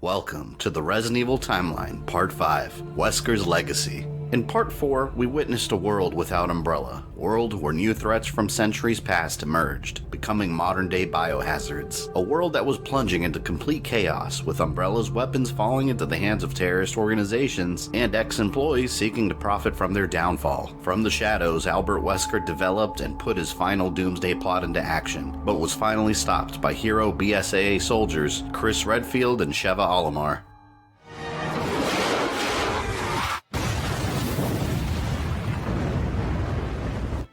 Welcome to the Resident Evil Timeline, Part 5, Wesker's Legacy. In Part 4, we witnessed a world without Umbrella, a world where new threats from centuries past emerged, becoming modern-day biohazards. A world that was plunging into complete chaos, with Umbrella's weapons falling into the hands of terrorist organizations and ex-employees seeking to profit from their downfall. From the shadows, Albert Wesker developed and put his final doomsday plot into action, but was finally stopped by hero BSAA soldiers Chris Redfield and Sheva Alomar.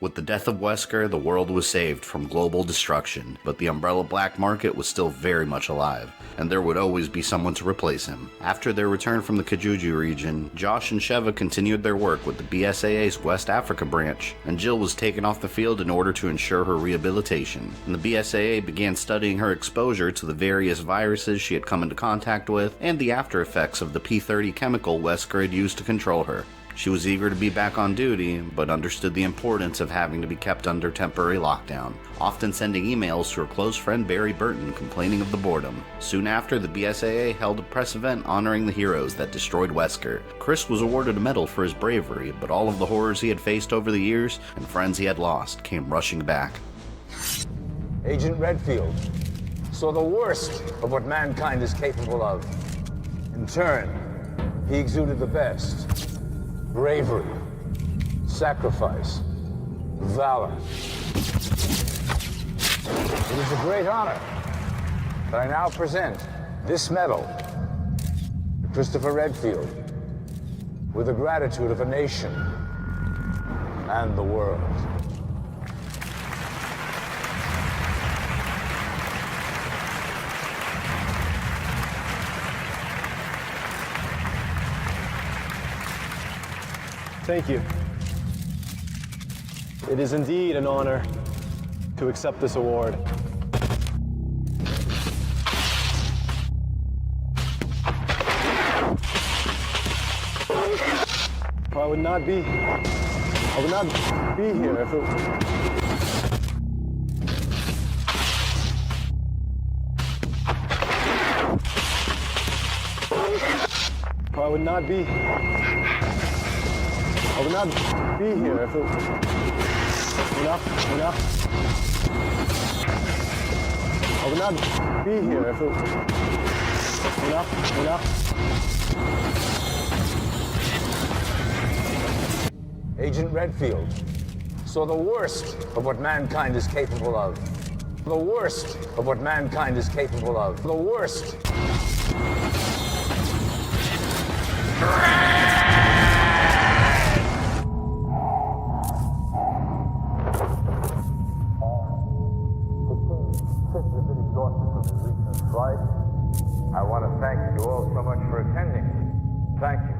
With the death of Wesker, the world was saved from global destruction, but the Umbrella black market was still very much alive, and there would always be someone to replace him. After their return from the Kajuju region, Josh and Sheva continued their work with the BSAA's West Africa branch, and Jill was taken off the field in order to ensure her rehabilitation. And the BSAA began studying her exposure to the various viruses she had come into contact with, and the after effects of the P-30 chemical Wesker had used to control her. She was eager to be back on duty, but understood the importance of having to be kept under temporary lockdown, often sending emails to her close friend Barry Burton complaining of the boredom. Soon after, the BSAA held a press event honoring the heroes that destroyed Wesker. Chris was awarded a medal for his bravery, but all of the horrors he had faced over the years and friends he had lost came rushing back. Agent Redfield saw the worst of what mankind is capable of. In turn, he exuded the best. Bravery, sacrifice, valor. It is a great honor that I now present this medal to Christopher Redfield with the gratitude of a nation and the world. Thank you. It is indeed an honor to accept this award. I would not be here if it I would not be here if it enough. I would not be here if it enough. Agent Redfield saw the worst of what mankind is capable of. The worst of what mankind is capable of. The worst. I want to thank you all so much for attending. Thank you.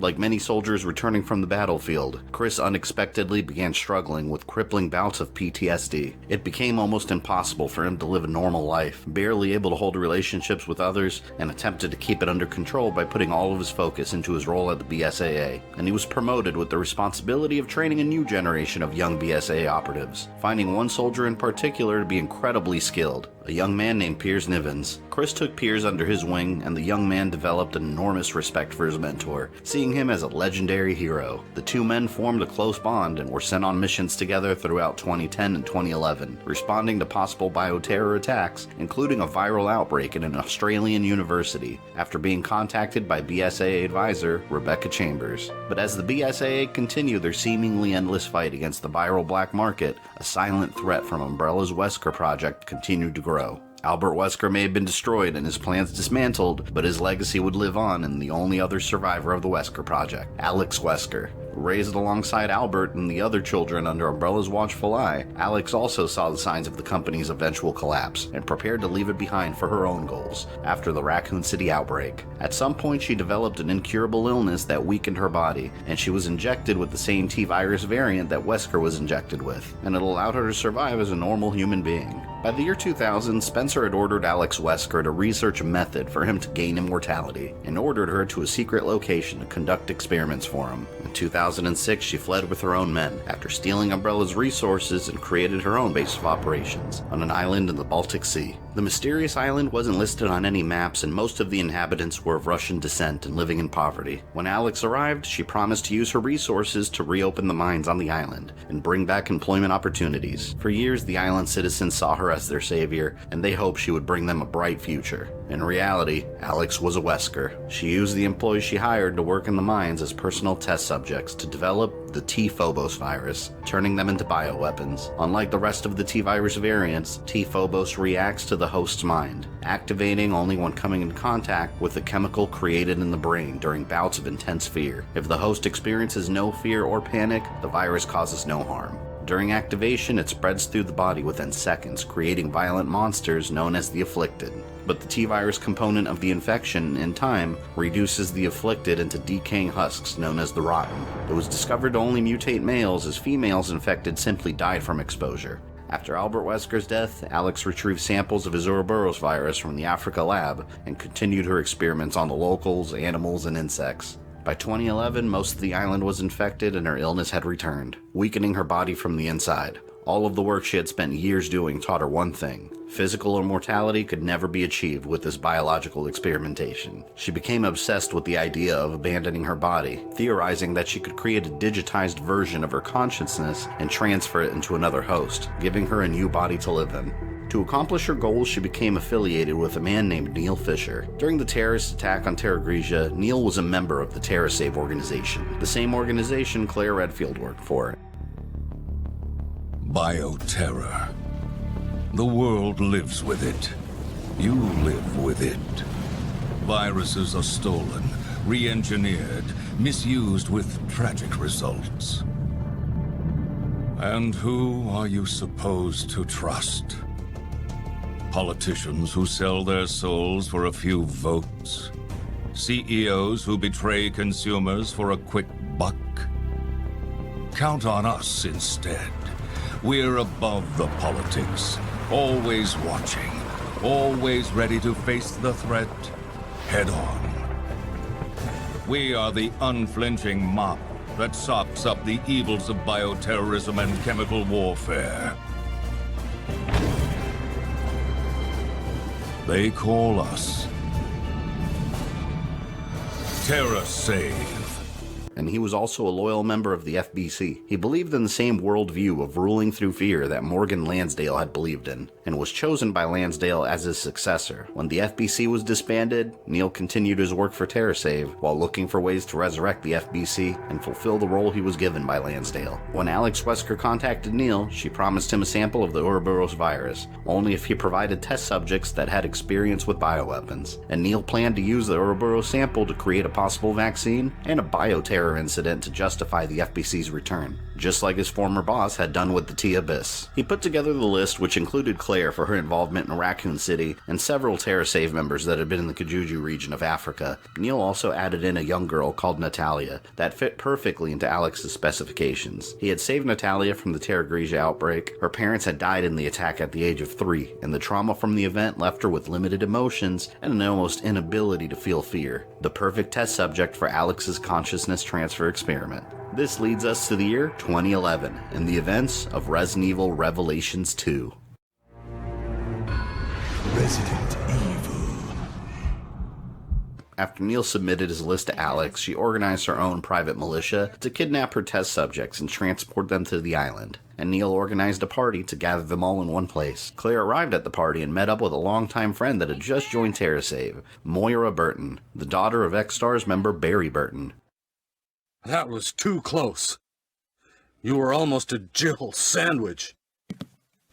Like many soldiers returning from the battlefield, Chris unexpectedly began struggling with crippling bouts of PTSD. It became almost impossible for him to live a normal life, barely able to hold relationships with others, and attempted to keep it under control by putting all of his focus into his role at the BSAA. And he was promoted with the responsibility of training a new generation of young BSAA operatives, finding one soldier in particular to be incredibly skilled, a young man named Piers Nivens. Chris took Piers under his wing, and the young man developed an enormous respect for his mentor, seeing him as a legendary hero. The two men formed a close bond and were sent on missions together throughout 2010 and 2011, responding to possible bioterror attacks, including a viral outbreak in an Australian university, after being contacted by BSAA advisor Rebecca Chambers. But as the BSAA continued their seemingly endless fight against the viral black market, a silent threat from Umbrella's Wesker project continued to grow. Albert Wesker may have been destroyed and his plans dismantled, but his legacy would live on in the only other survivor of the Wesker project, Alex Wesker. Raised alongside Albert and the other children under Umbrella's watchful eye, Alex also saw the signs of the company's eventual collapse and prepared to leave it behind for her own goals after the Raccoon City outbreak. At some point, she developed an incurable illness that weakened her body, and she was injected with the same T virus variant that Wesker was injected with, and it allowed her to survive as a normal human being. By the year 2000, Spencer had ordered Alex Wesker to research a method for him to gain immortality, and ordered her to a secret location to conduct experiments for him. In 2006, she fled with her own men, after stealing Umbrella's resources, and created her own base of operations, on an island in the Baltic Sea. The mysterious island wasn't listed on any maps, and most of the inhabitants were of Russian descent and living in poverty. When Alex arrived, she promised to use her resources to reopen the mines on the island, and bring back employment opportunities. For years, the island citizens saw her as their savior, and they hoped she would bring them a bright future. In reality, Alex was a Wesker. She used the employees she hired to work in the mines as personal test subjects to develop the T-Phobos virus, turning them into bioweapons. Unlike the rest of the T-virus variants, T-Phobos reacts to the host's mind, activating only when coming in contact with the chemical created in the brain during bouts of intense fear. If the host experiences no fear or panic, the virus causes no harm. During activation, it spreads through the body within seconds, creating violent monsters known as the Afflicted. But the T-virus component of the infection, in time, reduces the Afflicted into decaying husks known as the Rotten. It was discovered to only mutate males, as females infected simply died from exposure. After Albert Wesker's death, Alex retrieved samples of his Ouroboros virus from the Africa lab and continued her experiments on the locals, animals, and insects. By 2011, most of the island was infected and her illness had returned, weakening her body from the inside. All of the work she had spent years doing taught her one thing: physical immortality could never be achieved with this biological experimentation. She became obsessed with the idea of abandoning her body, theorizing that she could create a digitized version of her consciousness and transfer it into another host, giving her a new body to live in. To accomplish her goals, she became affiliated with a man named Neil Fisher. During the terrorist attack on Terra Grigia, Neil was a member of the TerraSave organization, the same organization Claire Redfield worked for. Bioterror. The world lives with it. You live with it. Viruses are stolen, re-engineered, misused with tragic results. And who are you supposed to trust? Politicians who sell their souls for a few votes? CEOs who betray consumers for a quick buck? Count on us instead. We're above the politics, always watching, always ready to face the threat head on. We are the unflinching mop that sops up the evils of bioterrorism and chemical warfare. They call us TerraSave. And he was also a loyal member of the FBC. He believed in the same worldview of ruling through fear that Morgan Lansdale had believed in, and was chosen by Lansdale as his successor. When the FBC was disbanded, Neil continued his work for TerraSave, while looking for ways to resurrect the FBC and fulfill the role he was given by Lansdale. When Alex Wesker contacted Neil, she promised him a sample of the Ouroboros virus, only if he provided test subjects that had experience with bioweapons. And Neil planned to use the Ouroboros sample to create a possible vaccine and a bioterror incident to justify the FBC's return, just like his former boss had done with the T-Abyss. He put together the list, which included Claire for her involvement in Raccoon City, and several TerraSave members that had been in the Kijuju region of Africa. Neil also added in a young girl called Natalia that fit perfectly into Alex's specifications. He had saved Natalia from the Terra Grigia outbreak. Her parents had died in the attack at the age of 3, and the trauma from the event left her with limited emotions and an almost inability to feel fear. The perfect test subject for Alex's consciousness transfer experiment. This leads us to the year 2011 and the events of Resident Evil Revelations 2. Resident Evil. After Neil submitted his list to Alex, she organized her own private militia to kidnap her test subjects and transport them to the island. And Neil organized a party to gather them all in one place. Claire arrived at the party and met up with a longtime friend that had just joined TerraSave, Moira Burton, the daughter of X-Stars member Barry Burton. That was too close. You were almost a Jill sandwich.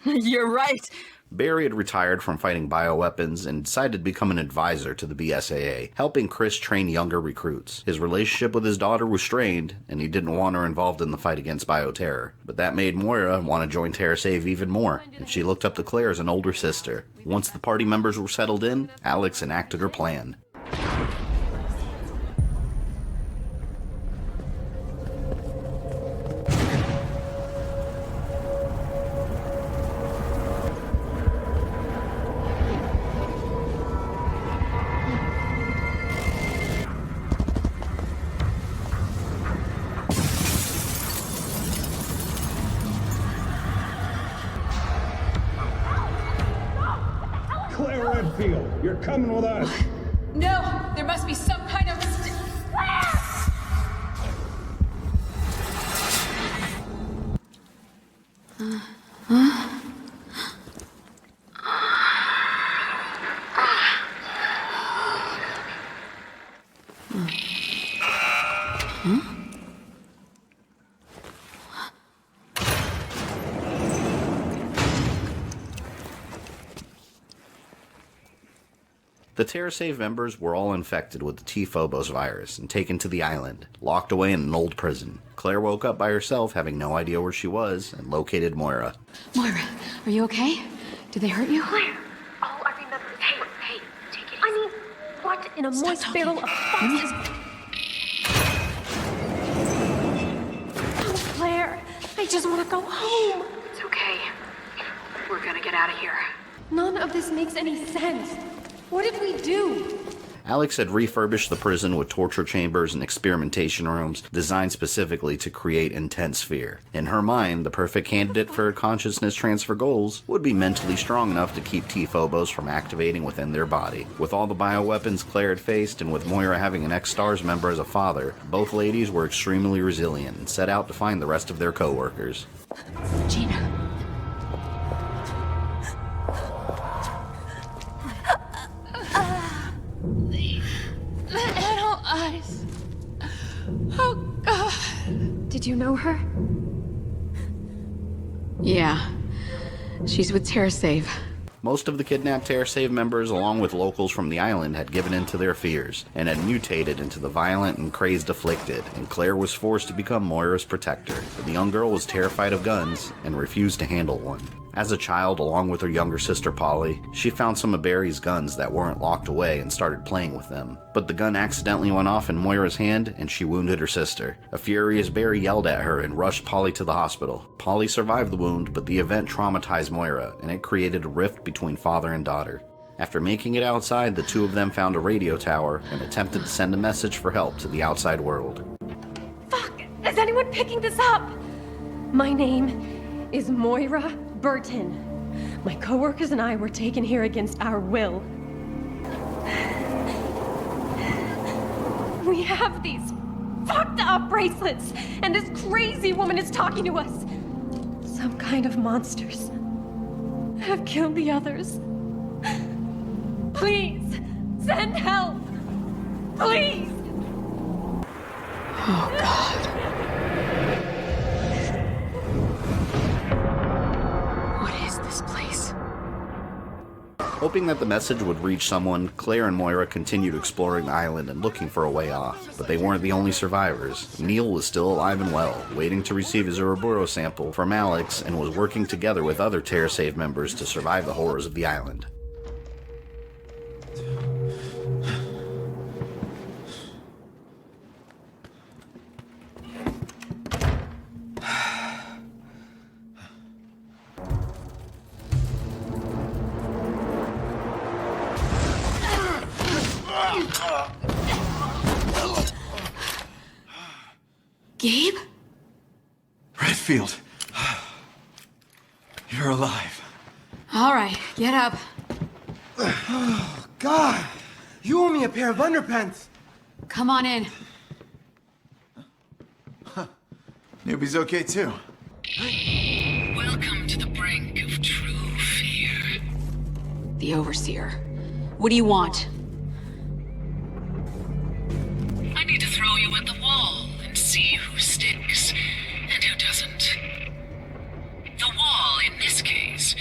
You're right. Barry had retired from fighting bioweapons and decided to become an advisor to the BSAA, helping Chris train younger recruits. His relationship with his daughter was strained, and he didn't want her involved in the fight against bioterror. But that made Moira want to join TerraSave even more, and she looked up to Claire as an older sister. Once the party members were settled in, Alex enacted her plan. field. You're coming with us. No! There must be some kind of... The TerraSave members were all infected with the T-Phobos virus and taken to the island, locked away in an old prison. Claire woke up by herself, having no idea where she was, and located Moira. Moira, are you okay? Did they hurt you? Claire! Oh, I remember. Hey, take it easy. I mean, what in a moist barrel of foxes? Oh, Claire, I just want to go home. It's okay. We're gonna get out of here. None of this makes any sense. What did we do? Alex had refurbished the prison with torture chambers and experimentation rooms designed specifically to create intense fear. In her mind, the perfect candidate for consciousness transfer goals would be mentally strong enough to keep T-Phobos from activating within their body. With all the bioweapons Claire had faced, and with Moira having an ex-STARS member as a father, both ladies were extremely resilient and set out to find the rest of their co-workers. Gina. Little eyes. Oh, God. Did you know her? Yeah. She's with TerraSave. Most of the kidnapped TerraSave members, along with locals from the island, had given in to their fears and had mutated into the violent and crazed Afflicted, and Claire was forced to become Moira's protector. But the young girl was terrified of guns and refused to handle one. As a child, along with her younger sister Polly, she found some of Barry's guns that weren't locked away and started playing with them. But the gun accidentally went off in Moira's hand and she wounded her sister. A furious Barry yelled at her and rushed Polly to the hospital. Polly survived the wound, but the event traumatized Moira and it created a rift between father and daughter. After making it outside, the two of them found a radio tower and attempted to send a message for help to the outside world. Fuck! Is anyone picking this up? My name is Moira Burton. My coworkers and I were taken here against our will. We have these fucked up bracelets, and this crazy woman is talking to us. Some kind of monsters have killed the others. Please, send help! Please! Oh, God. This place. Hoping that the message would reach someone, Claire and Moira continued exploring the island and looking for a way off. But they weren't the only survivors. Neil was still alive and well, waiting to receive his Ouroboros sample from Alex, and was working together with other TerraSave members to survive the horrors of the island. Gabe? Redfield. You're alive. All right, get up. Oh, God! You owe me a pair of underpants! Come on in. Newbie's okay, too. Welcome to the brink of true fear. The Overseer. What do you want? I need to throw you at the wall and see who sticks and who doesn't. The wall, in this case,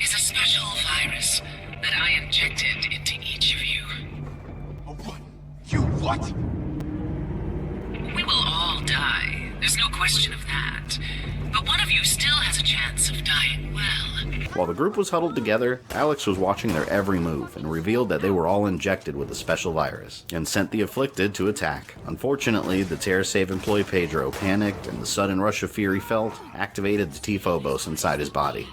is a special virus that I injected into each of you. What? You what? We will all die. There's no question of that. But one of you still has a chance of dying well. While the group was huddled together, Alex was watching their every move and revealed that they were all injected with a special virus and sent the Afflicted to attack. Unfortunately, the TerraSave employee Pedro panicked, and the sudden rush of fear he felt activated the T-Phobos inside his body.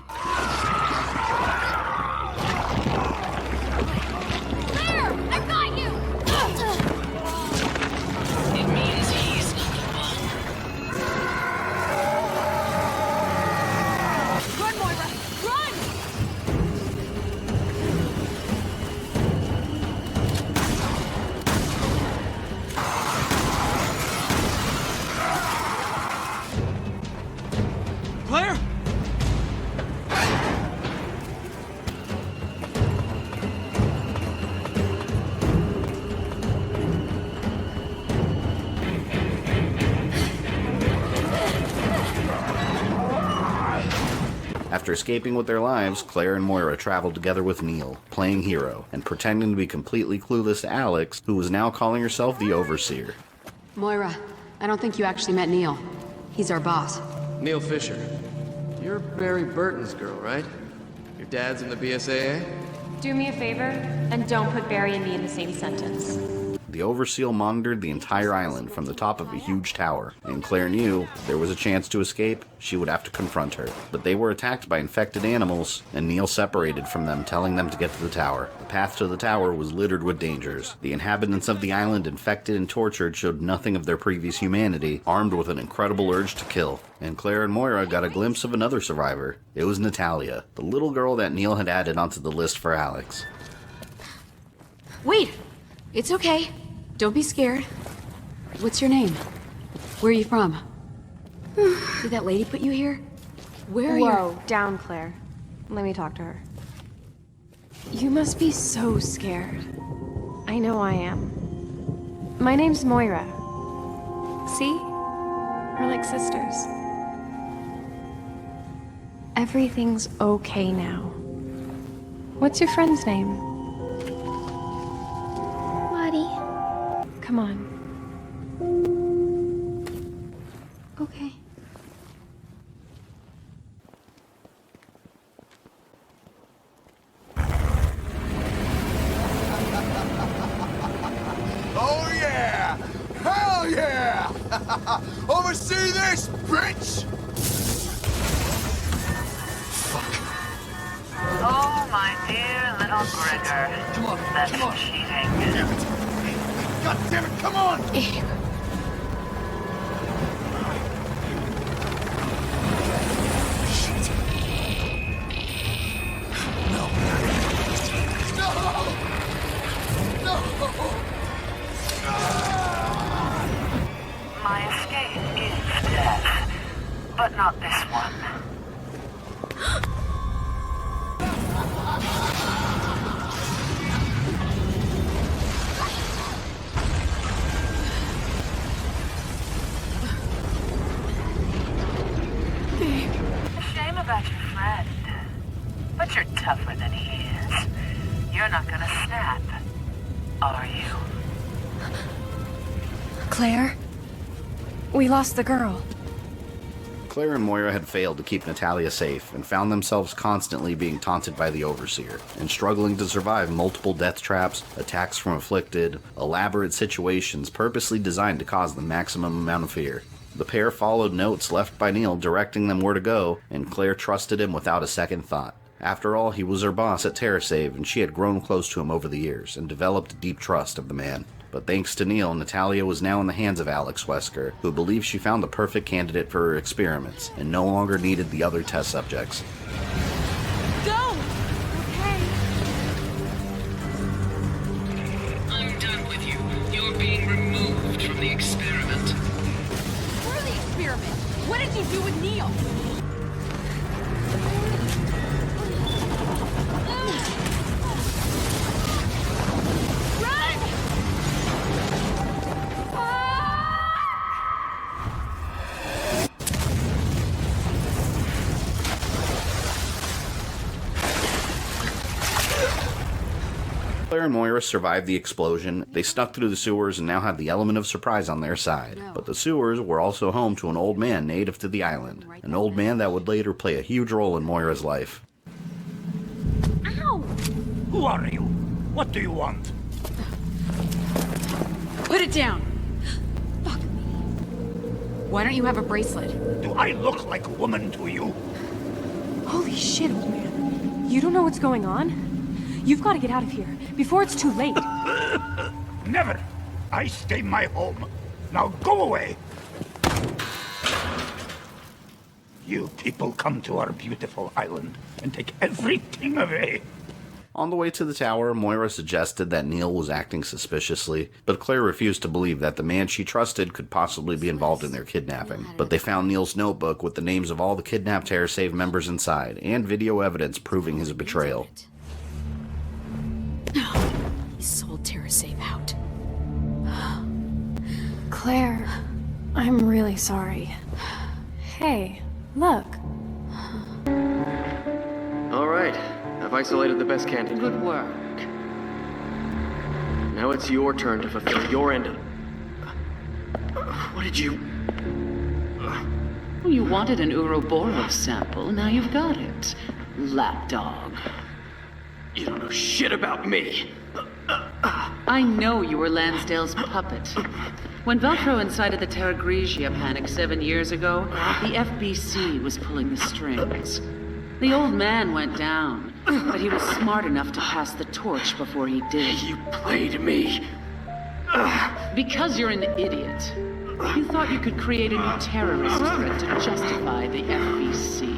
After escaping with their lives, Claire and Moira traveled together with Neil, playing hero, and pretending to be completely clueless to Alex, who was now calling herself the Overseer. Moira, I don't think you actually met Neil. He's our boss. Neil Fisher. You're Barry Burton's girl, right? Your dad's in the BSAA? Do me a favor, and don't put Barry and me in the same sentence. The Overseer monitored the entire island from the top of a huge tower, and Claire knew if there was a chance to escape, she would have to confront her. But they were attacked by infected animals, and Neil separated from them, telling them to get to the tower. The path to the tower was littered with dangers. The inhabitants of the island, infected and tortured, showed nothing of their previous humanity, armed with an incredible urge to kill. And Claire and Moira got a glimpse of another survivor. It was Natalia, the little girl that Neil had added onto the list for Alex. Wait! It's okay. Don't be scared. What's your name? Where are you from? Did that lady put you here? Where are you? Whoa, down, Claire. Let me talk to her. You must be so scared. I know I am. My name's Moira. See? We're like sisters. Everything's okay now. What's your friend's name? Come on. Okay. Oh yeah! Hell yeah! Oversee this, bitch! Oh, my dear little Gregor. Come on, That's come on. cheating. Damn it. God damn it, come on! Shit. No. My escape is death, but not this one. Shame about your friend, but you're tougher than he is. You're not gonna snap, are you? Claire? We lost the girl. Claire and Moira had failed to keep Natalia safe and found themselves constantly being taunted by the Overseer and struggling to survive multiple death traps, attacks from Afflicted, elaborate situations purposely designed to cause the maximum amount of fear. The pair followed notes left by Neil directing them where to go, and Claire trusted him without a second thought. After all, he was her boss at TerraSave, and she had grown close to him over the years and developed a deep trust of the man. But thanks to Neil, Natalia was now in the hands of Albert Wesker, who believed she found the perfect candidate for her experiments and no longer needed the other test subjects. Go! Okay. I'm done with you. You're being removed from the experiment. We're the experiment. What did you do with Neil? Claire and Moira survived the explosion. They snuck through the sewers and now had the element of surprise on their side. But the sewers were also home to an old man native to the island. An old man that would later play a huge role in Moira's life. Ow! Who are you? What do you want? Put it down. Fuck me. Why don't you have a bracelet? Do I look like a woman to you? Holy shit, old man. You don't know what's going on? You've got to get out of here before it's too late. Never. I stay my home. Now go away. You people come to our beautiful island and take everything away. On the way to the tower, Moira suggested that Neil was acting suspiciously, but Claire refused to believe that the man she trusted could possibly be involved in their kidnapping. But they found Neil's notebook with the names of all the kidnapped TerraSave members inside, and video evidence proving his betrayal. He sold TerraSave out. Claire, I'm really sorry. Hey, look. isolated the best candidate. Good work. Now it's your turn to fulfill your end of... What did you... You wanted an Ouroboros sample, now you've got it. Lapdog. You don't know shit about me. I know you were Lansdale's puppet. When Velcro incited the Terra Grigia panic 7 years ago, the FBC was pulling the strings. The old man went down, but he was smart enough to pass the torch before he did. You played me. Because you're an idiot. You thought you could create a new terrorist threat to justify the FBC.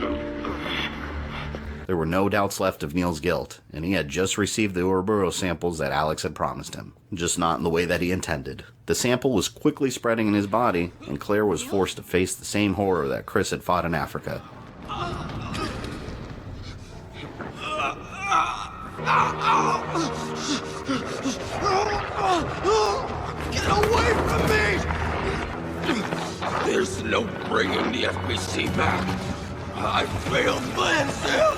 There were no doubts left of Neil's guilt, and he had just received the Ouroboros samples that Alex had promised him, just not in the way that he intended. The sample was quickly spreading in his body, and Claire was forced to face the same horror that Chris had fought in Africa. Get away from me! There's no bringing the FBC back. I failed Lansdale.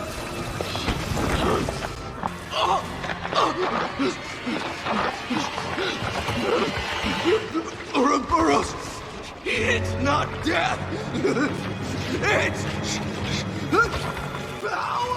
Ouroboros, it's not death. It's power.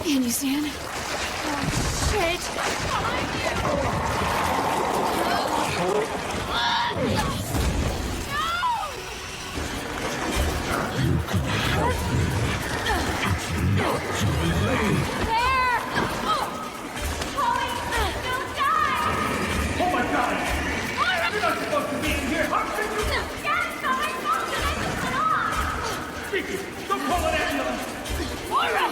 Can you stand? Oh, shit! There! Chloe, don't die! Oh my God! You're not supposed to be in here. How could you? Yes, so I told you that you went off! Vicky, don't call an ambulance. Moira!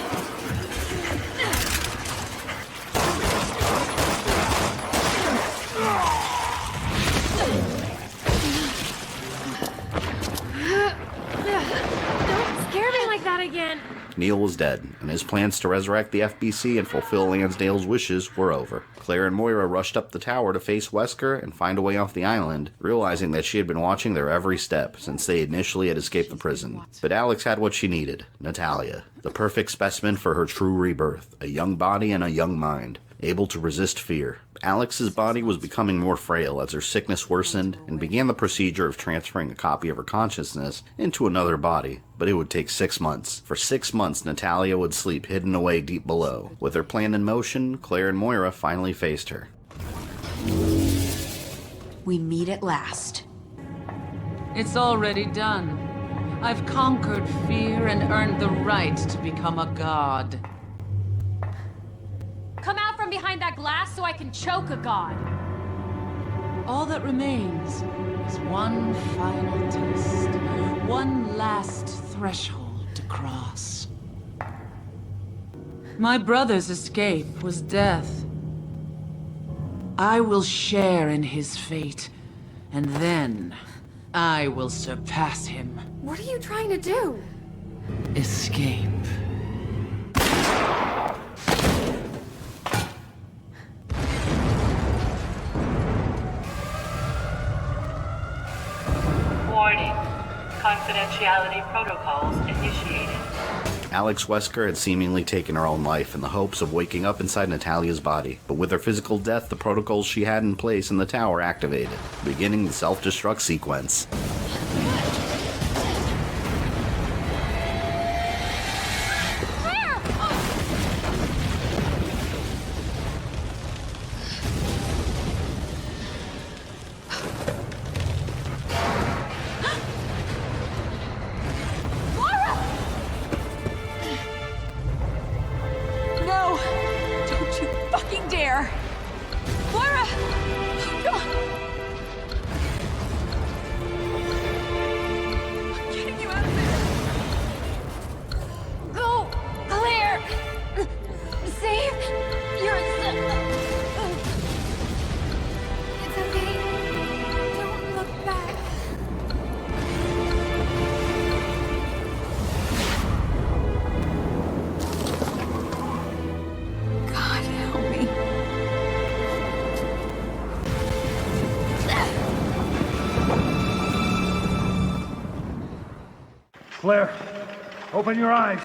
Don't scare me like that again. Neil was dead, and his plans to resurrect the FBC and fulfill Lansdale's wishes were over. Claire and Moira rushed up the tower to face Wesker and find a way off the island, realizing that she had been watching their every step since they initially had escaped the prison. But Alex had what she needed, Natalia, the perfect specimen for her true rebirth, a young body and a young mind, able to resist fear. Alex's body was becoming more frail as her sickness worsened and began the procedure of transferring a copy of her consciousness into another body, but it would take 6 months. For 6 months, Natalia would sleep hidden away deep below. With her plan in motion, Claire and Moira finally faced her. We meet at last. It's already done. I've conquered fear and earned the right to become a god. Come out from behind that glass so I can choke a god. All that remains is one final test, one last threshold to cross. My brother's escape was death. I will share in his fate, and then I will surpass him. What are you trying to do? Escape. confidentiality protocols initiated. Alex Wesker had seemingly taken her own life in the hopes of waking up inside Natalia's body, but with her physical death, the protocols she had in place in the tower activated, beginning the self-destruct sequence. Claire, open your eyes.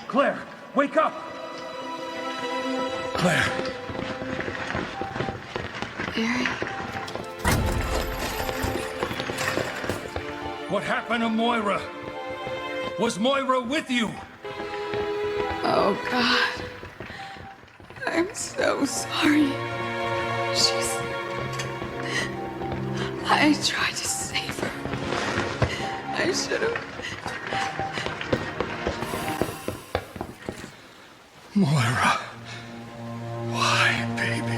Claire, wake up! Claire. Barry? What happened to Moira? Was Moira with you? Oh, God. I'm so sorry. I tried to save her. I should have... Moira. Why, baby?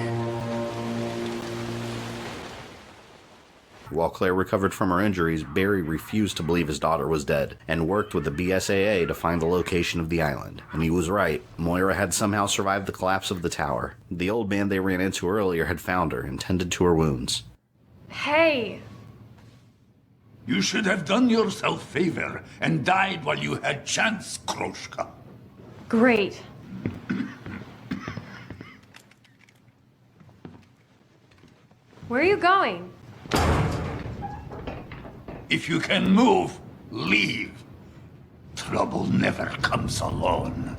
While Claire recovered from her injuries, Barry refused to believe his daughter was dead, and worked with the BSAA to find the location of the island. And he was right. Moira had somehow survived the collapse of the tower. The old man they ran into earlier had found her and tended to her wounds. Hey! You should have done yourself a favor and died while you had chance, Kroshka. Great. Where are you going? If you can move, leave. Trouble never comes alone.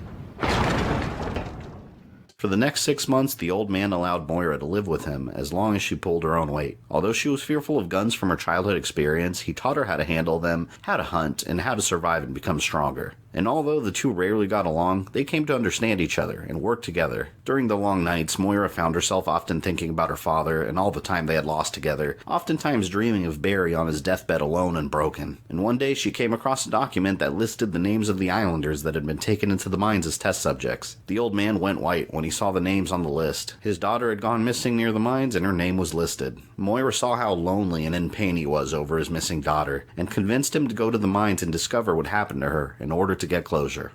For the next 6 months, the old man allowed Moira to live with him as long as she pulled her own weight. Although she was fearful of guns from her childhood experience, he taught her how to handle them, how to hunt, and how to survive and become stronger. And although the two rarely got along, they came to understand each other and work together. During the long nights, Moira found herself often thinking about her father and all the time they had lost together, oftentimes dreaming of Barry on his deathbed alone and broken. And one day she came across a document that listed the names of the islanders that had been taken into the mines as test subjects. The old man went white when he saw the names on the list. His daughter had gone missing near the mines and her name was listed. Moira saw how lonely and in pain he was over his missing daughter, and convinced him to go to the mines and discover what happened to her in order to get closure.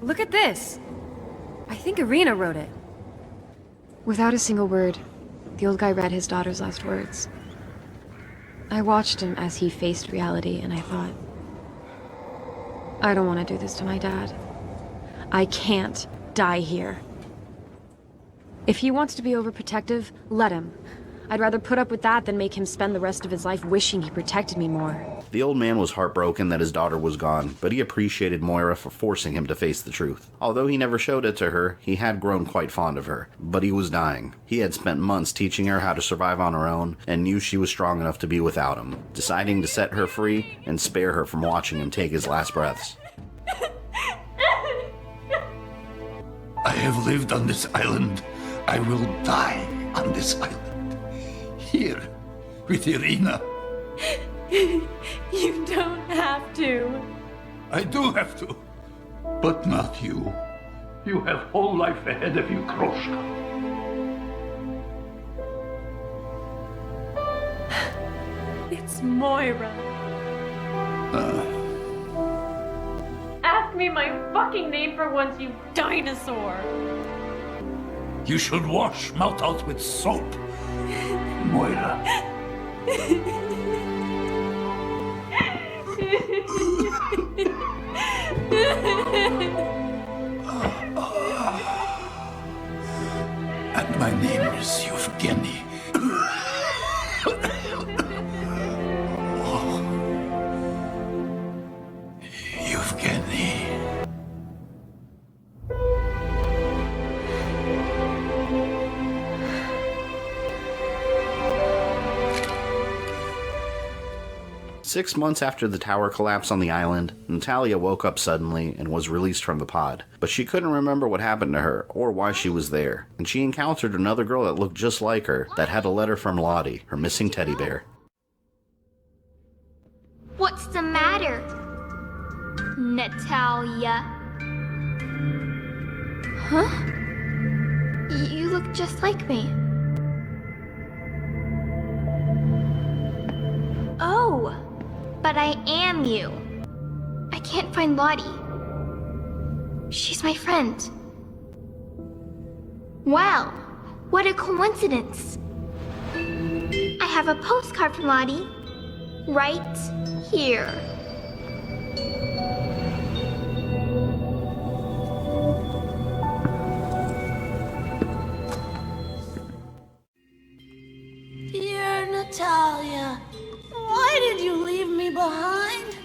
Look at this! I think Irina wrote it. Without a single word, the old guy read his daughter's last words. I watched him as he faced reality, and I thought, I don't want to do this to my dad. I can't die here. If he wants to be overprotective, let him. I'd rather put up with that than make him spend the rest of his life wishing he protected me more. The old man was heartbroken that his daughter was gone, but he appreciated Moira for forcing him to face the truth. Although he never showed it to her, he had grown quite fond of her. But he was dying. He had spent months teaching her how to survive on her own, and knew she was strong enough to be without him, deciding to set her free and spare her from watching him take his last breaths. I have lived on this island. I will die on this island. Here, with Irina. You don't have to. I do have to. But not you. You have whole life ahead of you, Kroshka. It's Moira. Ask me my fucking name for once, you dinosaur. You should wash mouth out with soap, Moira. And my name is Yevgeny. 6 months after the tower collapsed on the island, Natalia woke up suddenly and was released from the pod. But she couldn't remember what happened to her or why she was there. And she encountered another girl that looked just like her that had a letter from Lottie, her missing teddy bear. What's the matter, Natalia? Huh? You look just like me. Oh, but I am you. I can't find Lottie. She's my friend. Wow, what a coincidence. I have a postcard from Lottie right here. Dear Natalia, why did you leave me behind?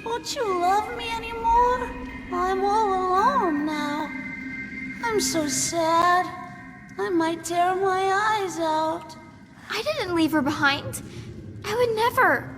Don't you love me anymore? I'm all alone now. I'm so sad. I might tear my eyes out. I didn't leave her behind. I would never.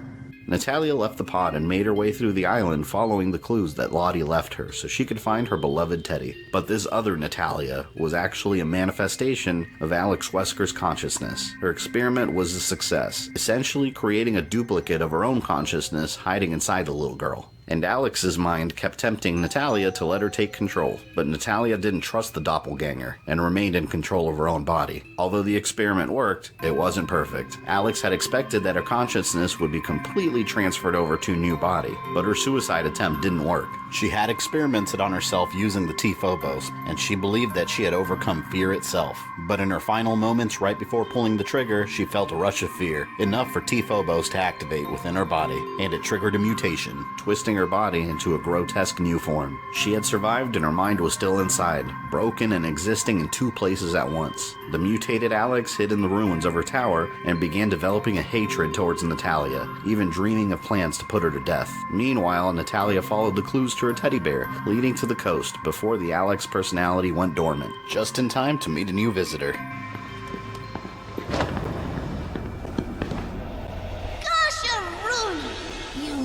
Natalia left the pod and made her way through the island following the clues that Lottie left her so she could find her beloved Teddy. But this other Natalia was actually a manifestation of Albert Wesker's consciousness. Her experiment was a success, essentially creating a duplicate of her own consciousness hiding inside the little girl. And Alex's mind kept tempting Natalia to let her take control, but Natalia didn't trust the doppelganger and remained in control of her own body. Although the experiment worked, it wasn't perfect. Alex had expected that her consciousness would be completely transferred over to a new body, but her suicide attempt didn't work. She had experimented on herself using the T-Phobos, and she believed that she had overcome fear itself. But in her final moments right before pulling the trigger, she felt a rush of fear, enough for T-Phobos to activate within her body, and it triggered a mutation, twisting her body into a grotesque new form. She had survived and her mind was still inside, broken and existing in two places at once. The mutated Alex hid in the ruins of her tower and began developing a hatred towards Natalia, even dreaming of plans to put her to death. Meanwhile, Natalia followed the clues to her teddy bear, leading to the coast before the Alex personality went dormant, just in time to meet a new visitor.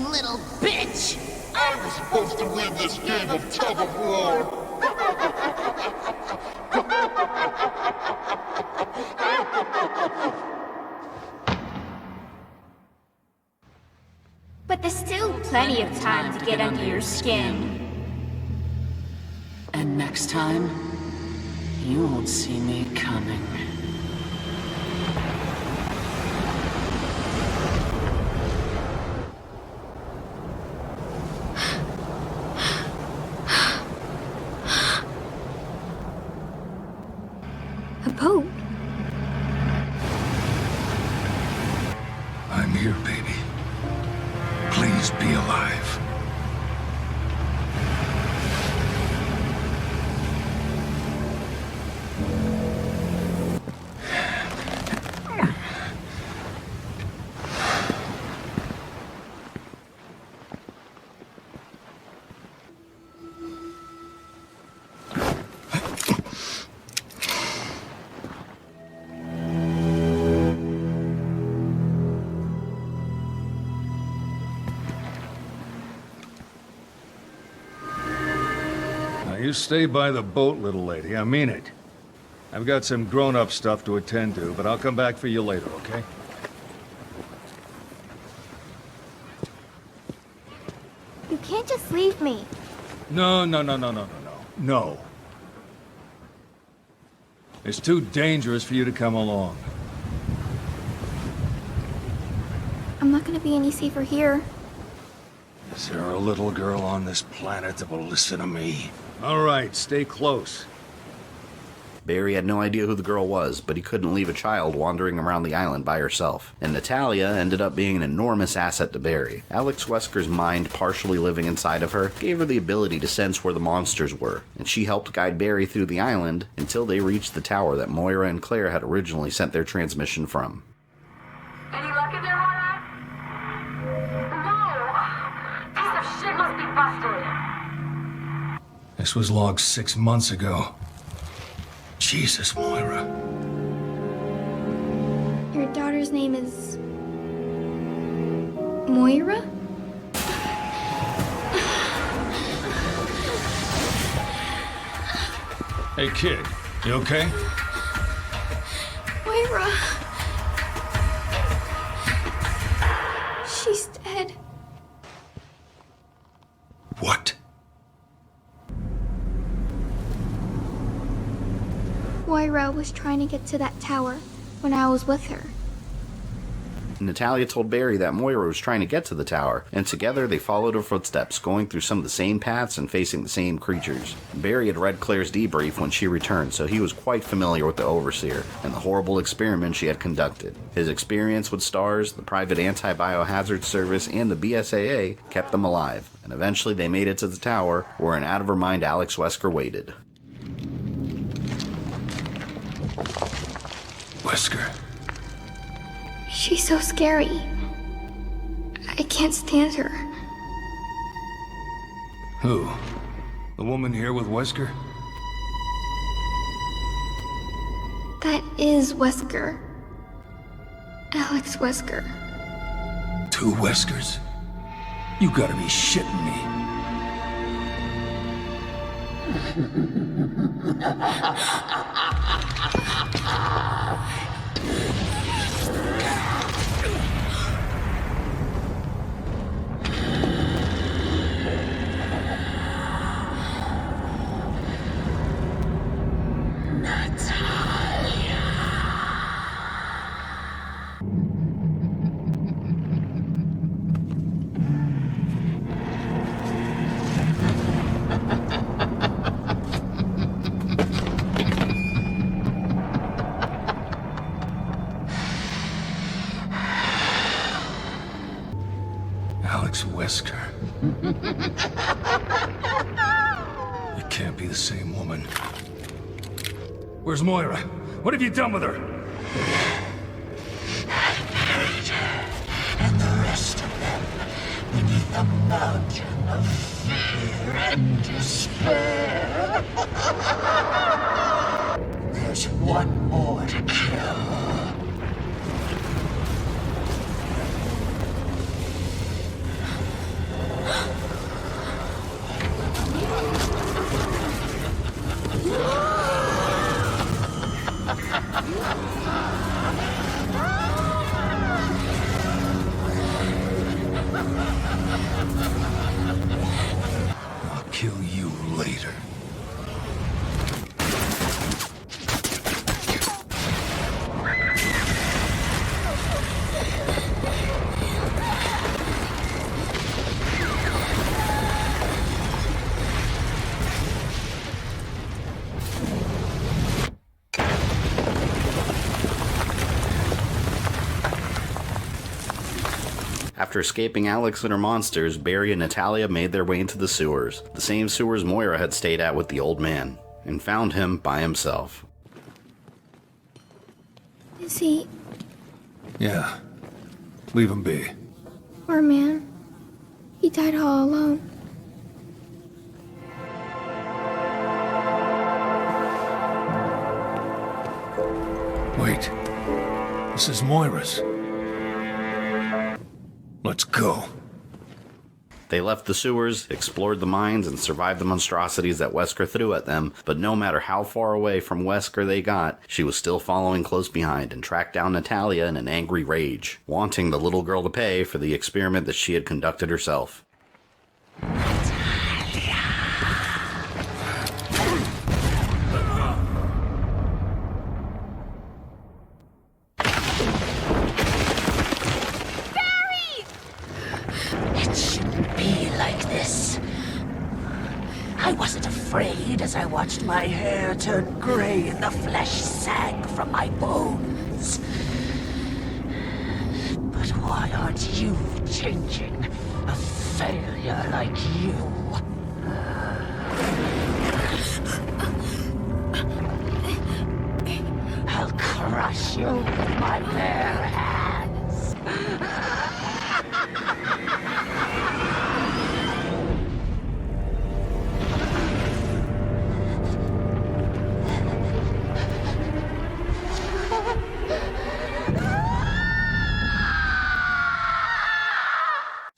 Little bitch! I was supposed to win this game of tug of war! But there's still plenty of time to get under your skin. And next time, you won't see me coming. A boat? I'm here, baby. Please be alive. You stay by the boat, little lady. I mean it. I've got some grown-up stuff to attend to, but I'll come back for you later, okay? You can't just leave me. No. No. It's too dangerous for you to come along. I'm not gonna be any safer here. Is there a little girl on this planet that will listen to me? All right, stay close. Barry had no idea who the girl was, but he couldn't leave a child wandering around the island by herself. And Natalia ended up being an enormous asset to Barry. Albert Wesker's mind partially living inside of her gave her the ability to sense where the monsters were, and she helped guide Barry through the island until they reached the tower that Moira and Claire had originally sent their transmission from. Any luck in there, Moira? No! Piece of shit must be busted! This was logged 6 months ago. Jesus, Moira. Your daughter's name is... Moira? Hey, kid, you okay? Moira. She's dead. What? Moira was trying to get to that tower when I was with her. Natalia told Barry that Moira was trying to get to the tower, and together they followed her footsteps, going through some of the same paths and facing the same creatures. Barry had read Claire's debrief when she returned, so he was quite familiar with the Overseer and the horrible experiment she had conducted. His experience with STARS, the private anti-biohazard service, and the BSAA kept them alive, and eventually they made it to the tower, where an out-of-her-mind Alex Wesker waited. Wesker. She's so scary. I can't stand her. Who? The woman here with Wesker? That is Wesker. Alex Wesker. 2 Weskers? You gotta be shitting me. Alex Wesker. It can't be the same woman. Where's Moira? What have you done with her? And the rest of them beneath a mountain of fear and despair. There's one more to kill. I'll kill you later. After escaping Alex and her monsters, Barry and Natalia made their way into the sewers, the same sewers Moira had stayed at with the old man, and found him by himself. Is he... Yeah. Leave him be. Poor man. He died all alone. Wait. This is Moira's. Let's go. They left the sewers, explored the mines, and survived the monstrosities that Wesker threw at them, but no matter how far away from Wesker they got, she was still following close behind and tracked down Natalia in an angry rage, wanting the little girl to pay for the experiment that she had conducted herself. I wasn't afraid as I watched my hair turn gray and the flesh sag from my bones. But why aren't you changing? A failure like you. I'll crush you with my bare hands.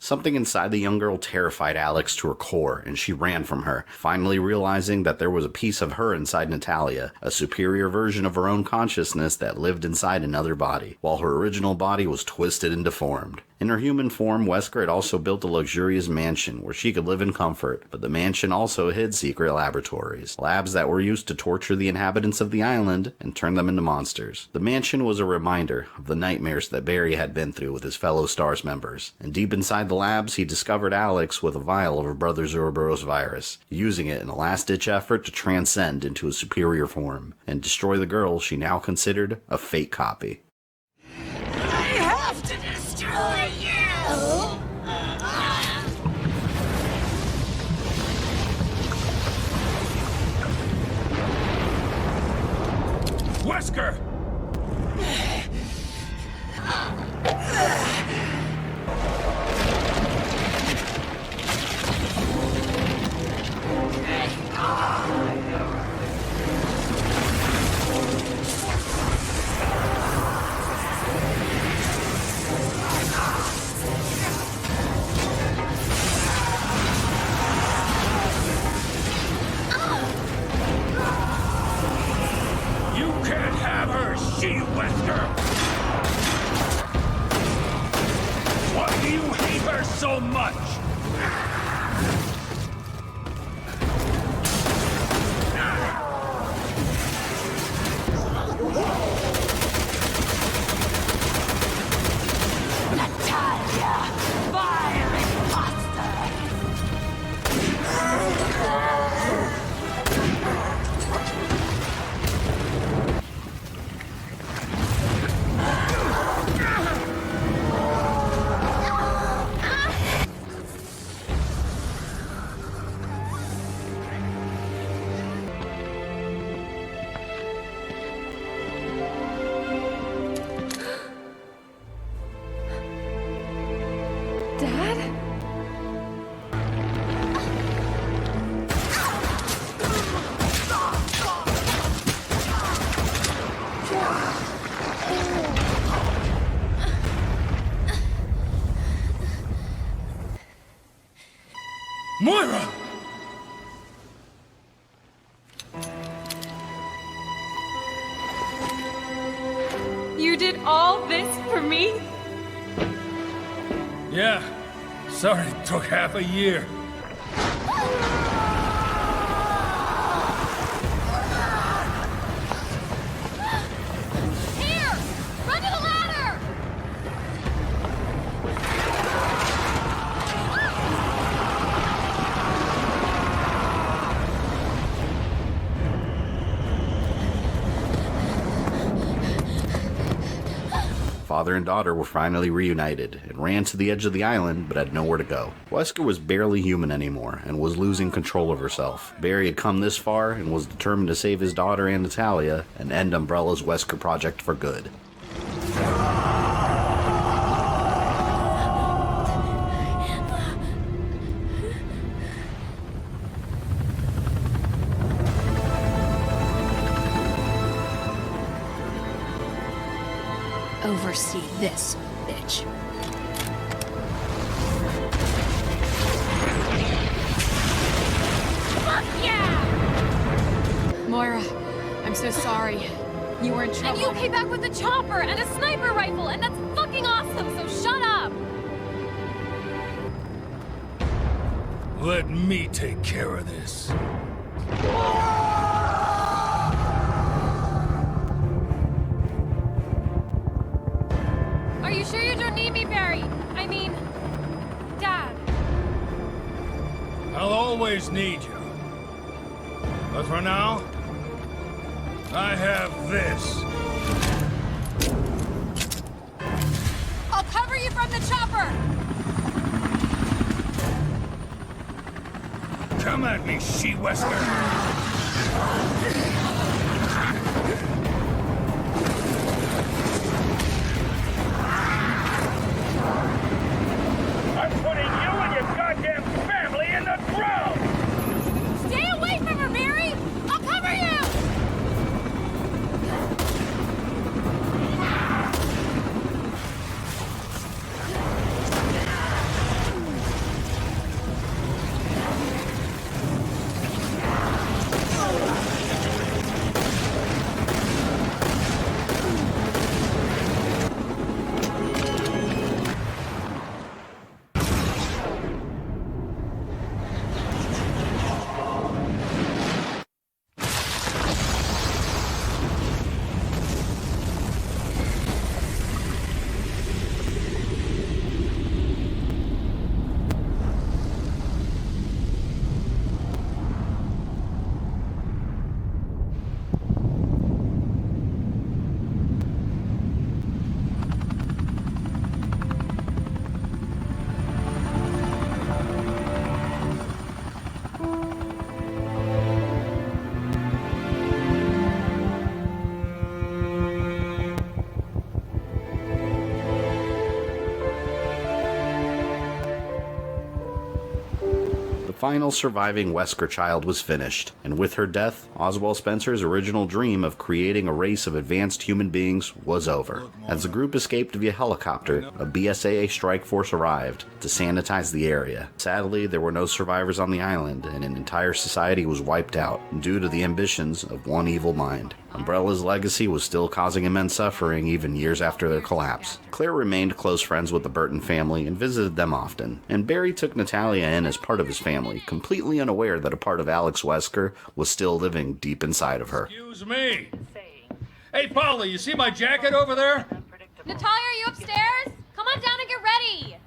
Something inside the young girl terrified Alex to her core, and she ran from her, finally realizing that there was a piece of her inside Natalia, a superior version of her own consciousness that lived inside another body, while her original body was twisted and deformed. In her human form, Wesker had also built a luxurious mansion where she could live in comfort, but the mansion also hid secret laboratories, labs that were used to torture the inhabitants of the island and turn them into monsters. The mansion was a reminder of the nightmares that Barry had been through with his fellow STARS members, and deep inside the labs he discovered Alex with a vial of her brother Ouroboros virus, using it in a last-ditch effort to transcend into a superior form, and destroy the girl she now considered a fake copy. I have to destroy you! Wesker! Wesker! Why do you hate her so much? Natalia! Vile imposter! Moira! You did all this for me? Yeah. Sorry it took half a year. Here! Run to the ladder! Father and daughter were finally reunited and ran to the edge of the island but had nowhere to go. Wesker was barely human anymore and was losing control of herself. Barry had come this far and was determined to save his daughter and Natalia and end Umbrella's Wesker project for good. Oversee this, bitch. Fuck yeah! Moira, I'm so sorry. You were in trouble. And you came back with a chopper and a sniper rifle, and that's fucking awesome, so shut up! Let me take care of this. Are you sure you don't need me, Barry? I mean, Dad. I'll always need you. But for now, I have this. I'll cover you from the chopper! Come at me, she-Wesker! I'm putting you and your goddamn family in the ground! Stay away from her, Barry! I'll cover you! final surviving Wesker child was finished, and with her death, Oswald Spencer's original dream of creating a race of advanced human beings was over. As the group escaped via helicopter, a BSAA strike force arrived to sanitize the area. Sadly, there were no survivors on the island, and an entire society was wiped out due to the ambitions of one evil mind. Umbrella's legacy was still causing immense suffering even years after their collapse. Claire remained close friends with the Burton family and visited them often, and Barry took Natalia in as part of his family, completely unaware that a part of Alex Wesker was still living deep inside of her. Excuse me. Hey, Paula, you see my jacket over there? Natalia, are you upstairs? Come on down and get ready!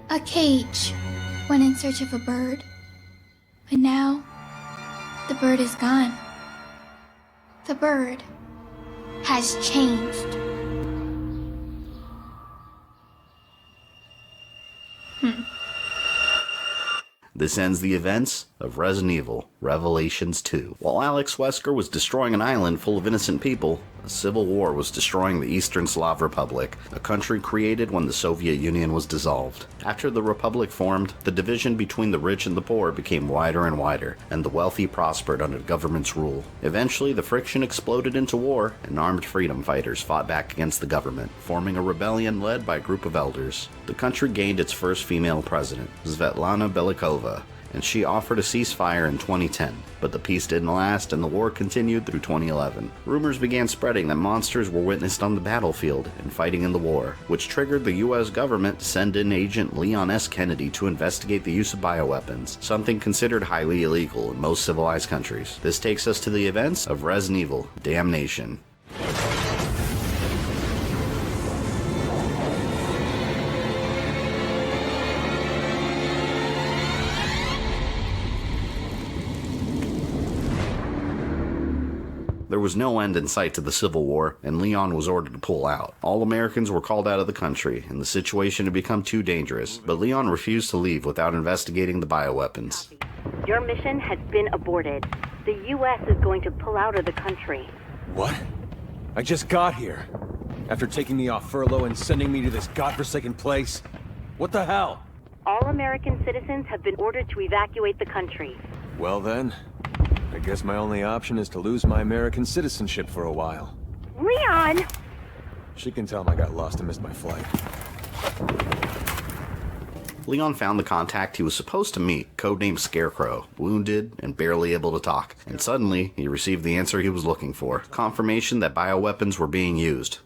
A cage went in search of a bird, but now the bird is gone. The bird has changed. This ends the events of Resident Evil Revelations 2. While Alex Wesker was destroying an island full of innocent people, a civil war was destroying the Eastern Slav Republic, a country created when the Soviet Union was dissolved. After the Republic formed, the division between the rich and the poor became wider and wider, and the wealthy prospered under the government's rule. Eventually, the friction exploded into war, and armed freedom fighters fought back against the government, forming a rebellion led by a group of elders. The country gained its first female president, Svetlana Belikova, and she offered a ceasefire in 2010, but the peace didn't last and the war continued through 2011. Rumors began spreading that monsters were witnessed on the battlefield and fighting in the war, which triggered the US government to send in Agent Leon S. Kennedy to investigate the use of bioweapons, something considered highly illegal in most civilized countries. This takes us to the events of Resident Evil Damnation. There was no end in sight to the Civil War, and Leon was ordered to pull out. All Americans were called out of the country, and the situation had become too dangerous, but Leon refused to leave without investigating the bioweapons. Your mission has been aborted. The U.S. is going to pull out of the country. What? I just got here. After taking me off furlough and sending me to this godforsaken place? What the hell? All American citizens have been ordered to evacuate the country. Well then, I guess my only option is to lose my American citizenship for a while. Leon! She can tell him I got lost and missed my flight. Leon found the contact he was supposed to meet, codenamed Scarecrow, wounded and barely able to talk, and suddenly he received the answer he was looking for, confirmation that bioweapons were being used.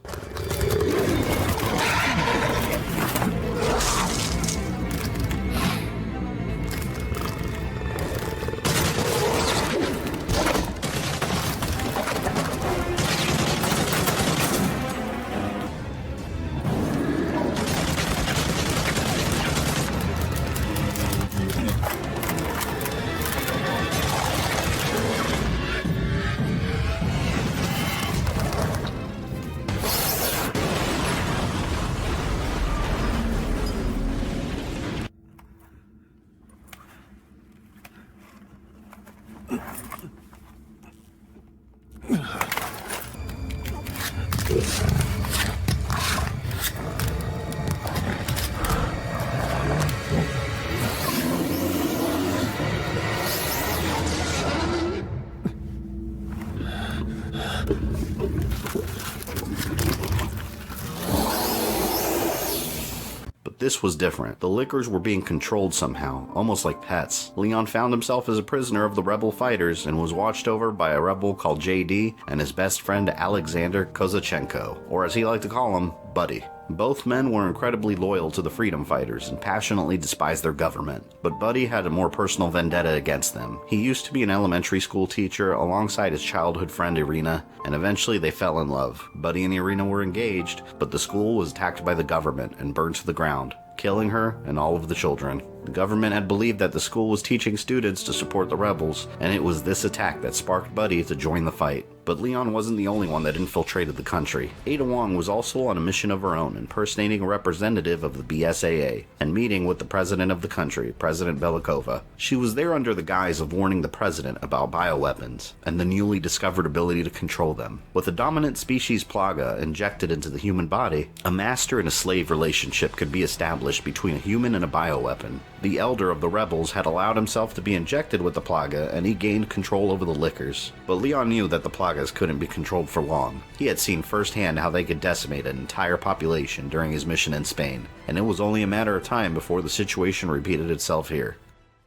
This was different. The Lickers were being controlled somehow, almost like pets. Leon found himself as a prisoner of the rebel fighters and was watched over by a rebel called JD and his best friend Alexander Kozachenko, or as he liked to call him, Buddy. Both men were incredibly loyal to the freedom fighters and passionately despised their government, but Buddy had a more personal vendetta against them. He used to be an elementary school teacher alongside his childhood friend Irina, and eventually they fell in love. Buddy and Irina were engaged, but the school was attacked by the government and burned to the ground, killing her and all of the children. The government had believed that the school was teaching students to support the rebels, and it was this attack that sparked Buddy to join the fight. But Leon wasn't the only one that infiltrated the country. Ada Wong was also on a mission of her own, impersonating a representative of the BSAA and meeting with the president of the country, President Belikova. She was there under the guise of warning the president about bioweapons and the newly discovered ability to control them. With a dominant species Plaga injected into the human body, a master and a slave relationship could be established between a human and a bioweapon. The elder of the rebels had allowed himself to be injected with the Plaga, and he gained control over the lickers. But Leon knew that the Plagas couldn't be controlled for long. He had seen firsthand how they could decimate an entire population during his mission in Spain, and it was only a matter of time before the situation repeated itself here.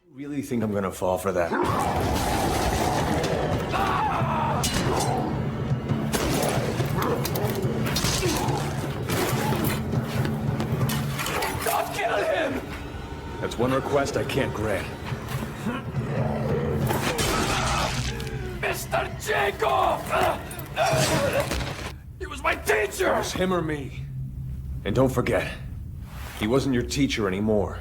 You really think I'm gonna fall for that? Don't kill him! That's one request I can't grant. Mr. Jacob! He was my teacher! It was him or me. And don't forget, he wasn't your teacher anymore.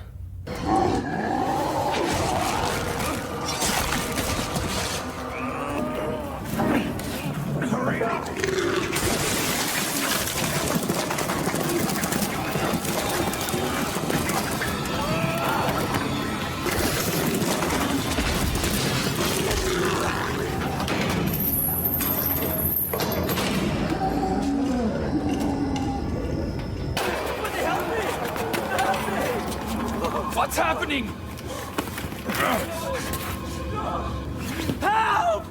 Hurry up! What's happening? Help!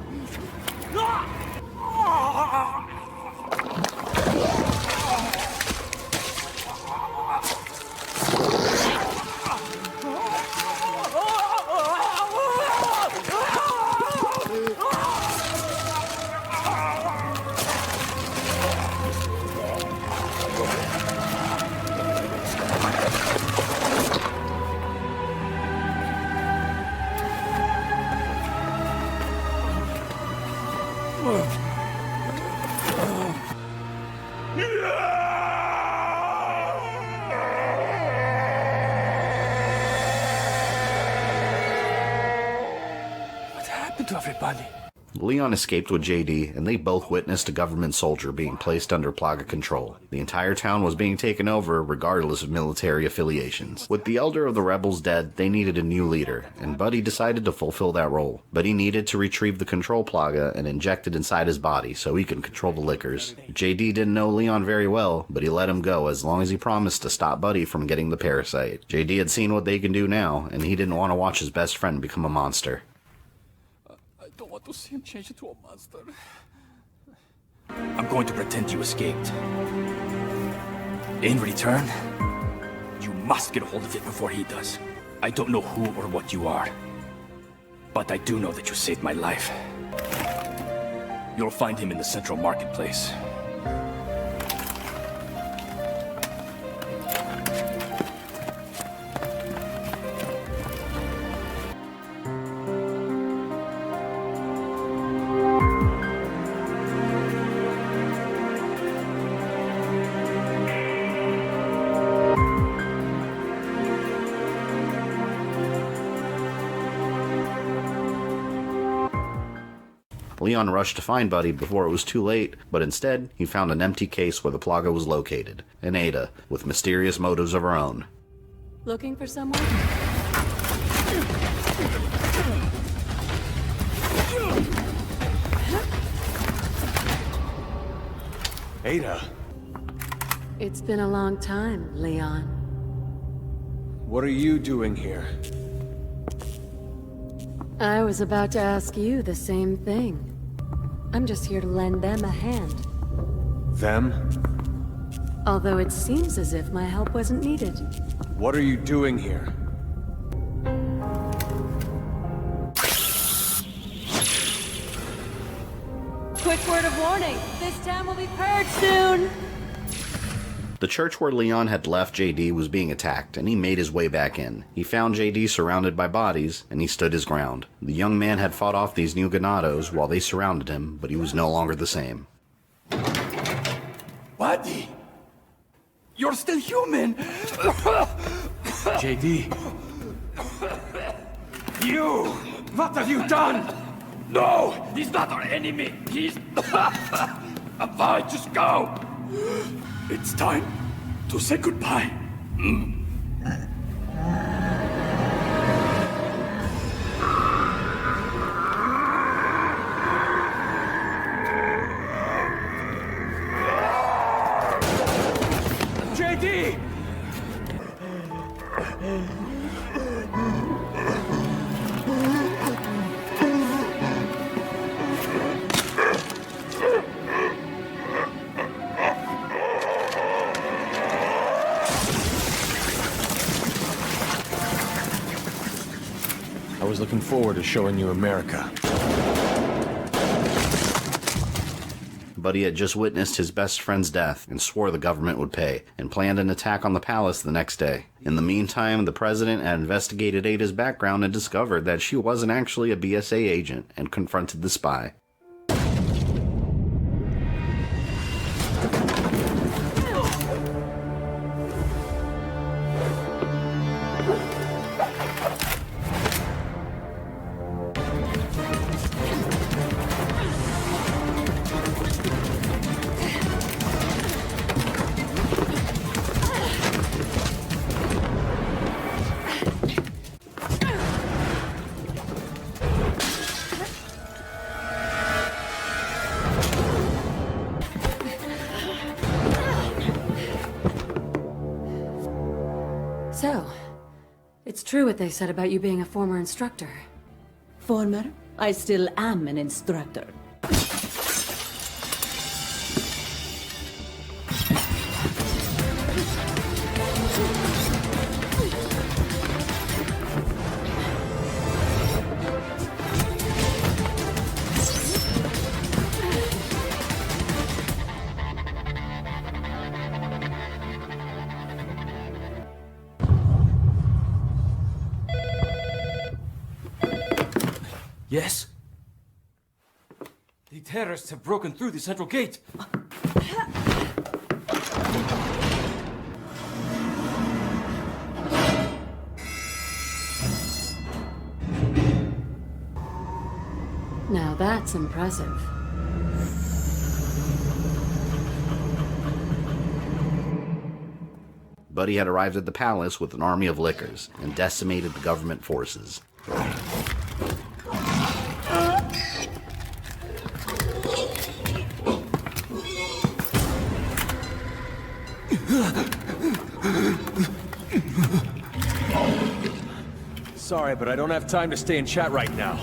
What happened to everybody? Leon escaped with JD, and they both witnessed a government soldier being placed under Plaga control. The entire town was being taken over, regardless of military affiliations. With the elder of the rebels dead, they needed a new leader, and Buddy decided to fulfill that role. But he needed to retrieve the control Plaga and inject it inside his body so he could control the lickers. JD didn't know Leon very well, but he let him go as long as he promised to stop Buddy from getting the parasite. JD had seen what they can do now, and he didn't want to watch his best friend become a monster. I don't want to see him change into a monster. I'm going to pretend you escaped. In return, you must get a hold of it before he does. I don't know who or what you are, but I do know that you saved my life. You'll find him in the central marketplace. Leon rushed to find Buddy before it was too late, but instead, he found an empty case where the Plaga was located, and Ada, with mysterious motives of her own. Looking for someone? Ada! It's been a long time, Leon. What are you doing here? I was about to ask you the same thing. I'm just here to lend them a hand. Them? Although it seems as if my help wasn't needed. What are you doing here? Quick word of warning, this town will be purged soon! The church where Leon had left JD was being attacked, and he made his way back in. He found JD surrounded by bodies, and he stood his ground. The young man had fought off these new ganados while they surrounded him, but he was no longer the same. Buddy! You're still human! JD! You! What have you done? No! He's not our enemy! He's... Fine, just go! It's time to say goodbye. JD! I was looking forward to showing you America. Buddy had just witnessed his best friend's death and swore the government would pay, and planned an attack on the palace the next day. In the meantime, the president had investigated Ada's background and discovered that she wasn't actually a BSA agent, and confronted the spy. So, it's true what they said about you being a former instructor. Former? I still am an instructor. Yes? The terrorists have broken through the central gate. Now that's impressive. Buddy had arrived at the palace with an army of lickers and decimated the government forces. Sorry, but I don't have time to stay and chat right now.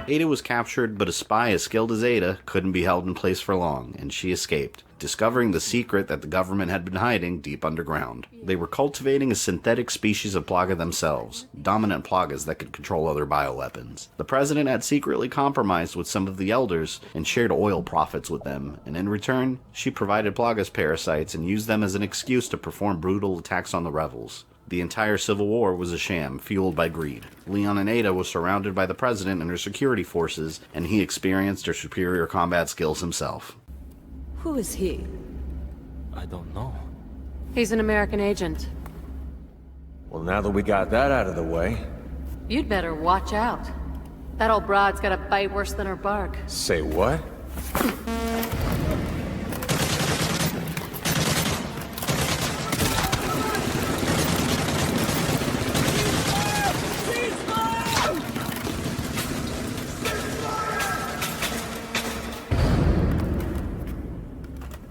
Ada was captured, but a spy as skilled as Ada couldn't be held in place for long, and she escaped, discovering the secret that the government had been hiding deep underground. They were cultivating a synthetic species of plaga themselves, dominant plagas that could control other bioweapons. The president had secretly compromised with some of the elders and shared oil profits with them, and in return, she provided plagas parasites and used them as an excuse to perform brutal attacks on the rebels. The entire Civil War was a sham, fueled by greed. Leon and Ada were surrounded by the president and her security forces, and he experienced her superior combat skills himself. Who is he? I don't know. He's an American agent. Well, now that we got that out of the way... You'd better watch out. That old broad's got a bite worse than her bark. Say what?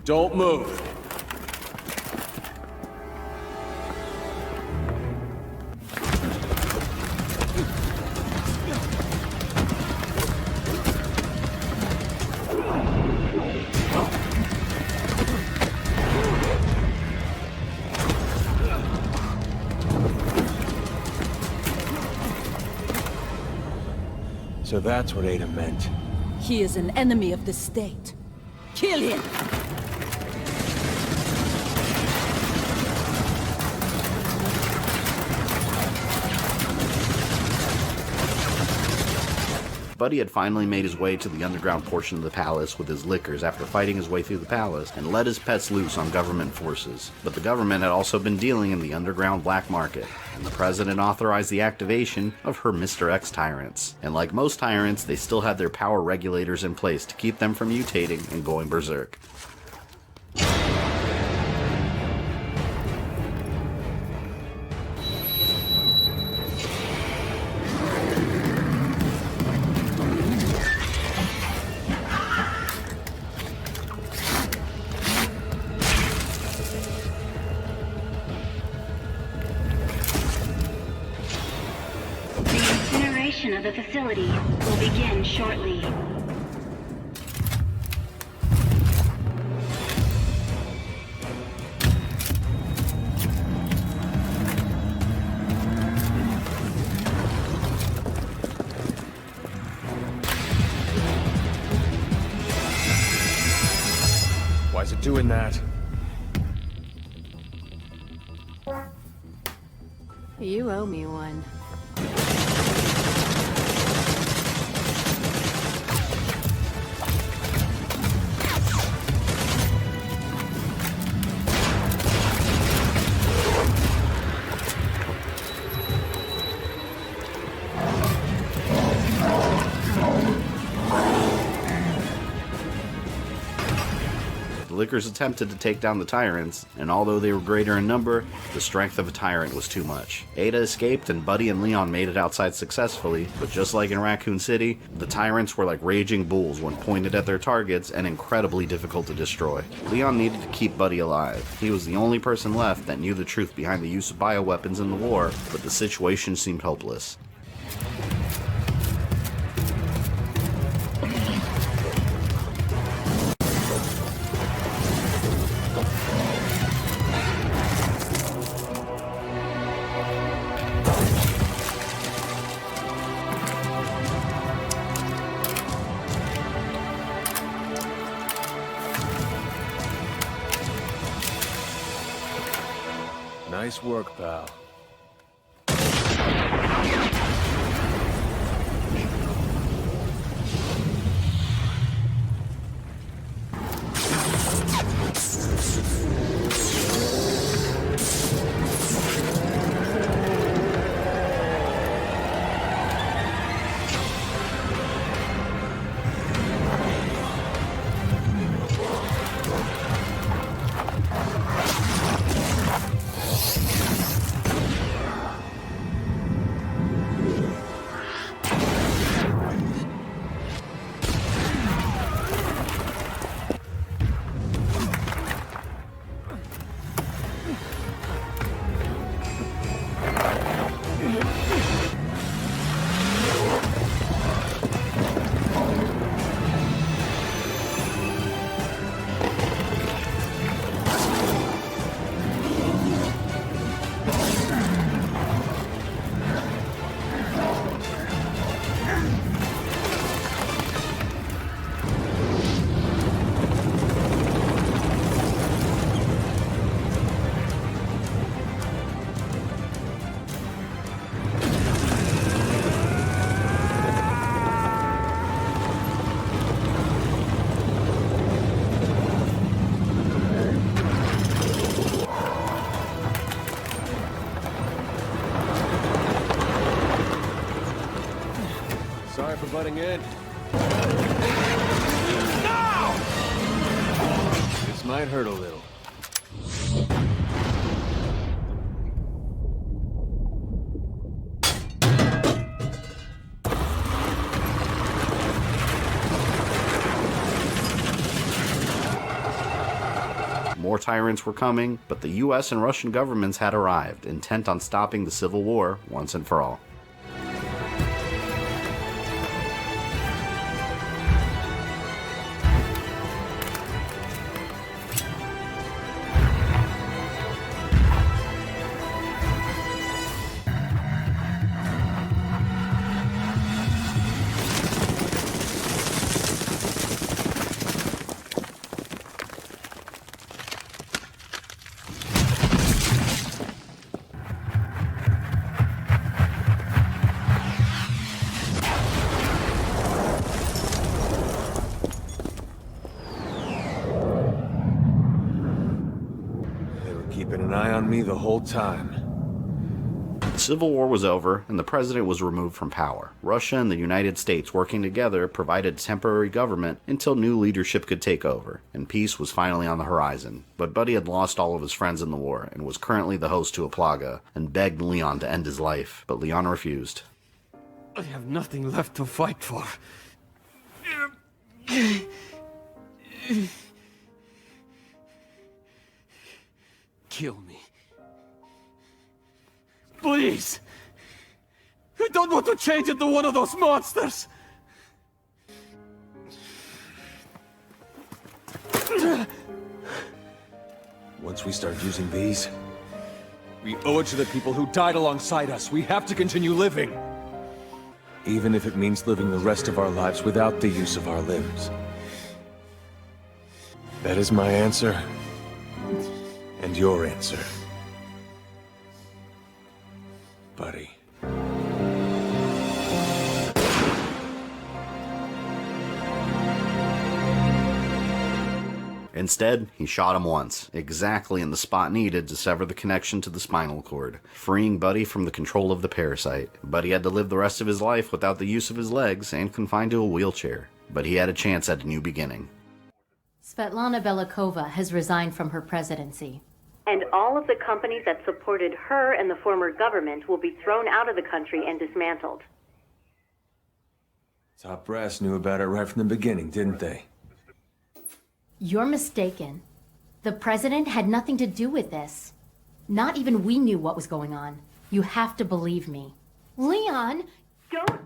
Don't move. So that's what Ada meant. He is an enemy of the state. Kill him! Buddy had finally made his way to the underground portion of the palace with his lickers after fighting his way through the palace and let his pets loose on government forces. But the government had also been dealing in the underground black market, and the president authorized the activation of her Mr. X tyrants. And like most tyrants, they still had their power regulators in place to keep them from mutating and going berserk. Of the facility will begin shortly. Why is it doing that? You owe me one. Lickers attempted to take down the tyrants, and although they were greater in number, the strength of a tyrant was too much. Ada escaped and Buddy and Leon made it outside successfully, but just like in Raccoon City, the tyrants were like raging bulls when pointed at their targets and incredibly difficult to destroy. Leon needed to keep Buddy alive. He was the only person left that knew the truth behind the use of bioweapons in the war, but the situation seemed hopeless. Nice work, pal. Sorry for butting in. No! This might hurt a little. More tyrants were coming, but the US and Russian governments had arrived, intent on stopping the Civil War once and for all. an eye on me the whole time. The Civil War was over, and the president was removed from power. Russia and the United States working together provided temporary government until new leadership could take over, and peace was finally on the horizon. But Buddy had lost all of his friends in the war, and was currently the host to a plaga, and begged Leon to end his life, but Leon refused. I have nothing left to fight for. Kill me. Please! I don't want to change into one of those monsters! Once we start using these, we owe it to the people who died alongside us. We have to continue living. Even if it means living the rest of our lives without the use of our limbs. That is my answer. And your answer. Buddy. Instead, he shot him once, exactly in the spot needed to sever the connection to the spinal cord, freeing Buddy from the control of the parasite. Buddy had to live the rest of his life without the use of his legs and confined to a wheelchair, but he had a chance at a new beginning. Svetlana Belikova has resigned from her presidency. And all of the companies that supported her and the former government will be thrown out of the country and dismantled. Top brass knew about it right from the beginning, didn't they? You're mistaken. The president had nothing to do with this. Not even we knew what was going on. You have to believe me. Leon, don't...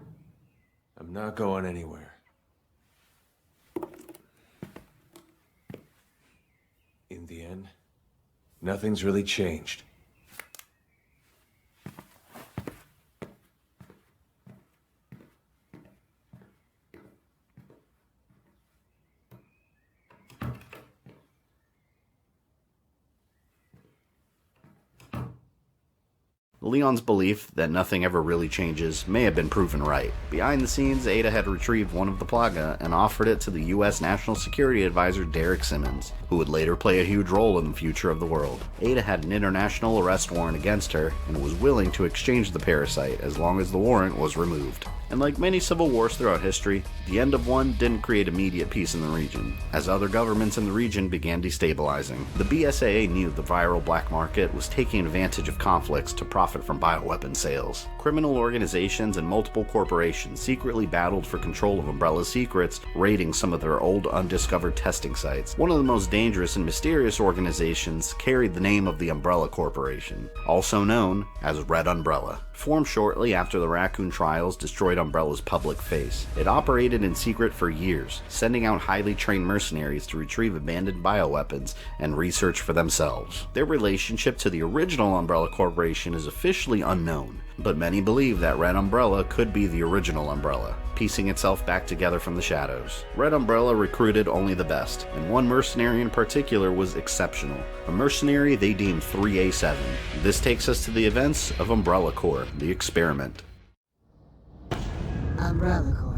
I'm not going anywhere. In the end, nothing's really changed. Leon's belief that nothing ever really changes may have been proven right. Behind the scenes, Ada had retrieved one of the plaga and offered it to the U.S. National Security Advisor Derek Simmons, who would later play a huge role in the future of the world. Ada had an international arrest warrant against her and was willing to exchange the parasite as long as the warrant was removed. And like many civil wars throughout history, the end of one didn't create immediate peace in the region, as other governments in the region began destabilizing. The BSAA knew the viral black market was taking advantage of conflicts to profit from bioweapon sales. Criminal organizations and multiple corporations secretly battled for control of Umbrella's secrets, raiding some of their old undiscovered testing sites. One of the most dangerous and mysterious organizations carried the name of the Umbrella Corporation, also known as Red Umbrella. Formed shortly after the Raccoon trials destroyed Umbrella's public face, it operated in secret for years, sending out highly trained mercenaries to retrieve abandoned bioweapons and research for themselves. Their relationship to the original Umbrella Corporation is officially unknown, but many believe that Red Umbrella could be the original Umbrella, piecing itself back together from the shadows. Red Umbrella recruited only the best, and one mercenary in particular was exceptional, a mercenary they deemed 3A7. This takes us to the events of Umbrella Corps, the experiment. Umbrella Corps.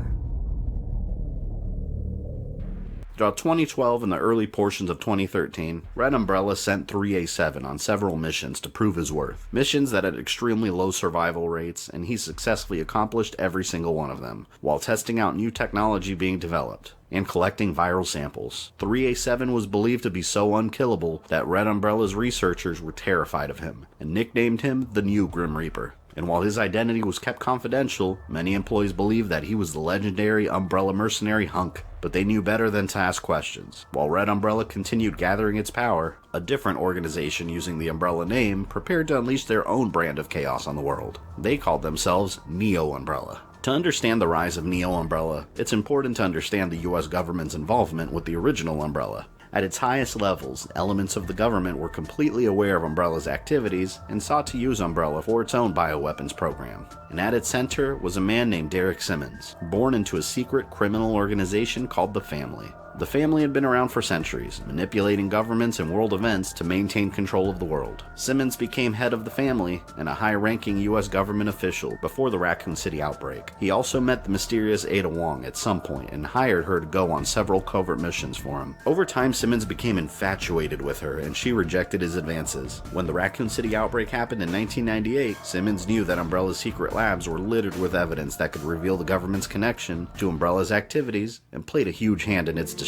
Throughout 2012 and the early portions of 2013, Red Umbrella sent 3A7 on several missions to prove his worth. Missions that had extremely low survival rates, and he successfully accomplished every single one of them, while testing out new technology being developed and collecting viral samples. 3A7 was believed to be so unkillable that Red Umbrella's researchers were terrified of him, and nicknamed him the New Grim Reaper. And while his identity was kept confidential, many employees believed that he was the legendary Umbrella mercenary Hunk, but they knew better than to ask questions. While Red Umbrella continued gathering its power, a different organization using the Umbrella name prepared to unleash their own brand of chaos on the world. They called themselves Neo Umbrella. To understand the rise of Neo Umbrella, it's important to understand the US government's involvement with the original Umbrella. At its highest levels, elements of the government were completely aware of Umbrella's activities and sought to use Umbrella for its own bioweapons program. And at its center was a man named Derek Simmons, born into a secret criminal organization called the Family. The family had been around for centuries, manipulating governments and world events to maintain control of the world. Simmons became head of the family and a high-ranking U.S. government official before the Raccoon City outbreak. He also met the mysterious Ada Wong at some point and hired her to go on several covert missions for him. Over time, Simmons became infatuated with her, and she rejected his advances. When the Raccoon City outbreak happened in 1998, Simmons knew that Umbrella's secret labs were littered with evidence that could reveal the government's connection to Umbrella's activities and played a huge hand in its destructions.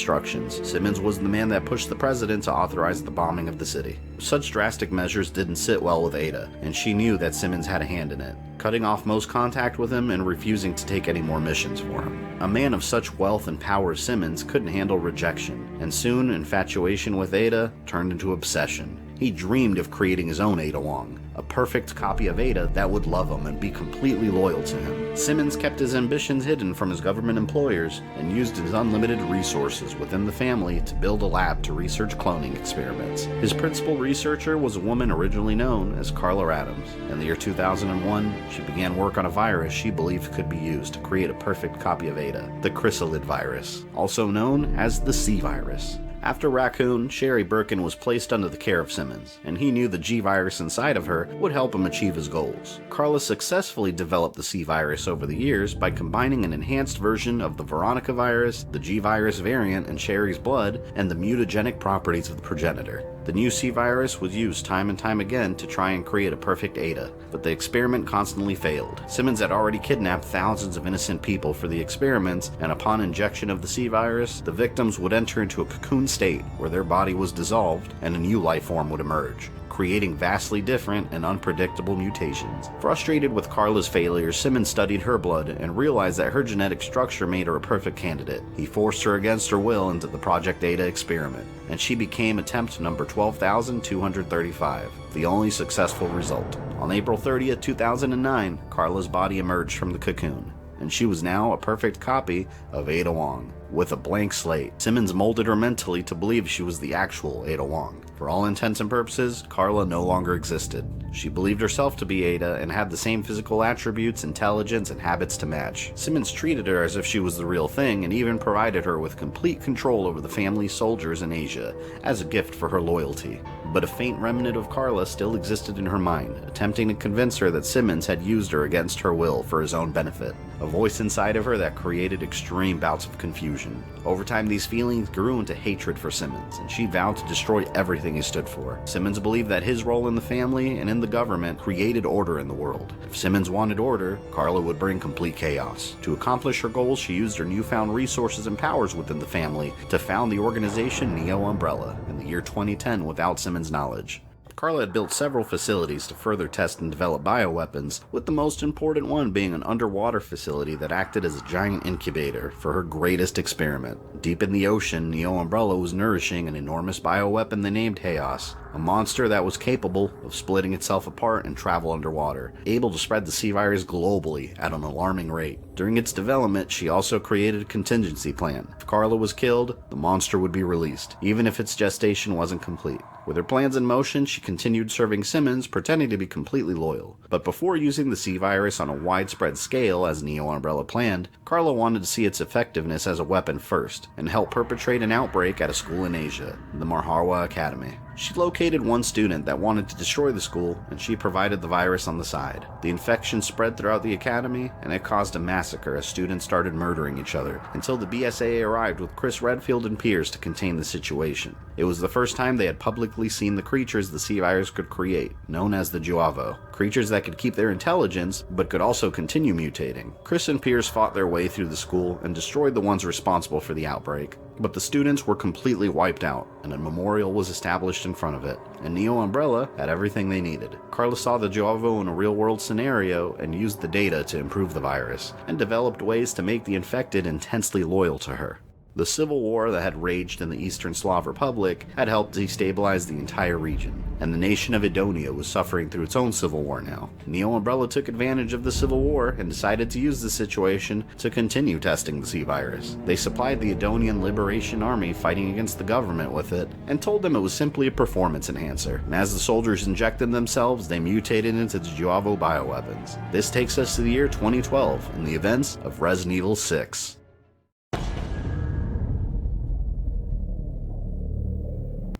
Simmons was the man that pushed the president to authorize the bombing of the city. Such drastic measures didn't sit well with Ada, and she knew that Simmons had a hand in it, cutting off most contact with him and refusing to take any more missions for him. A man of such wealth and power as Simmons couldn't handle rejection, and soon infatuation with Ada turned into obsession. He dreamed of creating his own Ada Wong, a perfect copy of Ada that would love him and be completely loyal to him. Simmons kept his ambitions hidden from his government employers and used his unlimited resources within the family to build a lab to research cloning experiments. His principal researcher was a woman originally known as Carla Adams. In the year 2001, she began work on a virus she believed could be used to create a perfect copy of Ada, the Chrysalid Virus, also known as the C-Virus. After Raccoon, Sherry Birkin was placed under the care of Simmons, and he knew the G-Virus inside of her would help him achieve his goals. Carla successfully developed the C-Virus over the years by combining an enhanced version of the Veronica virus, the G-Virus variant in Sherry's blood, and the mutagenic properties of the progenitor. The new C-Virus was used time and time again to try and create a perfect Ada, but the experiment constantly failed. Simmons had already kidnapped thousands of innocent people for the experiments, and upon injection of the C-Virus, the victims would enter into a cocoon state where their body was dissolved and a new life form would emerge, creating vastly different and unpredictable mutations. Frustrated with Carla's failures, Simmons studied her blood and realized that her genetic structure made her a perfect candidate. He forced her against her will into the Project Ada experiment, and she became attempt number 12,235, the only successful result. On April 30th, 2009, Carla's body emerged from the cocoon, and she was now a perfect copy of Ada Wong. With a blank slate, Simmons molded her mentally to believe she was the actual Ada Wong. For all intents and purposes, Carla no longer existed. She believed herself to be Ada and had the same physical attributes, intelligence, and habits to match. Simmons treated her as if she was the real thing and even provided her with complete control over the family's soldiers in Asia as a gift for her loyalty. But a faint remnant of Carla still existed in her mind, attempting to convince her that Simmons had used her against her will for his own benefit. A voice inside of her that created extreme bouts of confusion. Over time, these feelings grew into hatred for Simmons, and she vowed to destroy everything he stood for. Simmons believed that his role in the family and in the government created order in the world. If Simmons wanted order, Carla would bring complete chaos. To accomplish her goals, she used her newfound resources and powers within the family to found the organization Neo Umbrella in the year 2010 without Simmons' knowledge. Carla had built several facilities to further test and develop bioweapons, with the most important one being an underwater facility that acted as a giant incubator for her greatest experiment. Deep in the ocean, Neo Umbrella was nourishing an enormous bioweapon they named Haos, a monster that was capable of splitting itself apart and travel underwater, able to spread the C-Virus globally at an alarming rate. During its development, she also created a contingency plan. If Carla was killed, the monster would be released, even if its gestation wasn't complete. With her plans in motion, she continued serving Simmons, pretending to be completely loyal. But before using the C-Virus on a widespread scale as Neo Umbrella planned, Carla wanted to see its effectiveness as a weapon first, and help perpetrate an outbreak at a school in Asia, the Marharwa Academy. She located one student that wanted to destroy the school, and she provided the virus on the side. The infection spread throughout the academy, and it caused a massacre as students started murdering each other, until the BSAA arrived with Chris Redfield and peers to contain the situation. It was the first time they had publicly seen the creatures the C-Virus could create, known as the Juavo. Creatures that could keep their intelligence, but could also continue mutating. Chris and peers fought their way through the school and destroyed the ones responsible for the outbreak. But the students were completely wiped out, and a memorial was established in front of it, and Neo Umbrella had everything they needed. Carla saw the Juavo in a real-world scenario and used the data to improve the virus, and developed ways to make the infected intensely loyal to her. The civil war that had raged in the Eastern Slav Republic had helped destabilize the entire region, and the nation of Edonia was suffering through its own civil war now. Neo Umbrella took advantage of the civil war and decided to use the situation to continue testing the C-Virus. They supplied the Edonian Liberation Army fighting against the government with it, and told them it was simply a performance enhancer, and as the soldiers injected themselves, they mutated into the Juavo bioweapons. This takes us to the year 2012, and the events of Resident Evil 6.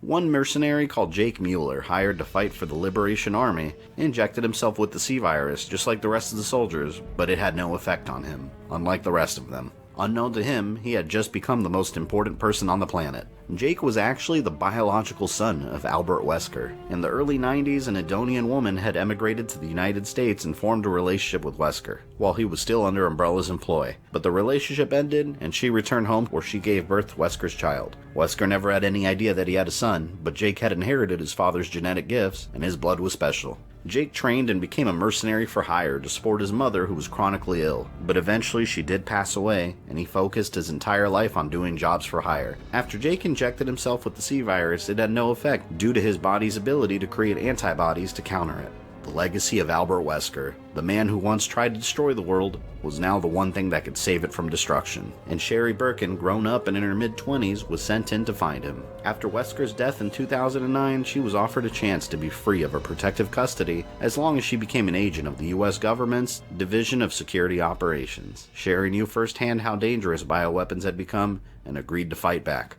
One mercenary called Jake Mueller, hired to fight for the Liberation Army, injected himself with the C-Virus just like the rest of the soldiers, but it had no effect on him, unlike the rest of them. Unknown to him, he had just become the most important person on the planet. Jake was actually the biological son of Albert Wesker. In the early 90s, an Edonian woman had emigrated to the United States and formed a relationship with Wesker, while he was still under Umbrella's employ. But the relationship ended, and she returned home where she gave birth to Wesker's child. Wesker never had any idea that he had a son, but Jake had inherited his father's genetic gifts, and his blood was special. Jake trained and became a mercenary for hire to support his mother, who was chronically ill, but eventually she did pass away, and he focused his entire life on doing jobs for hire. After Jake injected himself with the C-Virus, it had no effect due to his body's ability to create antibodies to counter it. The legacy of Albert Wesker, the man who once tried to destroy the world, was now the one thing that could save it from destruction. And Sherry Birkin, grown up and in her mid-20s, was sent in to find him. After Wesker's death in 2009, she was offered a chance to be free of her protective custody as long as she became an agent of the US government's Division of Security Operations. Sherry knew firsthand how dangerous bioweapons had become and agreed to fight back.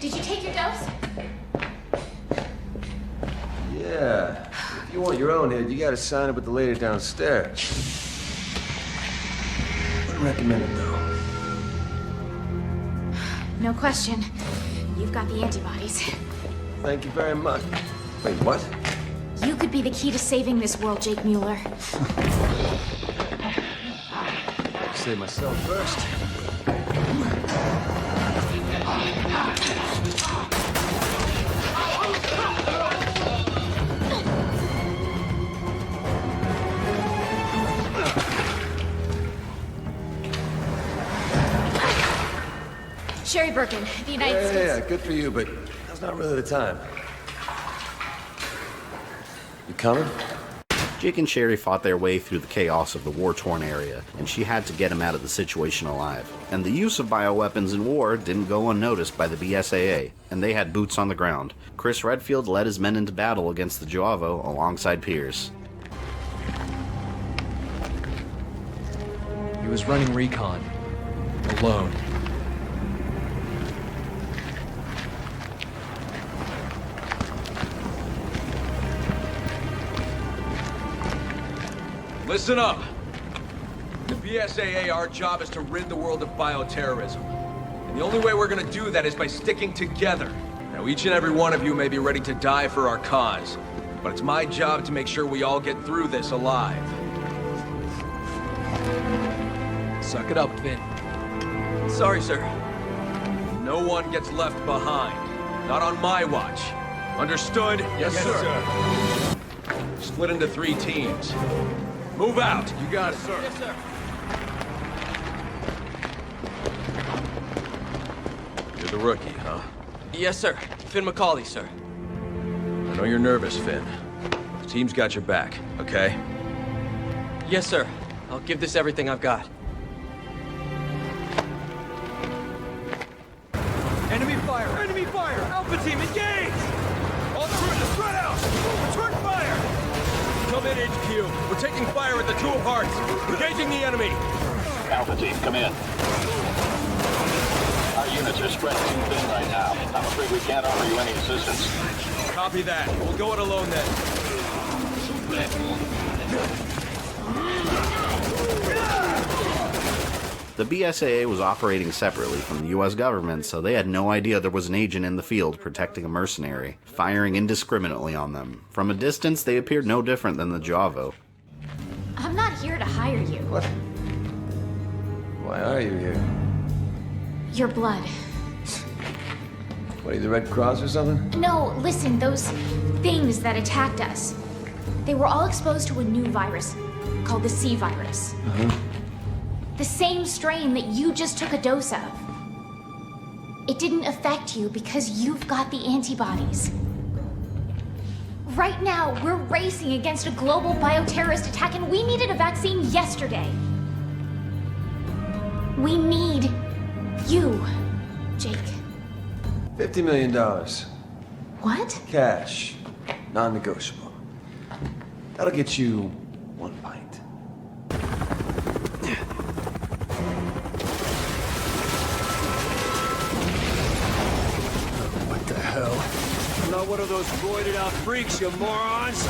Did you take your dose? Yeah. If you want your own head, you gotta sign up with the lady downstairs. Wouldn't recommend it, though. No question. You've got the antibodies. Thank you very much. Wait, what? You could be the key to saving this world, Jake Mueller. Save myself first. Sherry Birkin, the United States. Yeah, good for you, but that's not really the time. You coming? Jake and Sherry fought their way through the chaos of the war-torn area, and she had to get him out of the situation alive. And the use of bioweapons in war didn't go unnoticed by the BSAA, and they had boots on the ground. Chris Redfield led his men into battle against the Joavo alongside Pierce. He was running recon, alone. Listen up. The BSAA, our job is to rid the world of bioterrorism. And the only way we're gonna do that is by sticking together. Now, each and every one of you may be ready to die for our cause, but it's my job to make sure we all get through this alive. Suck it up, Finn. Sorry, sir. No one gets left behind. Not on my watch. Understood? Yes, sir. Split into 3 teams. Move out! You got it, sir. Yes, sir. You're the rookie, huh? Yes, sir. Finn McCauley, sir. I know you're nervous, Finn. The team's got your back, okay? Yes, sir. I'll give this everything I've got. Enemy fire! Enemy fire! Alpha team, engage! All troops, spread out! Return fire! Come in, HQ. We're taking fire at the Two of Hearts. Engaging the enemy. Alpha team, come in. Our units are spread too thin right now. I'm afraid we can't offer you any assistance. Copy that. We'll go it alone then. The BSAA was operating separately from the US government, so they had no idea there was an agent in the field protecting a mercenary, firing indiscriminately on them. From a distance, they appeared no different than the Joavo. I'm not here to hire you. What? Why are you here? Your blood. What, are you the Red Cross or something? No, listen, those things that attacked us. They were all exposed to a new virus called the C-Virus. The same strain that you just took a dose of. It didn't affect you because you've got the antibodies. Right now, we're racing against a global bioterrorist attack, and we needed a vaccine yesterday. We need you, Jake. $50 million. What? Cash. Non-negotiable. That'll get you 1 pint. What the hell? not one of those roided out freaks, you morons!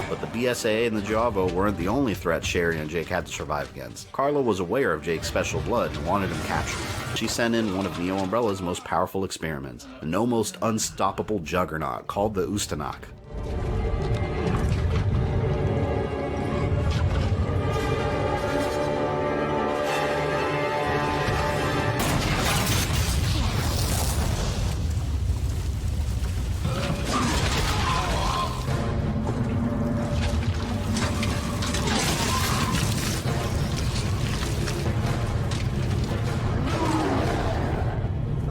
But the BSAA and the Javo weren't the only threat Sherry and Jake had to survive against. Carla was aware of Jake's special blood and wanted him captured. She sent in one of Neo Umbrella's most powerful experiments, an almost unstoppable juggernaut called the Ustanak.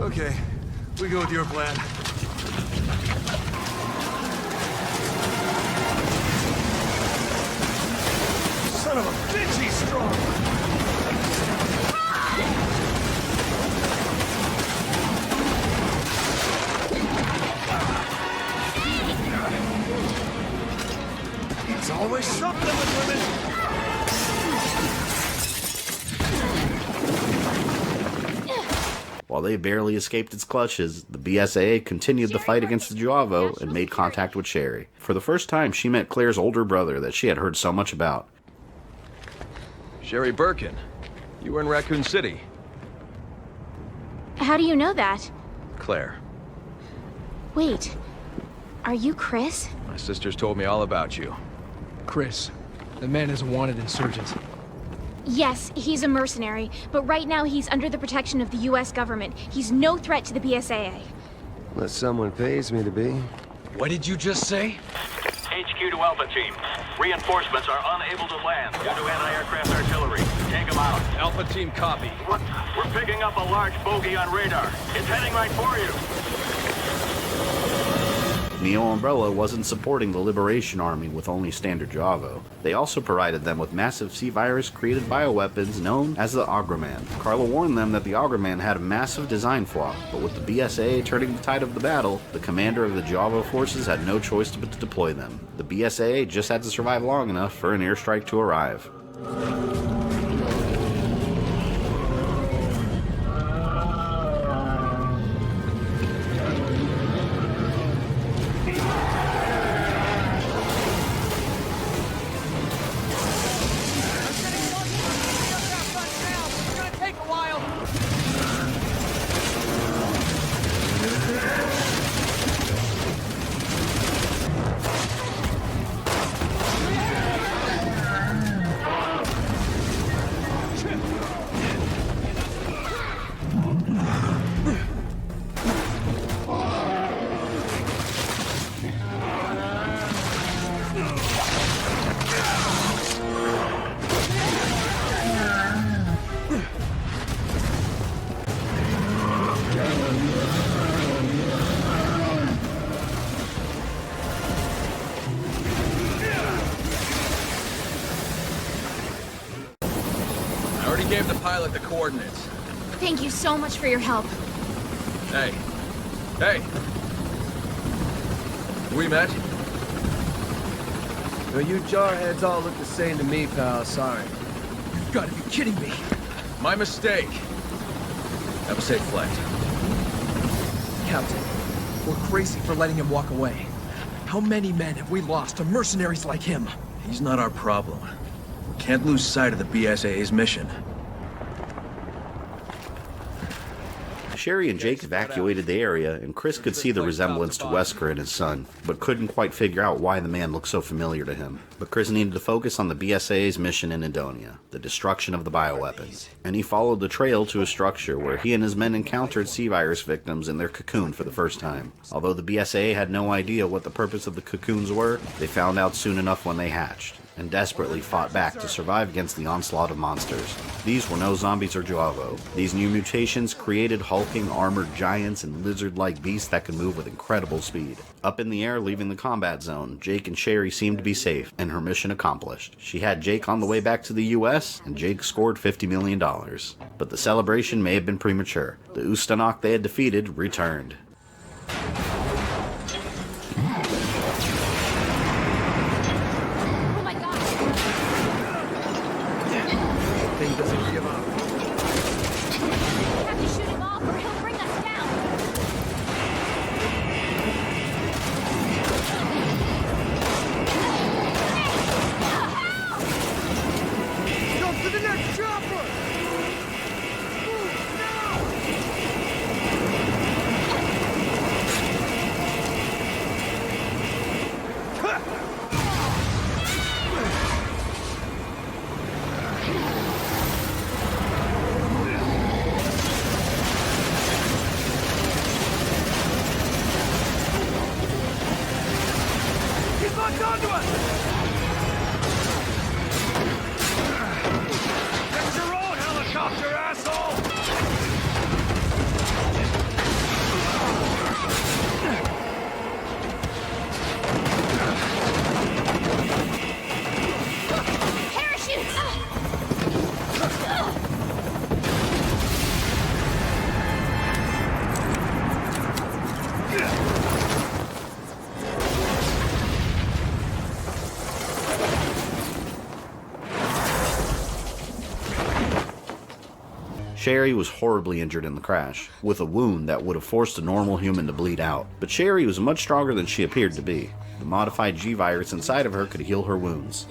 Okay, we go with your plan. Son of a bitch, he's strong! It's always something with women! While they barely escaped its clutches, the BSAA continued the fight against the Javo and made contact with Sherry. For the first time, she met Claire's older brother that she had heard so much about. Sherry Birkin, you were in Raccoon City. How do you know that? Claire, Wait, are you Chris? my sisters told me all about you. Chris, the man is a wanted insurgent. Yes, he's a mercenary, but right now he's under the protection of the US government. He's no threat to the BSAA. Unless someone pays me to be. What did you just say? HQ to Alpha Team. Reinforcements are unable to land due to anti-aircraft artillery. Take them out. Alpha Team, copy. What? We're picking up a large bogey on radar. It's heading right for you. Neo Umbrella wasn't supporting the Liberation Army with only standard Javo. They also provided them with massive C-virus-created bioweapons known as the Augerman. Carla warned them that the Augerman had a massive design flaw, but with the BSAA turning the tide of the battle, the commander of the Javo forces had no choice but to deploy them. The BSAA just had to survive long enough for an airstrike to arrive. Gave the pilot the coordinates. Thank you so much for your help. Hey. Hey! We met? Well, you jarheads all look the same to me, pal. Sorry. You've got to be kidding me. My mistake. Have a safe flight. Captain, we're crazy for letting him walk away. How many men have we lost to mercenaries like him? He's not our problem. We can't lose sight of the BSAA's mission. Sherry and Jake evacuated the area, and Chris could see the resemblance to Wesker and his son, but couldn't quite figure out why the man looked so familiar to him. But Chris needed to focus on the BSAA's mission in Indonesia, the destruction of the bioweapons. And he followed the trail to a structure where he and his men encountered C-virus victims in their cocoon for the first time. Although the BSAA had no idea what the purpose of the cocoons were, they found out soon enough when they hatched, and desperately fought back to survive against the onslaught of monsters. These were no zombies or Javo. These new mutations created hulking armored giants and lizard-like beasts that could move with incredible speed. Up in the air, leaving the combat zone, Jake and Sherry seemed to be safe, and her mission accomplished. She had Jake on the way back to the US, and Jake scored $50 million. But the celebration may have been premature. The Ustanak they had defeated returned. Thing doesn't give locked onto us! Get your own helicopter, asshole! Sherry was horribly injured in the crash, with a wound that would have forced a normal human to bleed out. But Sherry was much stronger than she appeared to be. The modified G-Virus inside of her could heal her wounds.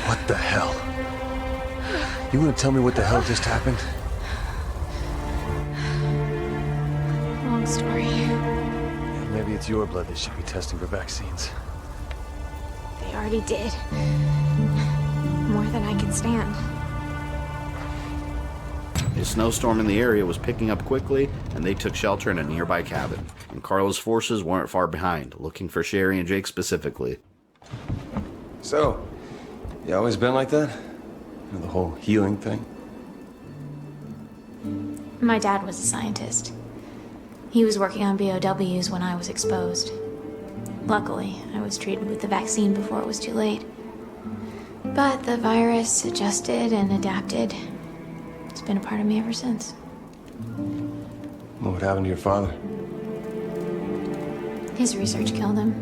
What the hell? You want to tell me what the hell just happened? Long story. Yeah, maybe it's your blood they should be testing for vaccines. They already did. More than I can stand. A snowstorm in the area was picking up quickly, and they took shelter in a nearby cabin. And Carla's forces weren't far behind, looking for Sherry and Jake specifically. So, you always been like that? You know, the whole healing thing? My dad was a scientist. He was working on BOWs when I was exposed. Luckily, I was treated with the vaccine before it was too late. But the virus adjusted and adapted. It's been a part of me ever since. What happened to your father? His research killed him.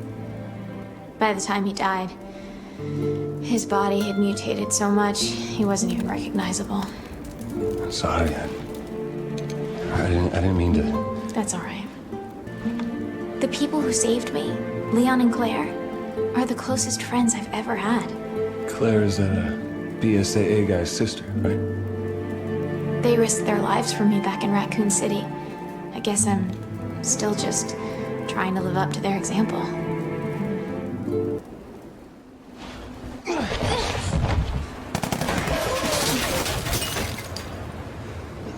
By the time he died, his body had mutated so much, he wasn't even recognizable. I'm sorry. I didn't mean to... That's all right. The people who saved me, Leon and Claire, are the closest friends I've ever had. Claire is that BSAA guy's sister, right? They risked their lives for me back in Raccoon City. I guess I'm still just trying to live up to their example.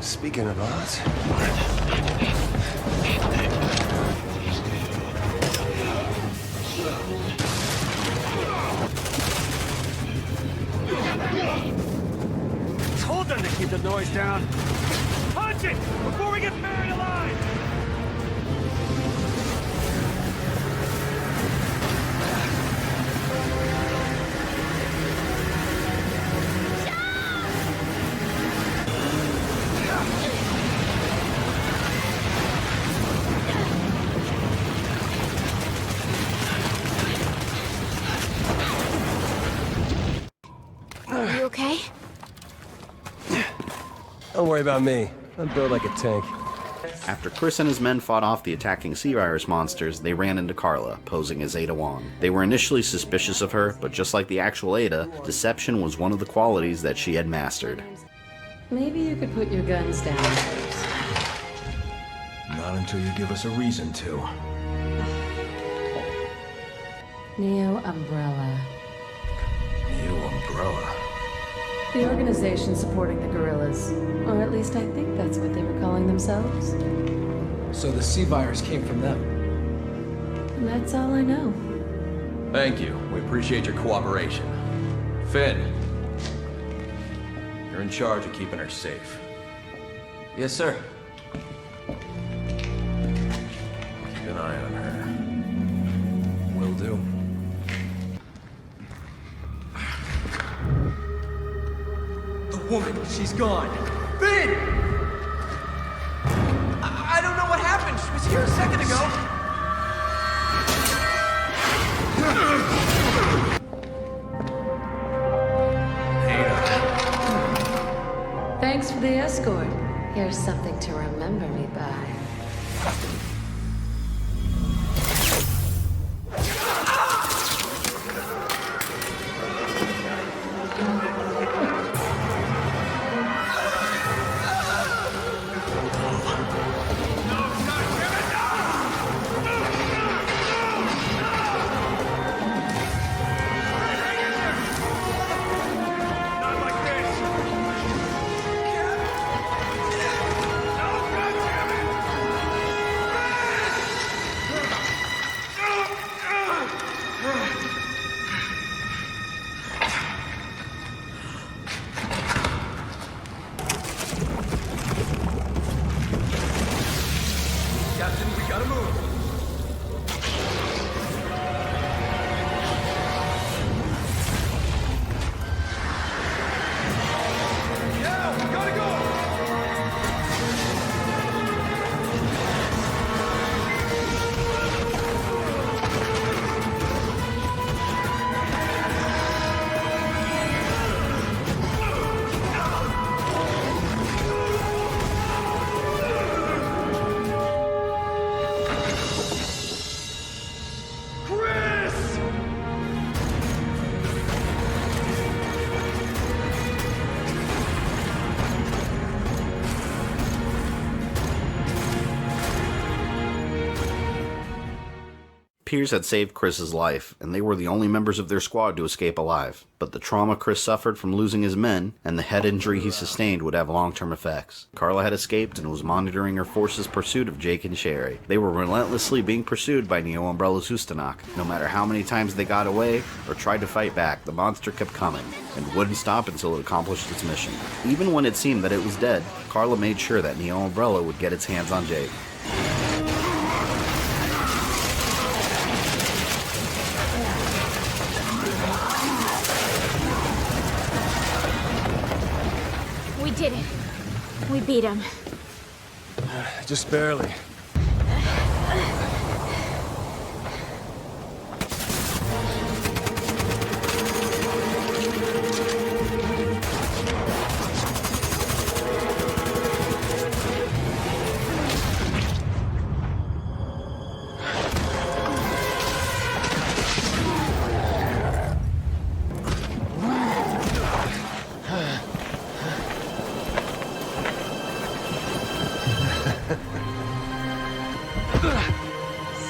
Speaking of odds... Told them to keep the noise down. Punch it before we get buried alive! Are you okay? Don't worry about me. I'm built like a tank. After Chris and his men fought off the attacking C-Virus monsters, they ran into Carla, posing as Ada Wong. They were initially suspicious of her, but just like the actual Ada, deception was one of the qualities that she had mastered. Maybe you could put your guns down first. Not until you give us a reason to. Neo Umbrella. Neo Umbrella? The organization supporting the guerrillas. Or at least I think that's what they were calling themselves. So the C-Virus came from them. And that's all I know. Thank you. We appreciate your cooperation. Finn, you're in charge of keeping her safe. Yes, sir. Keep an eye on her. Will do. The woman, she's gone. Finn! I don't know what happened. She was here a second ago. Thanks for the escort. Here's something to remember me by. Peers had saved Chris's life, and they were the only members of their squad to escape alive. But the trauma Chris suffered from losing his men, and the head injury he sustained would have long-term effects. Carla had escaped and was monitoring her forces' pursuit of Jake and Sherry. They were relentlessly being pursued by Neo Umbrella's Hustanak. No matter how many times they got away or tried to fight back, the monster kept coming, and wouldn't stop until it accomplished its mission. Even when it seemed that it was dead, Carla made sure that Neo Umbrella would get its hands on Jake. We did it. We beat him. Just barely.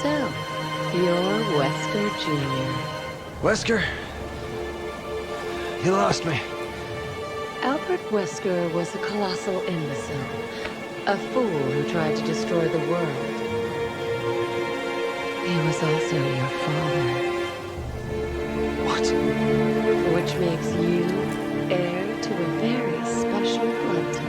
So, you're Wesker Jr. Wesker? You lost me. Albert Wesker was a colossal imbecile. A fool who tried to destroy the world. He was also your father. What? Which makes you heir to a very special blood type.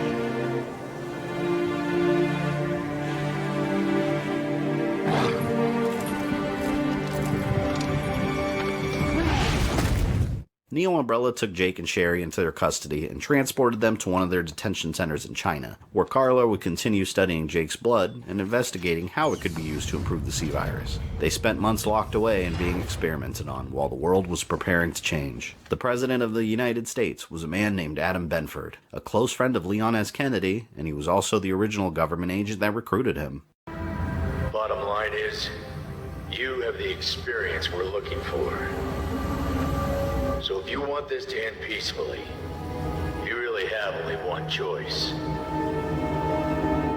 Neo Umbrella took Jake and Sherry into their custody and transported them to one of their detention centers in China, where Carla would continue studying Jake's blood and investigating how it could be used to improve the C-Virus. They spent months locked away and being experimented on while the world was preparing to change. The President of the United States was a man named Adam Benford, a close friend of Leon S. Kennedy, and he was also the original government agent that recruited him. Bottom line is, you have the experience we're looking for. So if you want this to end peacefully, you really have only one choice.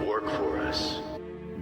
Work for us.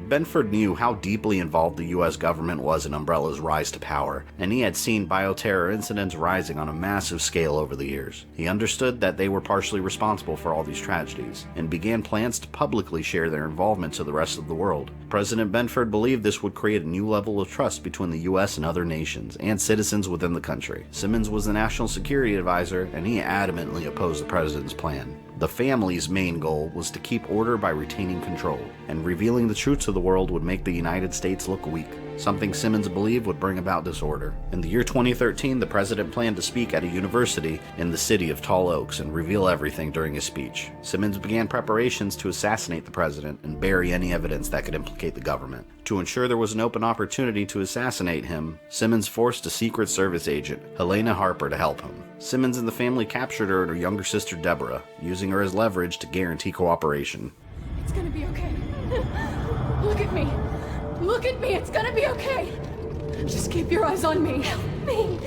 Benford knew how deeply involved the US government was in Umbrella's rise to power, and he had seen bioterror incidents rising on a massive scale over the years. He understood that they were partially responsible for all these tragedies, and began plans to publicly share their involvement to the rest of the world. President Benford believed this would create a new level of trust between the US and other nations, and citizens within the country. Simmons was the national security advisor, and he adamantly opposed the president's plan. The family's main goal was to keep order by retaining control, and revealing the truth to the world would make the United States look weak, something Simmons believed would bring about disorder. In the year 2013, the president planned to speak at a university in the city of Tall Oaks and reveal everything during his speech. Simmons began preparations to assassinate the president and bury any evidence that could implicate the government. To ensure there was an open opportunity to assassinate him, Simmons forced a Secret Service agent, Helena Harper, to help him. Simmons and the family captured her and her younger sister Deborah, using her as leverage to guarantee cooperation. It's gonna be okay. Look at me. Look at me. It's gonna be okay. Just keep your eyes on me. Help me.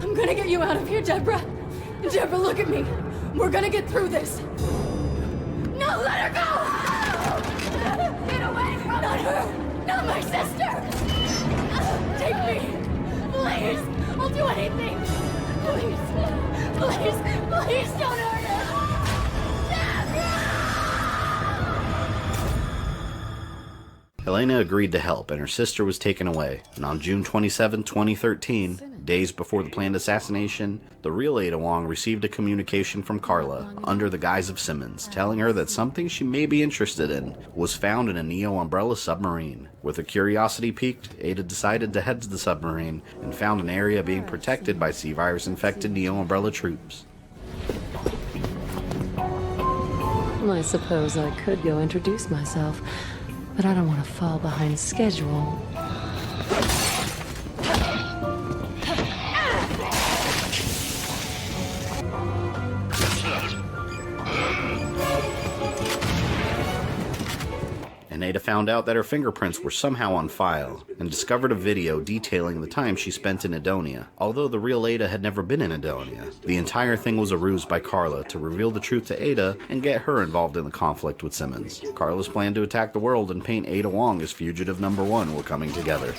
I'm gonna get you out of here, Deborah. Deborah, look at me. We're gonna get through this. No, let her go! Get away from Not her! Not my sister! Take me! Please! I'll do anything! Please! Please! Please don't hurt her! Helena agreed to help, and her sister was taken away. And on June 27, 2013, days before the planned assassination, the real Ada Wong received a communication from Carla, under the guise of Simmons, telling her that something she may be interested in was found in a Neo Umbrella submarine. With her curiosity piqued, Ada decided to head to the submarine, and found an area being protected by C-Virus infected Neo Umbrella troops. I suppose I could go introduce myself, but I don't want to fall behind schedule. And Ada found out that her fingerprints were somehow on file, and discovered a video detailing the time she spent in Edonia. Although the real Ada had never been in Edonia, the entire thing was a ruse by Carla to reveal the truth to Ada and get her involved in the conflict with Simmons. Carla's plan to attack the world and paint Ada Wong as fugitive #1 were coming together.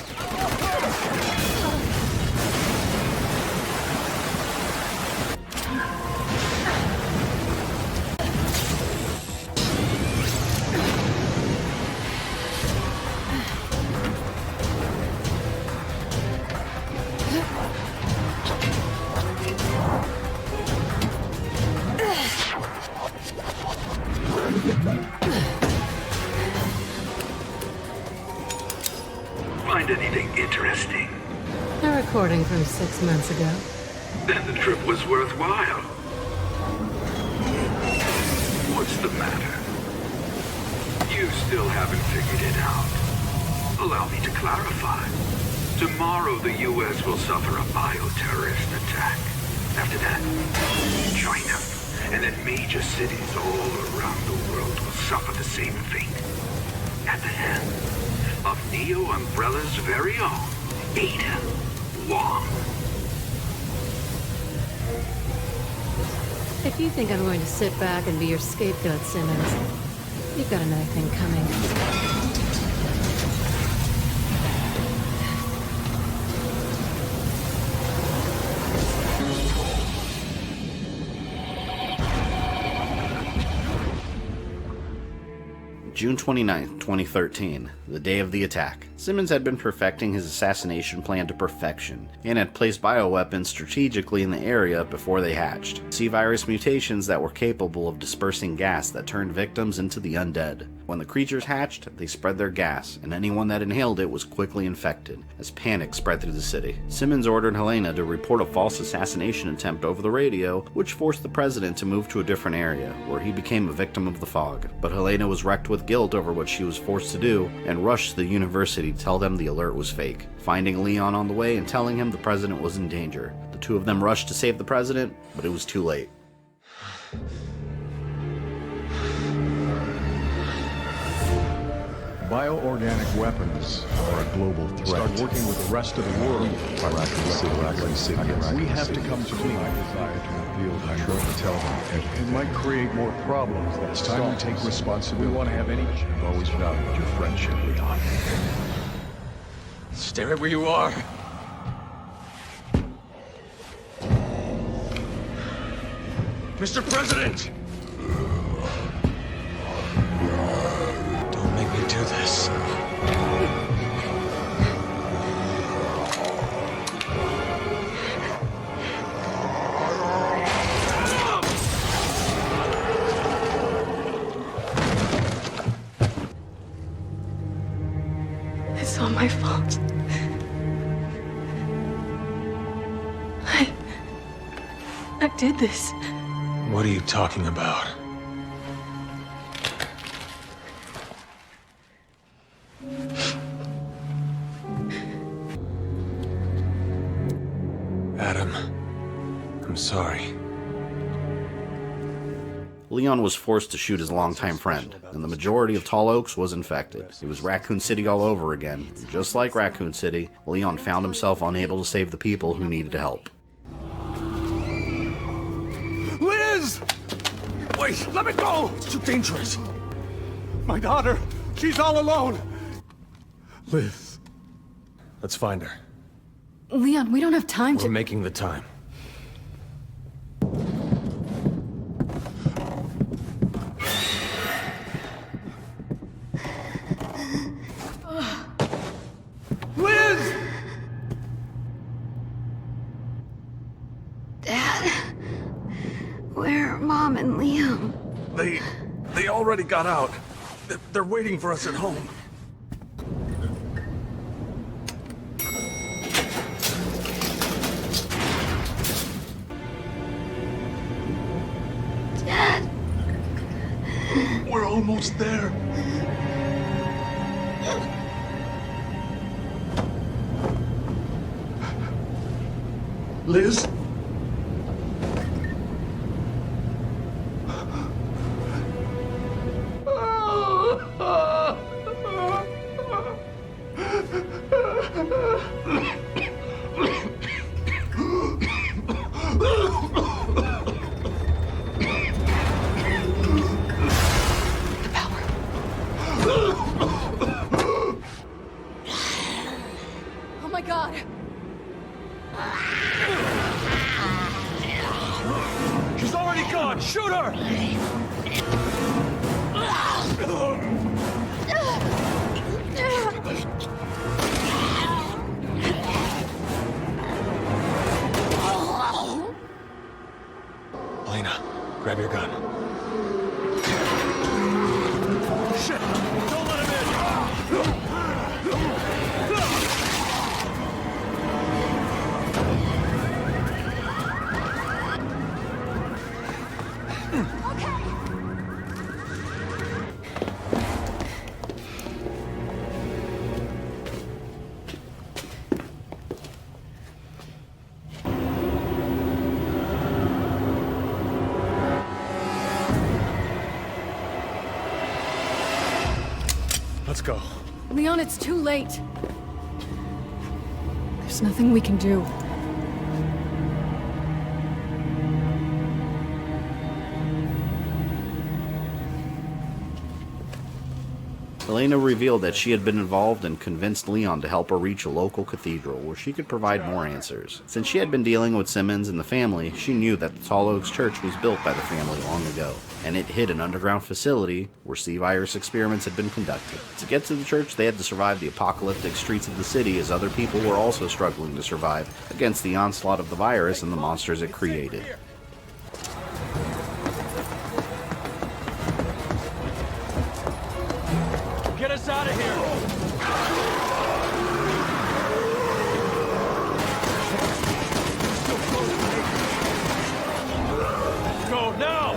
recording from 6 months ago. Then the trip was worthwhile. What's the matter? You still haven't figured it out. Allow me to clarify. Tomorrow the U.S. will suffer a bioterrorist attack. After that, China, and then major cities all around the world will suffer the same fate. At the hand of Neo Umbrella's very own Ada Wong. If you think I'm going to sit back and be your scapegoat, Simmons, you've got another thing coming. June 29th, 2013, the day of the attack. Simmons had been perfecting his assassination plan to perfection, and had placed bioweapons strategically in the area before they hatched. C-virus mutations that were capable of dispersing gas that turned victims into the undead. When the creatures hatched, they spread their gas, and anyone that inhaled it was quickly infected, as panic spread through the city. Simmons ordered Helena to report a false assassination attempt over the radio, which forced the president to move to a different area, where he became a victim of the fog. But Helena was wrecked with guilt over what she was forced to do, and rushed to the university to tell them the alert was fake, finding Leon on the way and telling him the president was in danger. The two of them rushed to save the president, but it was too late. Bioorganic weapons are a global threat. Start working with the rest of the world. Raccoon City. We have to come to my desire to reveal the truth and tell them. It might create more problems. It's time we take responsibility. We want to have any. I've always valued your friendship, Leon. Stay right where you are. Mr. President! Don't make me do this. It's all my fault. I did this. What are you talking about? Adam, I'm sorry. Leon was forced to shoot his longtime friend, and the majority of Tall Oaks was infected. It was Raccoon City all over again. Just like Raccoon City, Leon found himself unable to save the people who needed help. Liz! Wait, let me go! It's too dangerous. My daughter, she's all alone. Liz. Let's find her. Leon, we don't have time We're making the time. Liz! Dad, where are Mom and Liam? They already got out. They're waiting for us at home. Dad. We're almost there. Liz? Oh my god! She's already gone! Shoot her! Elena, grab your gun. Shit! Don't let him in! Let's go. Leon, it's too late. There's nothing we can do. Helena revealed that she had been involved and convinced Leon to help her reach a local cathedral where she could provide more answers. Since she had been dealing with Simmons and the family, she knew that the Tall Oaks Church was built by the family long ago, and it hid an underground facility where C-Virus experiments had been conducted. To get to the church, they had to survive the apocalyptic streets of the city, as other people were also struggling to survive against the onslaught of the virus and the monsters it created. Get us out of here! Go now!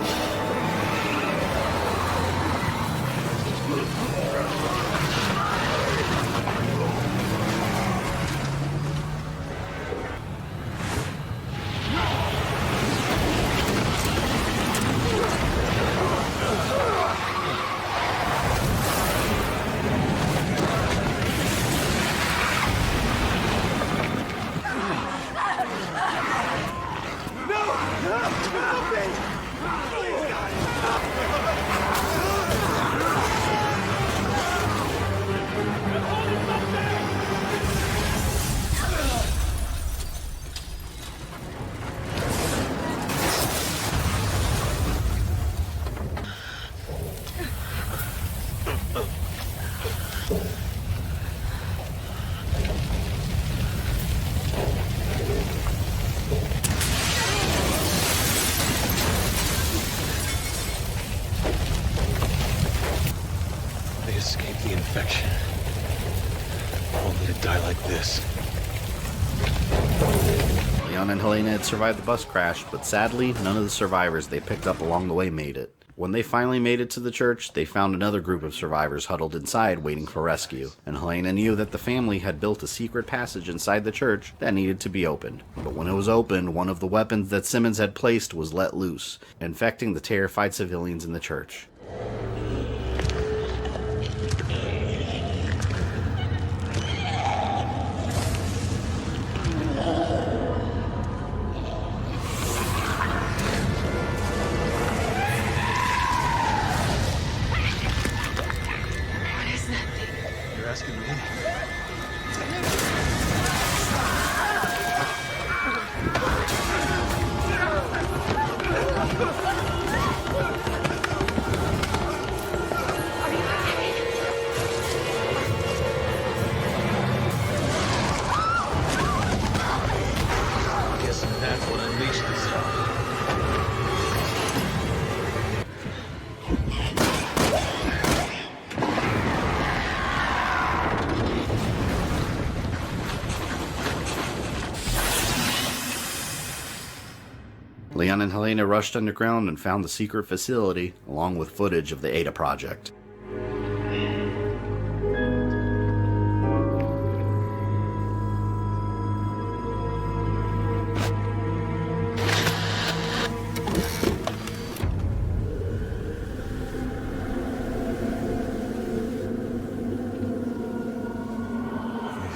They escaped the infection. Only to die like this. Leon and Helena had survived the bus crash, but sadly, none of the survivors they picked up along the way made it. When they finally made it to the church, they found another group of survivors huddled inside waiting for rescue, and Helena knew that the family had built a secret passage inside the church that needed to be opened. But when it was opened, one of the weapons that Simmons had placed was let loose, infecting the terrified civilians in the church. Leon and Helena rushed underground and found the secret facility, along with footage of the Ada project.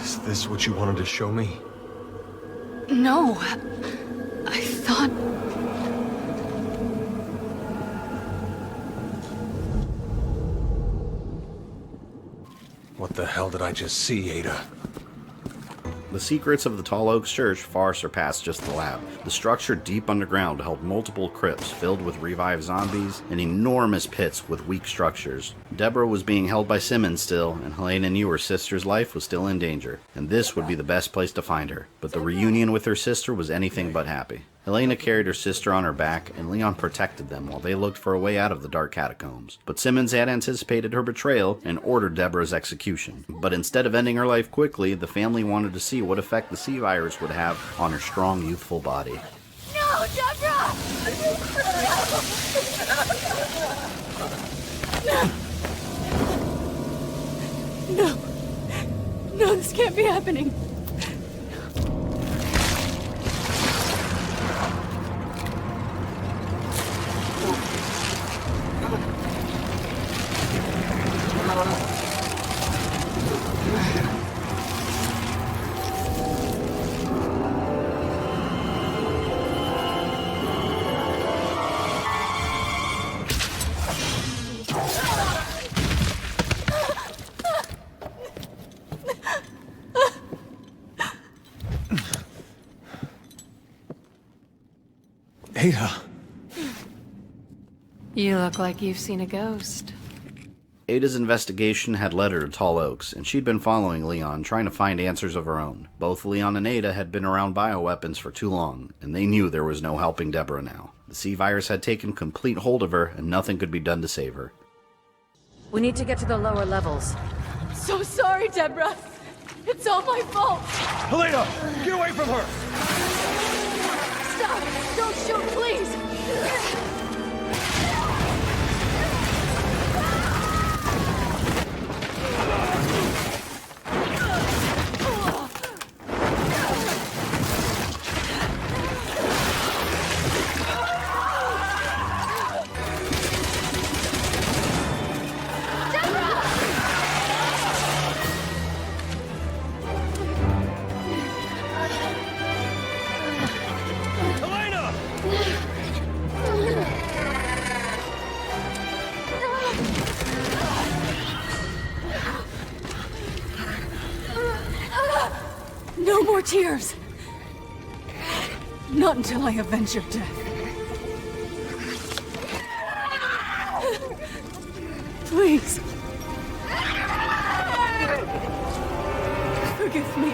Is this what you wanted to show me? No. I thought... What the hell did I just see, Ada? The secrets of the Tall Oaks Church far surpassed just the lab. The structure deep underground held multiple crypts filled with revived zombies and enormous pits with weak structures. Deborah was being held by Simmons still, and Helena knew her sister's life was still in danger, and this would be the best place to find her. But the reunion with her sister was anything but happy. Helena carried her sister on her back, and Leon protected them while they looked for a way out of the dark catacombs. But Simmons had anticipated her betrayal and ordered Deborah's execution. But instead of ending her life quickly, the family wanted to see what effect the C-Virus would have on her strong, youthful body. No, Deborah! This can't be happening. Ada. You look like you've seen a ghost. Ada's investigation had led her to Tall Oaks, and she'd been following Leon, trying to find answers of her own. Both Leon and Ada had been around bioweapons for too long, and they knew there was no helping Deborah now. The C-Virus had taken complete hold of her, and nothing could be done to save her. We need to get to the lower levels. I'm so sorry, Deborah. It's all my fault. Helena, get away from her! Stop! Don't shoot, please! No more tears. Not until I avenge your death. Please. Forgive me.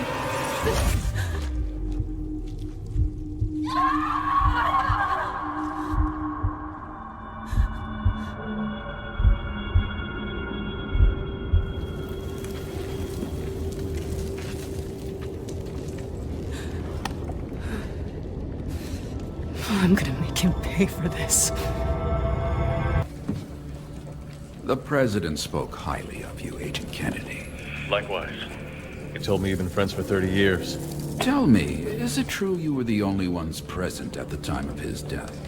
I'm gonna make him pay for this. The President spoke highly of you, Agent Kennedy. Likewise. He told me you've been friends for 30 years. Tell me, is it true you were the only ones present at the time of his death?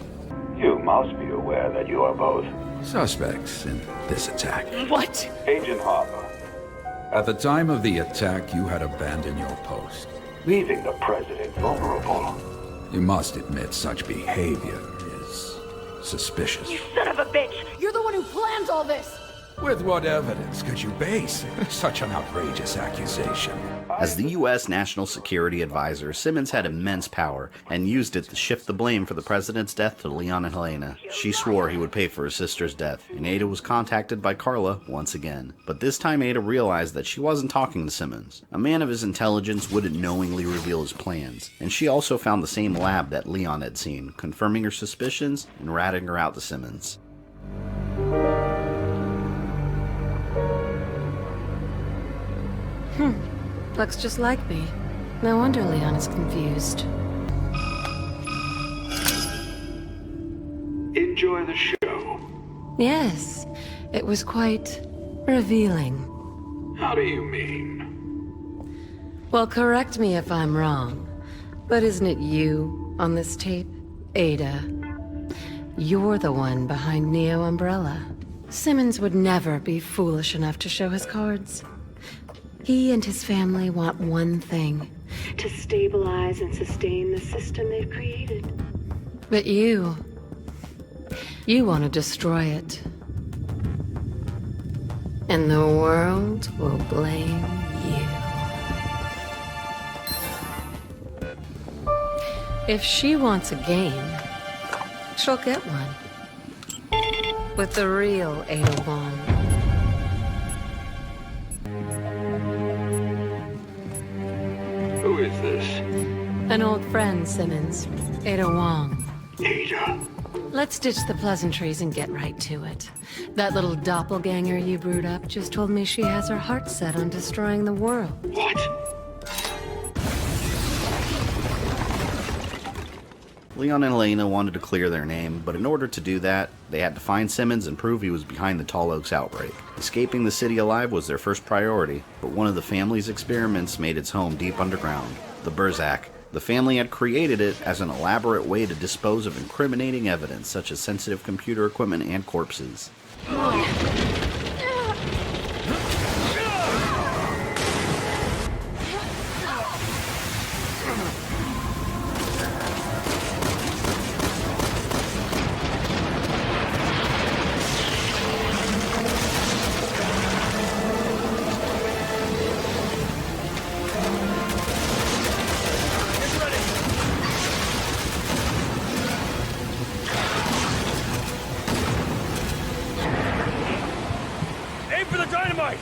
You must be aware that you are both Suspects in this attack. What? Agent Harper, At the time of the attack, you had abandoned your post. leaving the President vulnerable. You must admit such behavior is suspicious. You son of a bitch! You're the one who planned all this! With what evidence could you base such an outrageous accusation? As the U.S. National Security Advisor, Simmons had immense power and used it to shift the blame for the president's death to Leon and Helena. She swore he would pay for his sister's death, and Ada was contacted by Carla once again. But this time Ada realized that she wasn't talking to Simmons. A man of his intelligence wouldn't knowingly reveal his plans, and she also found the same lab that Leon had seen, confirming her suspicions and ratting her out to Simmons. Looks just like me. No wonder Leon is confused. Enjoy the show. Yes, it was quite revealing. How do you mean? Well, correct me if I'm wrong, but isn't it you on this tape, Ada? You're the one behind Neo Umbrella. Simmons would never be foolish enough to show his cards. He and his family want one thing. To stabilize and sustain the system they've created. But you want to destroy it. And the world will blame you. If she wants a game, she'll get one. With the real Ada Wong. Who is this? An old friend, Simmons. Ada Wong. Ada? Let's ditch the pleasantries and get right to it. That little doppelganger you brewed up just told me she has her heart set on destroying the world. What? Leon and Helena wanted to clear their name, but in order to do that, they had to find Simmons and prove he was behind the Tall Oaks outbreak. Escaping the city alive was their first priority, but one of the family's experiments made its home deep underground, the Burzak. The family had created it as an elaborate way to dispose of incriminating evidence such as sensitive computer equipment and corpses. Aim for the dynamite!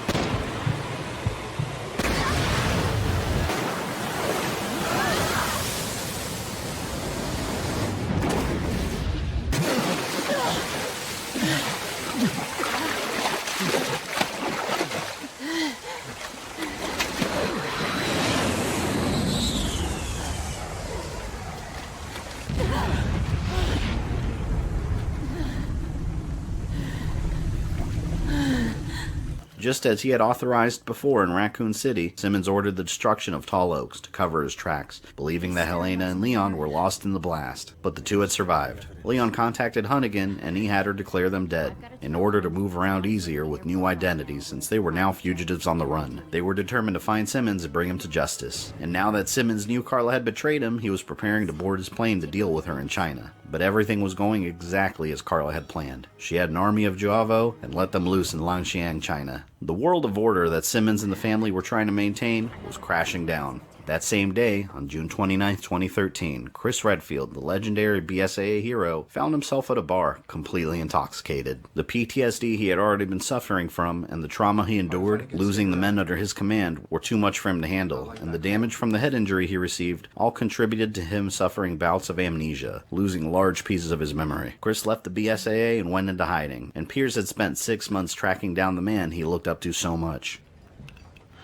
Just as he had authorized before in Raccoon City, Simmons ordered the destruction of Tall Oaks to cover his tracks, believing that Helena and Leon were lost in the blast, but the two had survived. Leon contacted Hunnigan, and he had her declare them dead, in order to move around easier with new identities since they were now fugitives on the run. They were determined to find Simmons and bring him to justice, and now that Simmons knew Carla had betrayed him, he was preparing to board his plane to deal with her in China. But everything was going exactly as Carla had planned. She had an army of Jiavo and let them loose in Lanshiang, China. The world of order that Simmons and the family were trying to maintain was crashing down. That same day, on June 29, 2013, Chris Redfield, the legendary BSAA hero, found himself at a bar, completely intoxicated. The PTSD he had already been suffering from, and the trauma he endured, losing the men under his command, were too much for him to handle, and the damage from the head injury he received all contributed to him suffering bouts of amnesia, losing large pieces of his memory. Chris left the BSAA and went into hiding, and Piers had spent 6 months tracking down the man he looked up to so much.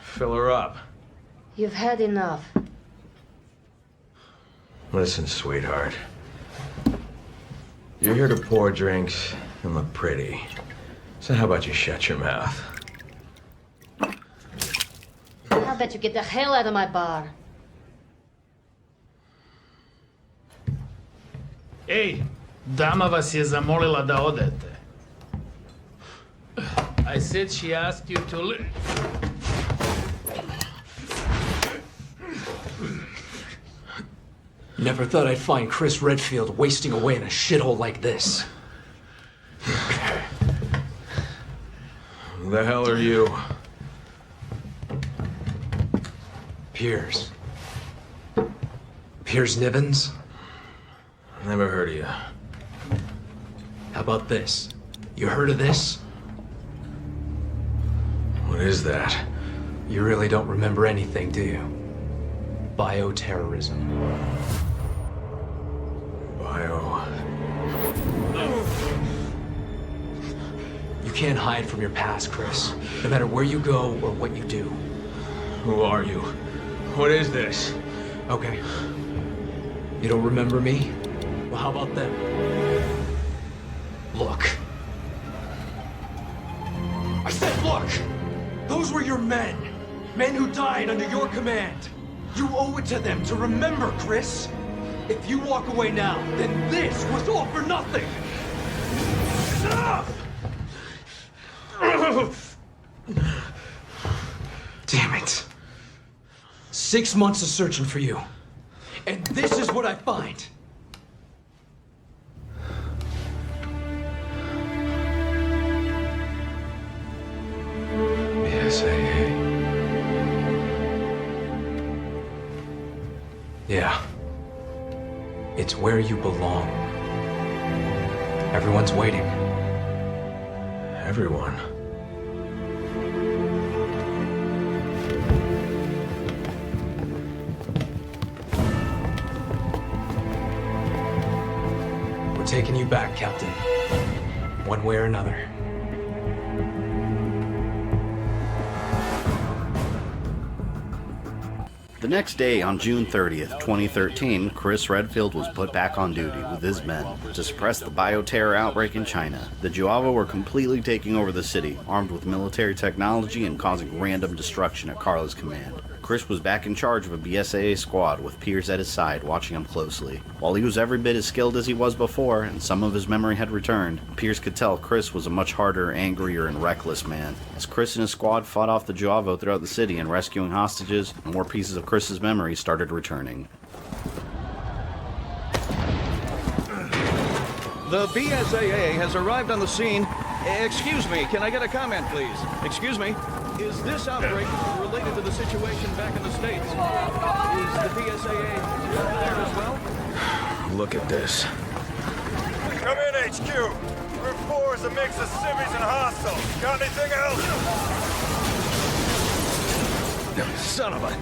Fill her up. You've had enough. Listen, sweetheart. You're here to pour drinks and look pretty. So how about you shut your mouth? How about you get the hell out of my bar? Ej, dama vas je zamolila da odete. I said she asked you to leave. Never thought I'd find Chris Redfield wasting away in a shithole like this. Who the hell are you? Piers. Piers Nivens? Never heard of you. How about this? You heard of this? What is that? You really don't remember anything, do you? Bioterrorism. You can't hide from your past, Chris. No matter where you go or what you do. Who are you? What is this? Okay. You don't remember me? Well, how about them? Look. I said look! Those were your men. Men who died under your command. You owe it to them to remember, Chris. If you walk away now, then this was all for nothing. Enough! Damn it. 6 months of searching for you. And this is what I find. BSAA. Yeah. It's where you belong. Everyone's waiting. Everyone. We're taking you back, Captain. One way or another. The next day, on June 30th, 2013, Chris Redfield was put back on duty with his men to suppress the bioterror outbreak in China. The Juavo were completely taking over the city, armed with military technology and causing random destruction at Carla's command. Chris was back in charge of a BSAA squad with Pierce at his side, watching him closely. While he was every bit as skilled as he was before, and some of his memory had returned, Pierce could tell Chris was a much harder, angrier, and reckless man. As Chris and his squad fought off the Juavo throughout the city and rescuing hostages, more pieces of Chris's memory started returning. The BSAA has arrived on the scene. Excuse me, can I get a comment, please? Excuse me. Is this outbreak related to the situation back in the States? Is the BSAA there as well? Look at this. Come in, HQ. Route 4 is a mix of civvies and hostiles. Got anything else? Son of a...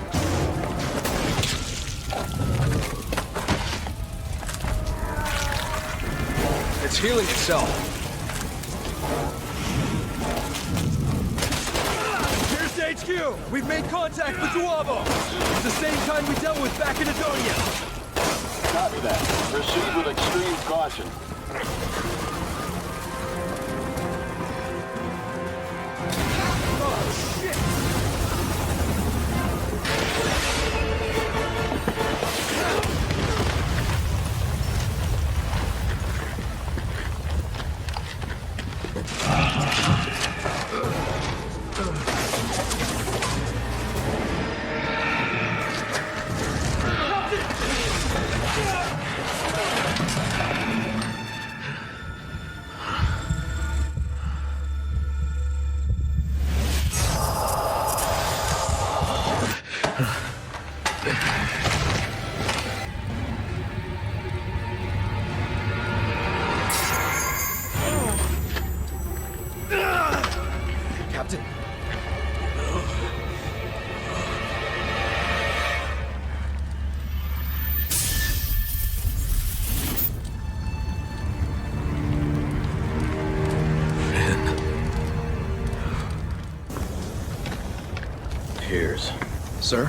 It's healing itself. Here's HQ! We've made contact with Juavo! It's the same kind we dealt with back in Adonia! Copy that. Proceed with extreme caution. Oh, shit! Sir?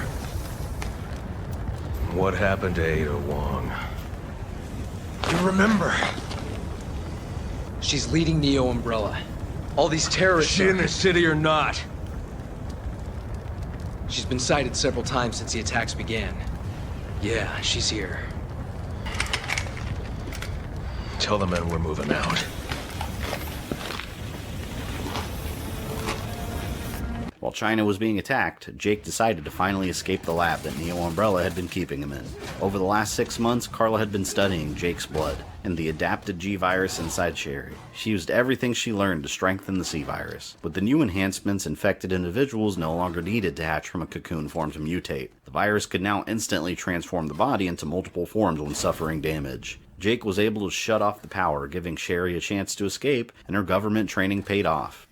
What happened to Ada Wong? You remember? She's leading Neo Umbrella. All these terrorists. Is she in the city or not? She's been sighted several times since the attacks began. Yeah, she's here. Tell the men we're moving out. While China was being attacked, Jake decided to finally escape the lab that Neo Umbrella had been keeping him in. Over the last 6 months, Carla had been studying Jake's blood and the adapted G virus inside Sherry. She used everything she learned to strengthen the C virus. With the new enhancements, infected individuals no longer needed to hatch from a cocoon formed to mutate. The virus could now instantly transform the body into multiple forms when suffering damage. Jake was able to shut off the power, giving Sherry a chance to escape, and her government training paid off.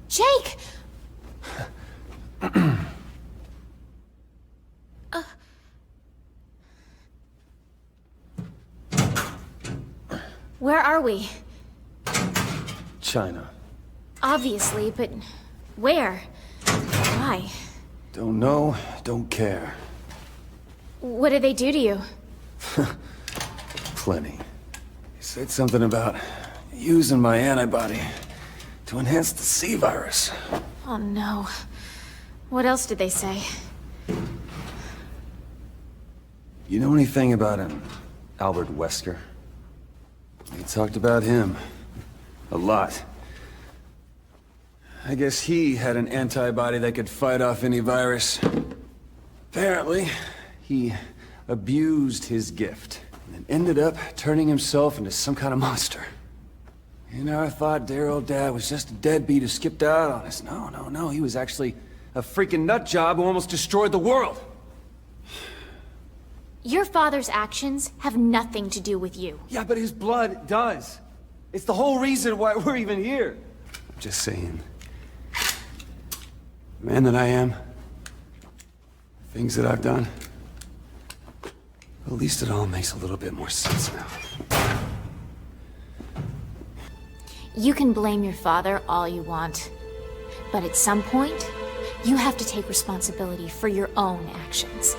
Jake! Where are we? China. Obviously, but where? Why? Don't know, don't care. What did they do to you? Plenty. He said something about using my antibody to enhance the C virus. Oh no. What else did they say? You know anything about him? Albert Wesker? We talked about him. A lot. I guess he had an antibody that could fight off any virus. Apparently, he abused his gift, and then ended up turning himself into some kind of monster. You know, I thought dear old Dad was just a deadbeat who skipped out on us. No, he was actually A freaking nut job who almost destroyed the world. Your father's actions have nothing to do with you. Yeah, but his blood does. It's the whole reason why we're even here. I'm just saying. The man that I am, things that I've done, at least it all makes a little bit more sense now. You can blame your father all you want, but at some point, you have to take responsibility for your own actions.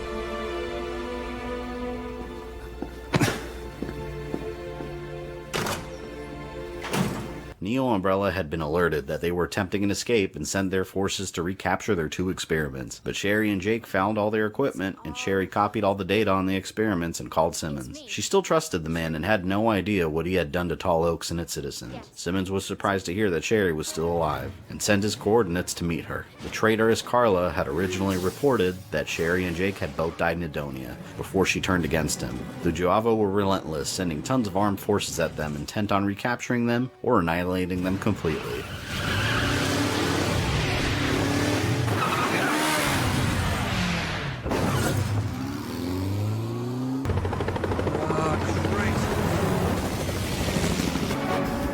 Neo Umbrella had been alerted that they were attempting an escape and sent their forces to recapture their 2 experiments. But Sherry and Jake found all their equipment, and Sherry copied all the data on the experiments and called Simmons. She still trusted the man and had no idea what he had done to Tall Oaks and its citizens. Simmons was surprised to hear that Sherry was still alive, and sent his coordinates to meet her. The traitorous Carla had originally reported that Sherry and Jake had both died in Edonia before she turned against him. The Juavo were relentless, sending tons of armed forces at them, intent on recapturing them or annihilating them completely.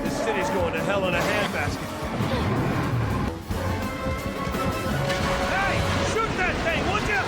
This city's going to hell in a handbasket. Hey, shoot that thing, would you?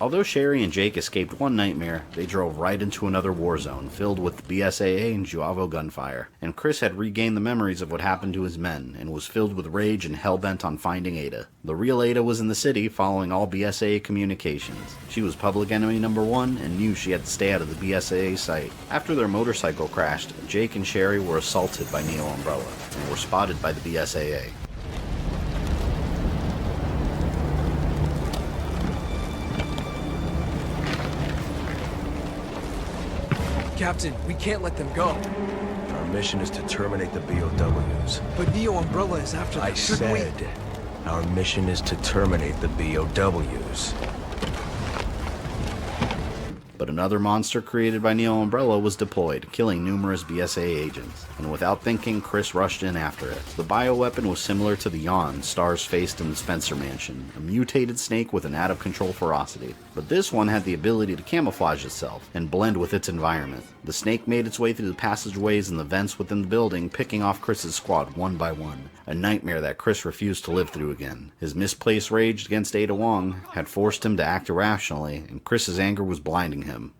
Although Sherry and Jake escaped one nightmare, they drove right into another war zone filled with BSAA and Juavo gunfire, and Chris had regained the memories of what happened to his men and was filled with rage and hell-bent on finding Ada. The real Ada was in the city following all BSAA communications. She was public enemy number 1 and knew she had to stay out of the BSAA site. After their motorcycle crashed, Jake and Sherry were assaulted by Neo Umbrella and were spotted by the BSAA. Captain, we can't let them go. Our mission is to terminate the BOWs. But Neo Umbrella is after them. I said, our mission is to terminate the BOWs. But another monster created by Neo Umbrella was deployed, killing numerous BSA agents, and without thinking, Chris rushed in after it. The bioweapon was similar to the Yawn Stars faced in the Spencer Mansion, a mutated snake with an out-of-control ferocity. But this one had the ability to camouflage itself and blend with its environment. The snake made its way through the passageways and the vents within the building, picking off Chris's squad one by one, a nightmare that Chris refused to live through again. His misplaced rage against Ada Wong had forced him to act irrationally, and Chris's anger was blinding him.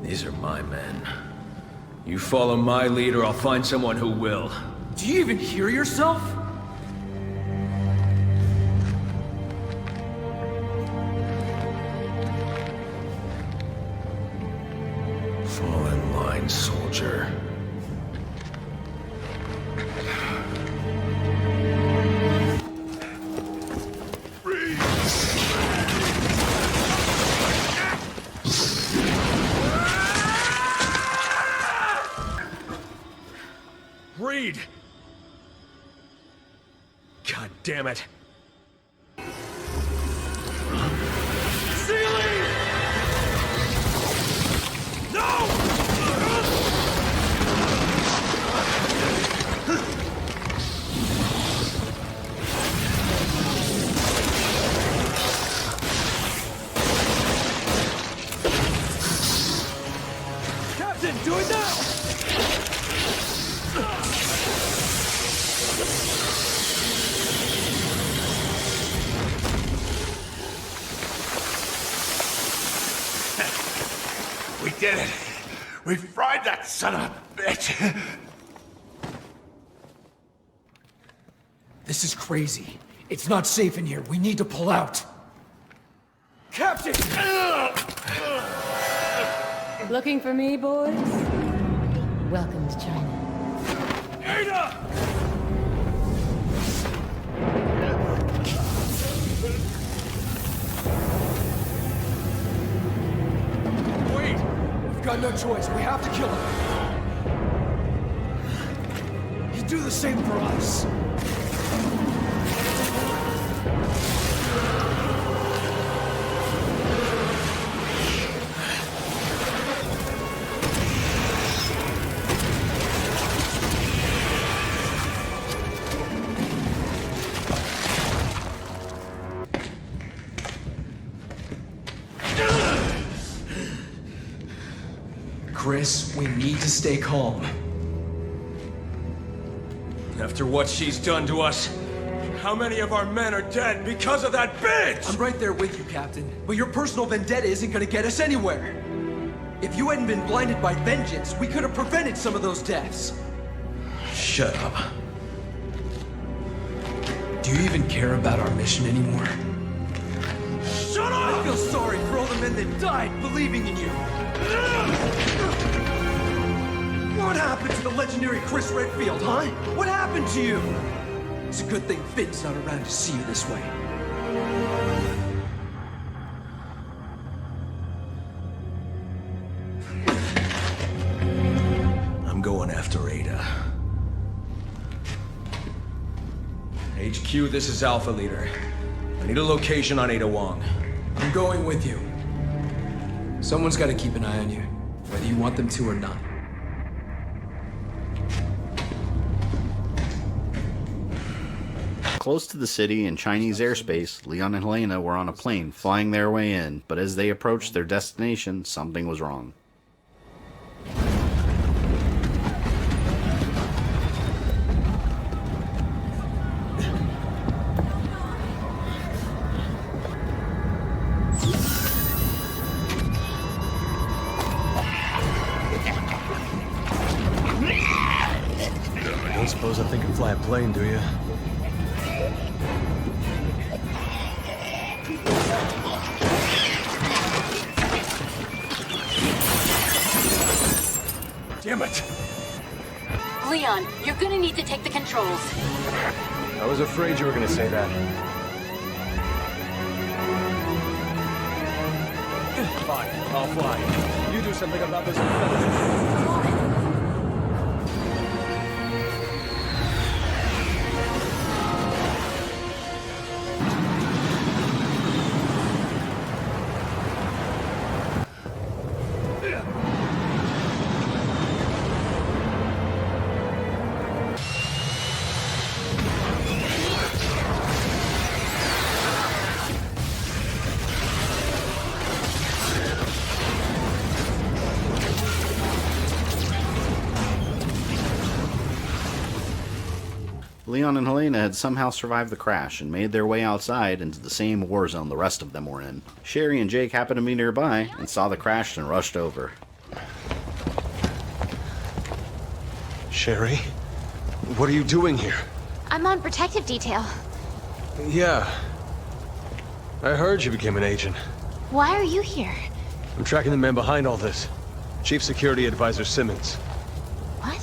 These are my men. You follow my lead or I'll find someone who will. Do you even hear yourself? Fall in line, soldier. Reed! God damn it. Ceiling! No! Captain, do it now! We did it. We fried that son of a bitch. This is crazy. It's not safe in here. We need to pull out. Captain! Looking for me, boys? Welcome to China. Ada! Wait! We've got no choice. We have to kill him. He'd do the same for us. Chris, we need to stay calm. After what she's done to us, how many of our men are dead because of that bitch? I'm right there with you, Captain. But your personal vendetta isn't gonna get us anywhere. If you hadn't been blinded by vengeance, we could have prevented some of those deaths. Shut up. Do you even care about our mission anymore? Shut up! I feel sorry for all the men that died believing in you. What happened to the legendary Chris Redfield, huh? What happened to you? It's a good thing Finn's not around to see you this way. I'm going after Ada. HQ, this is Alpha Leader. I need a location on Ada Wong. I'm going with you. Someone's got to keep an eye on you, whether you want them to or not. Close to the city in Chinese airspace, Leon and Helena were on a plane flying their way in, but as they approached their destination, something was wrong. You don't suppose I think I can fly a plane, do you? Damn it! Leon, you're gonna need to take the controls. I was afraid you were gonna say that. Fine, I'll fly. You do something about this. Leon and Helena had somehow survived the crash and made their way outside into the same war zone the rest of them were in. Sherry and Jake happened to be nearby and saw the crash and rushed over. Sherry? What are you doing here? I'm on protective detail. Yeah. I heard you became an agent. Why are you here? I'm tracking the man behind all this. Chief Security Advisor Simmons. What?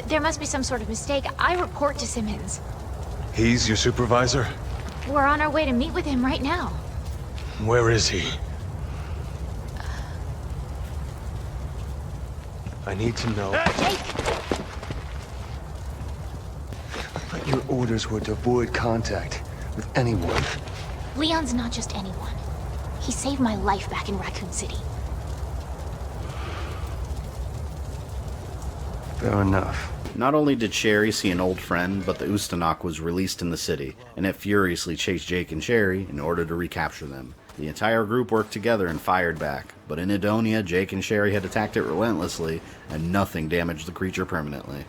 There must be some sort of mistake. I report to Simmons. He's your supervisor? We're on our way to meet with him right now. Where is he? I need to know. Jake! Your orders were to avoid contact with anyone. Leon's not just anyone. He saved my life back in Raccoon City. Fair enough. Not only did Sherry see an old friend, but the Ustanok was released in the city, and it furiously chased Jake and Sherry in order to recapture them. The entire group worked together and fired back, but in Edonia, Jake and Sherry had attacked it relentlessly, and nothing damaged the creature permanently.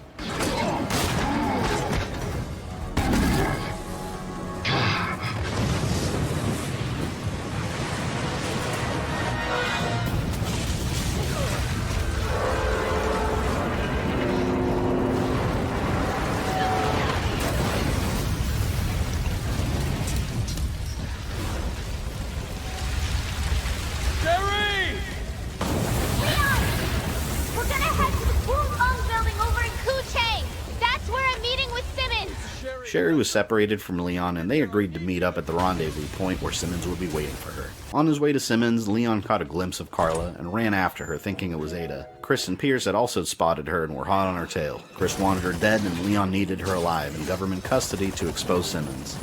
Sherry was separated from Leon, and they agreed to meet up at the rendezvous point where Simmons would be waiting for her. On his way to Simmons, Leon caught a glimpse of Carla and ran after her, thinking it was Ada. Chris and Pierce had also spotted her and were hot on her tail. Chris wanted her dead, and Leon needed her alive in government custody to expose Simmons.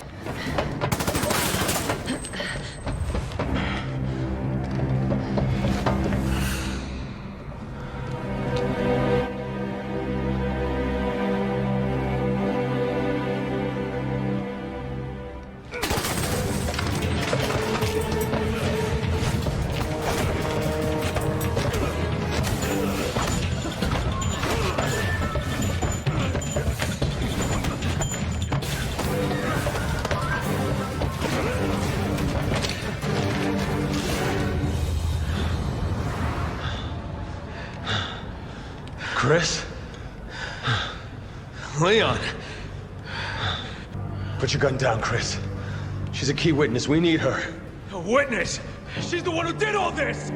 Chris? Leon! Put your gun down, Chris. She's a key witness. We need her. A witness? She's the one who did all this!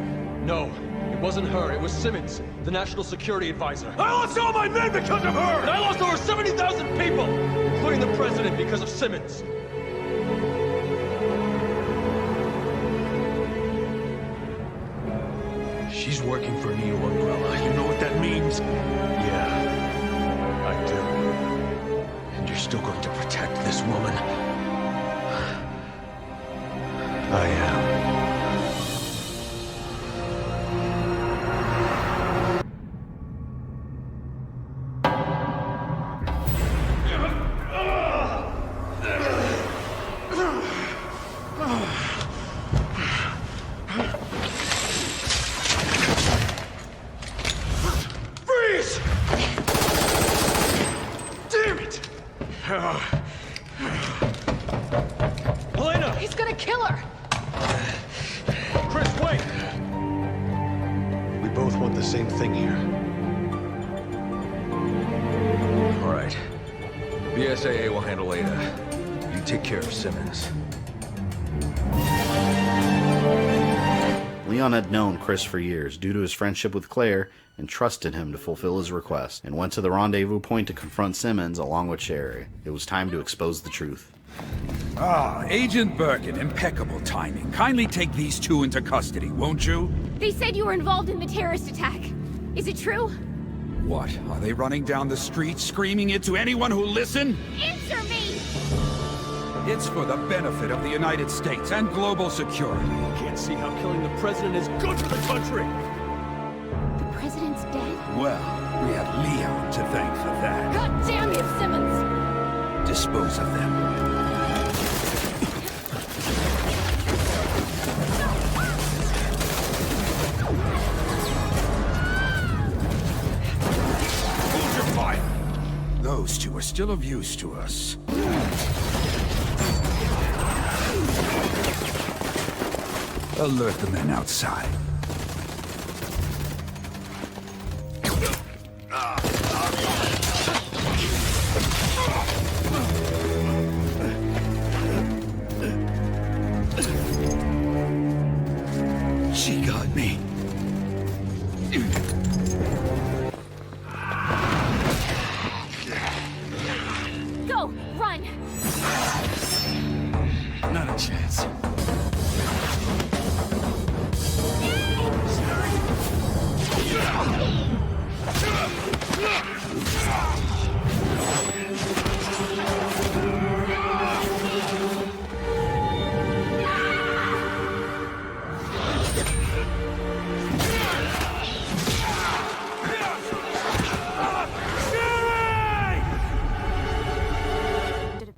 No, it wasn't her. It was Simmons, the National Security Advisor. I lost all my men because of her! And I lost over 70,000 people, including the president, because of Simmons. She's working for Neo Umbrella. You know what that means? Yeah, I do. And you're still going to protect this woman? I am. Helena! He's gonna kill her! Chris, wait! We both want the same thing here. All right. BSAA will handle Ada. You take care of Simmons. Leon had known Chris for years due to his friendship with Claire and trusted him to fulfill his request, and went to the rendezvous point to confront Simmons along with Sherry. It was time to expose the truth. Ah, Agent Birkin, impeccable timing. Kindly take these two into custody, won't you? They said you were involved in the terrorist attack. Is it true? What, are they running down the street screaming it to anyone who'll listen? Answer me! It's for the benefit of the United States and global security. Can't see how killing the president is good for the country! The president's dead? Well, we have Leon to thank for that. God damn you, Simmons! Dispose of them. Hold your fire! Those two are still of use to us. Alert the men outside. She got me. Go! Run! Not a chance.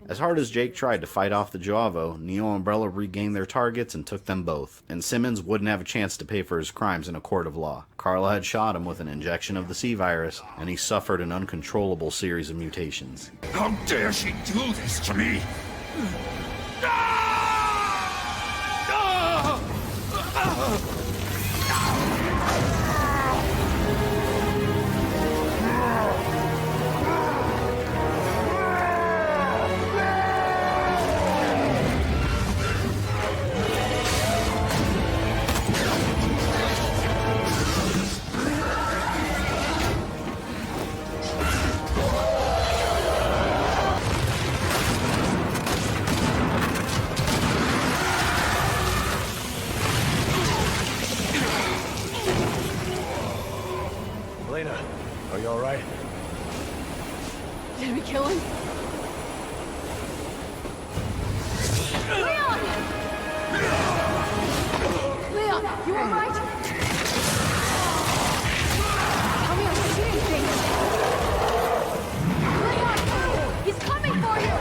As hard as Jake tried to fight off the Javo, Neo Umbrella regained their targets and took them both, and Simmons wouldn't have a chance to pay for his crimes in a court of law. Carla had shot him with an injection of the C-Virus, and he suffered an uncontrollable series of mutations. How dare she do this to me? You alright? Did we kill him? Leon! Leon, you alright? Tell me I didn't see anything. Leon! He's coming for you!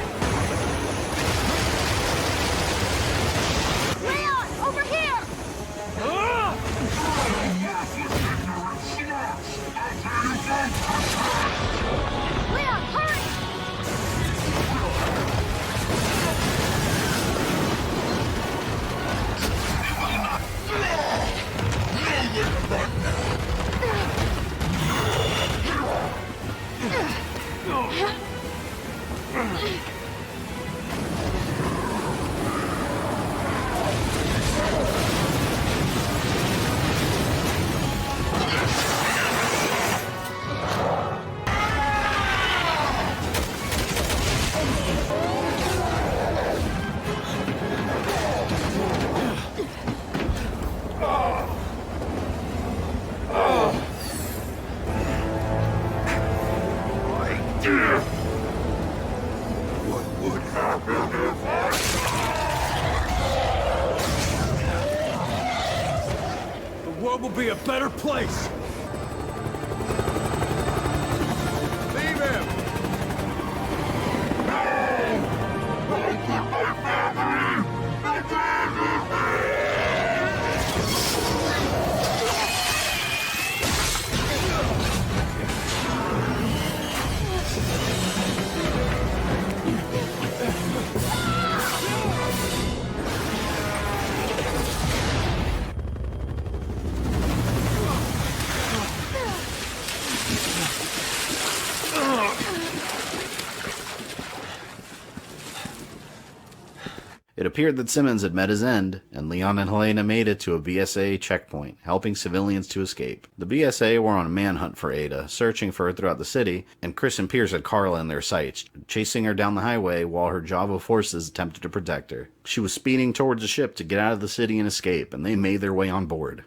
Leon! Over here! Leon, hurry! The world will be a better place! Leave him! It appeared that Simmons had met his end, and Leon and Helena made it to a BSA checkpoint, helping civilians to escape. The BSA were on a manhunt for Ada, searching for her throughout the city, and Chris and Pierce had Carla in their sights, chasing her down the highway while her Java forces attempted to protect her. She was speeding towards the ship to get out of the city and escape, and they made their way on board.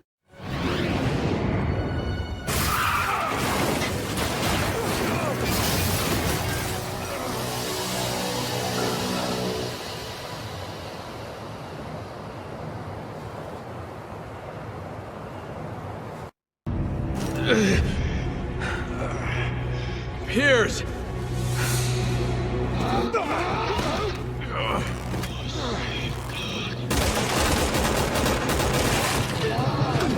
Piers!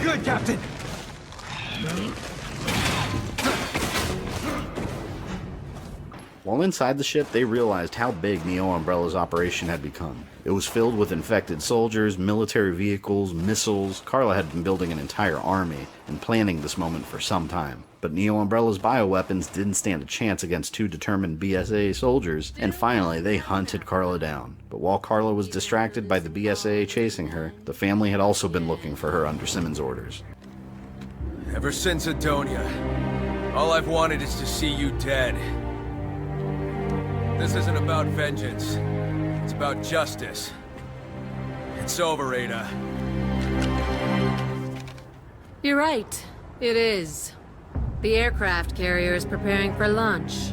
Good, Captain! While inside the ship, they realized how big Neo Umbrella's operation had become. It was filled with infected soldiers, military vehicles, missiles. Carla had been building an entire army and planning this moment for some time. But Neo Umbrella's bioweapons didn't stand a chance against two determined BSA soldiers, and finally they hunted Carla down. But while Carla was distracted by the BSA chasing her, the family had also been looking for her under Simmons' orders. Ever since Adonia, all I've wanted is to see you dead. This isn't about vengeance. It's about justice. It's over, Ada. You're right. It is. The aircraft carrier is preparing for launch.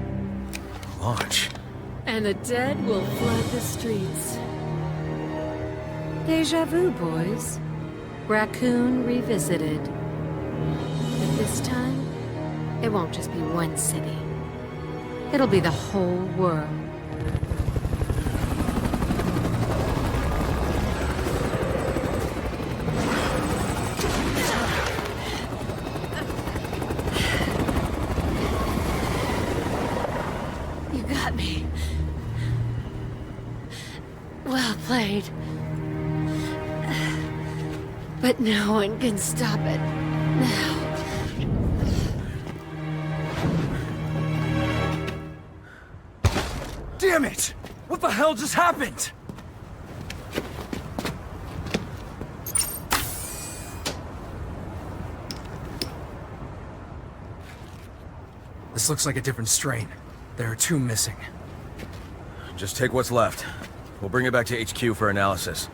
Launch? And the dead will flood the streets. Deja vu, boys. Raccoon revisited. But this time, it won't just be one city. It'll be the whole world. You got me. Well played. But no one can stop it now. Damn it! What the hell just happened? This looks like a different strain. There are 2 missing. Just take what's left. We'll bring it back to HQ for analysis.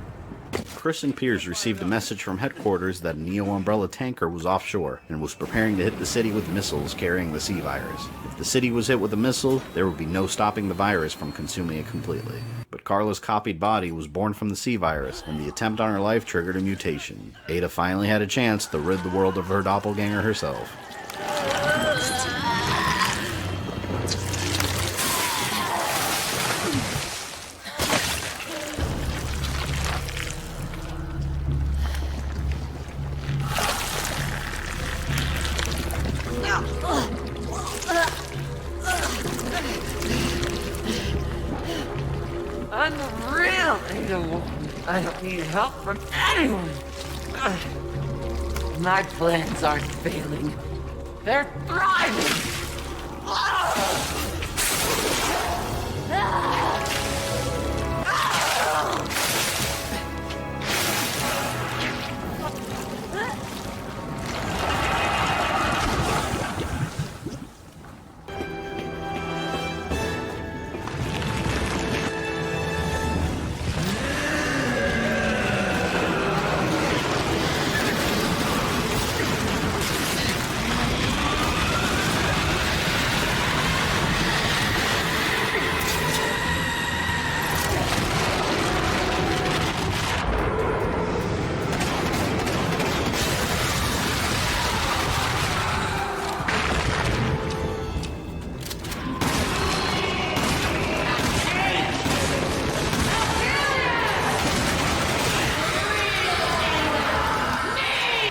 Chris and Piers received a message from headquarters that a Neo Umbrella tanker was offshore and was preparing to hit the city with missiles carrying the sea virus. If the city was hit with a missile, there would be no stopping the virus from consuming it completely. But Carla's copied body was born from the sea virus, and the attempt on her life triggered a mutation. Ada finally had a chance to rid the world of her doppelganger herself. I don't need help from anyone. My plans aren't failing. They're thriving.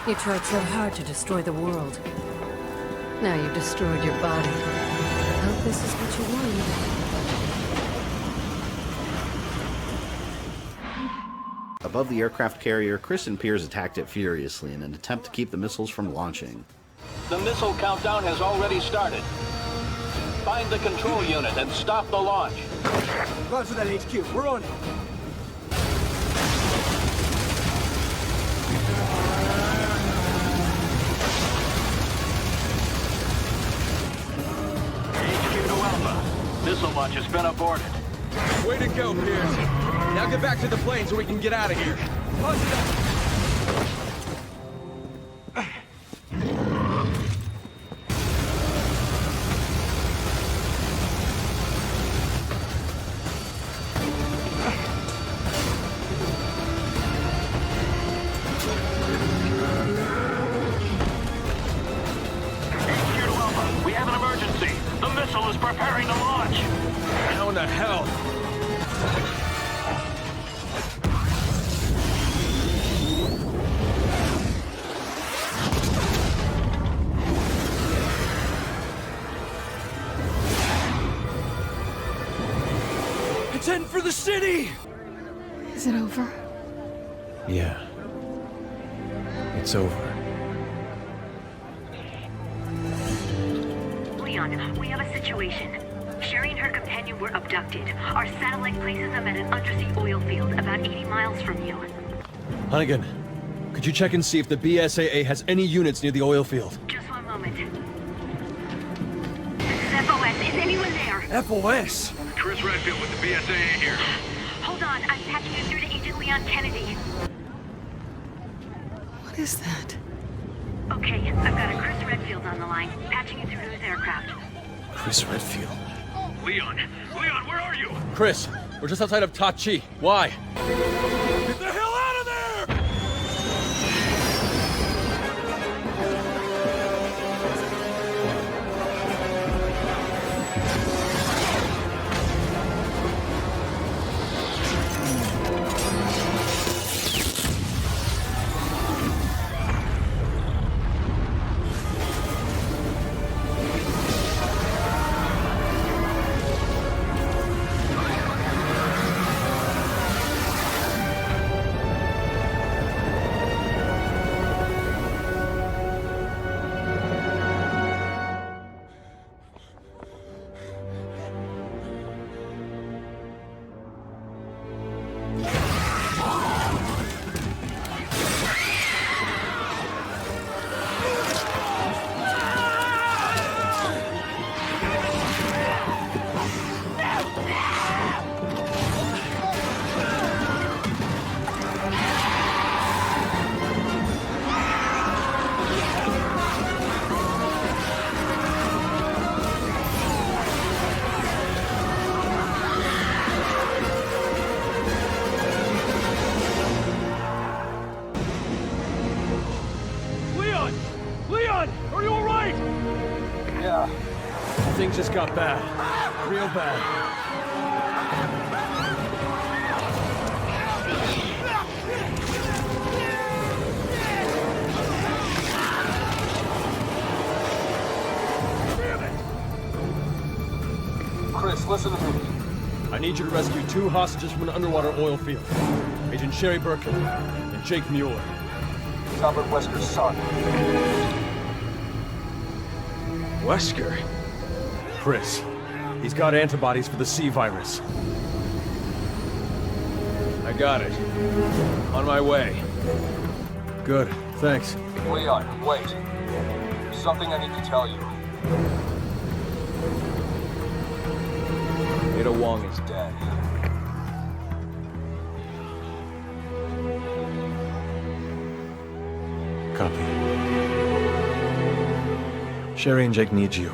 You tried so hard to destroy the world. Now you've destroyed your body. I hope this is what you wanted. Above the aircraft carrier, Chris and Piers attacked it furiously in an attempt to keep the missiles from launching. The missile countdown has already started. Find the control unit and stop the launch. Roger that, HQ. We're on it. Missile launch has been aborted. Way to go, Piers. Now get back to the plane so we can get out of here. We have an emergency. The missile is preparing to launch. How in the hell? It's heading for the city! Is it over? Yeah. It's over. Leon, we have a situation. Sherry and her companion were abducted. Our satellite places them at an undersea oil field about 80 miles from you. Hunnigan, could you check and see if the BSAA has any units near the oil field? Just one moment. This is FOS. Is anyone there? FOS? Chris Redfield with the BSAA here. Hold on. I'm patching you through to Agent Leon Kennedy. What is that? Okay, I've got a Chris Redfield on the line. Patching you through to his aircraft. Chris Redfield. Leon, where are you? Chris, we're just outside of Tachi. Why? Get the hell out of there! Things just got bad. Real bad. Chris, listen to me. I need you to rescue 2 hostages from an underwater oil field. Agent Sherry Birkin and Jake Mueller. It's Albert Wesker's son. Wesker? Chris, he's got antibodies for the C virus. I got it. On my way. Good, thanks. Leon, wait. There's something I need to tell you. Ada Wong is dead. Copy. Sherry and Jake need you.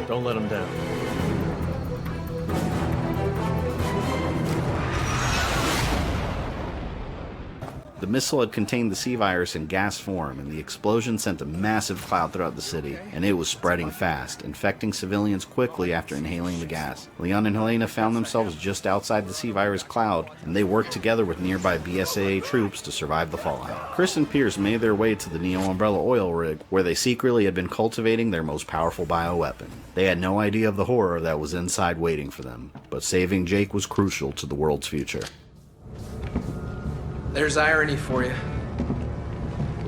Don't let him down. The missile had contained the C virus in gas form, and the explosion sent a massive cloud throughout the city, and it was spreading fast, infecting civilians quickly after inhaling the gas. Leon and Helena found themselves just outside the C virus cloud, and they worked together with nearby BSAA troops to survive the fallout. Chris and Pierce made their way to the Neo Umbrella oil rig, where they secretly had been cultivating their most powerful bioweapon. They had no idea of the horror that was inside waiting for them, but saving Jake was crucial to the world's future. There's irony for you.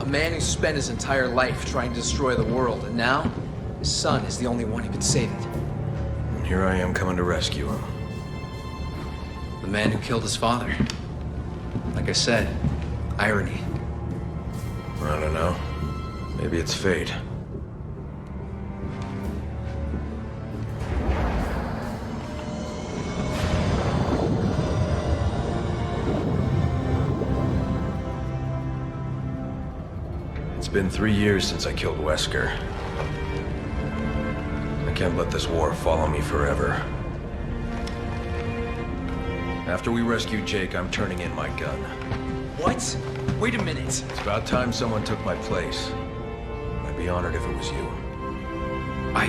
A man who spent his entire life trying to destroy the world, and now his son is the only one who could save it. And here I am coming to rescue him. The man who killed his father. Like I said, irony. I don't know. Maybe it's fate. It's been 3 years since I killed Wesker. I can't let this war follow me forever. After we rescue Jake, I'm turning in my gun. What? Wait a minute. It's about time someone took my place. I'd be honored if it was you. I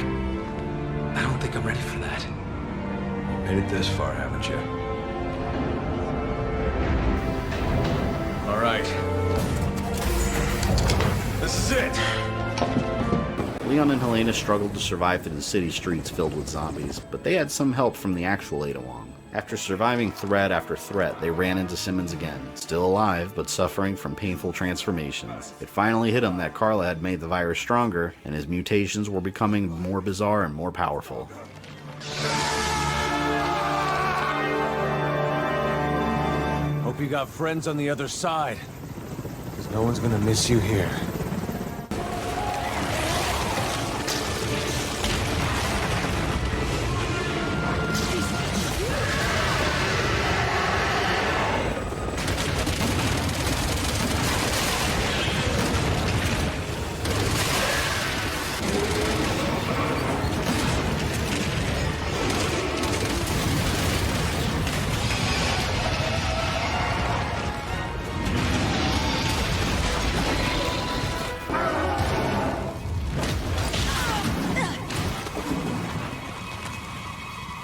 don't think I'm ready for that. You made it this far, haven't you? All right. This is it! Leon and Helena struggled to survive through the city streets filled with zombies, but they had some help from the actual Ada Wong. After surviving threat after threat, they ran into Simmons again, still alive, but suffering from painful transformations. It finally hit him that Carla had made the virus stronger, and his mutations were becoming more bizarre and more powerful. Hope you got friends on the other side, because no one's gonna miss you here.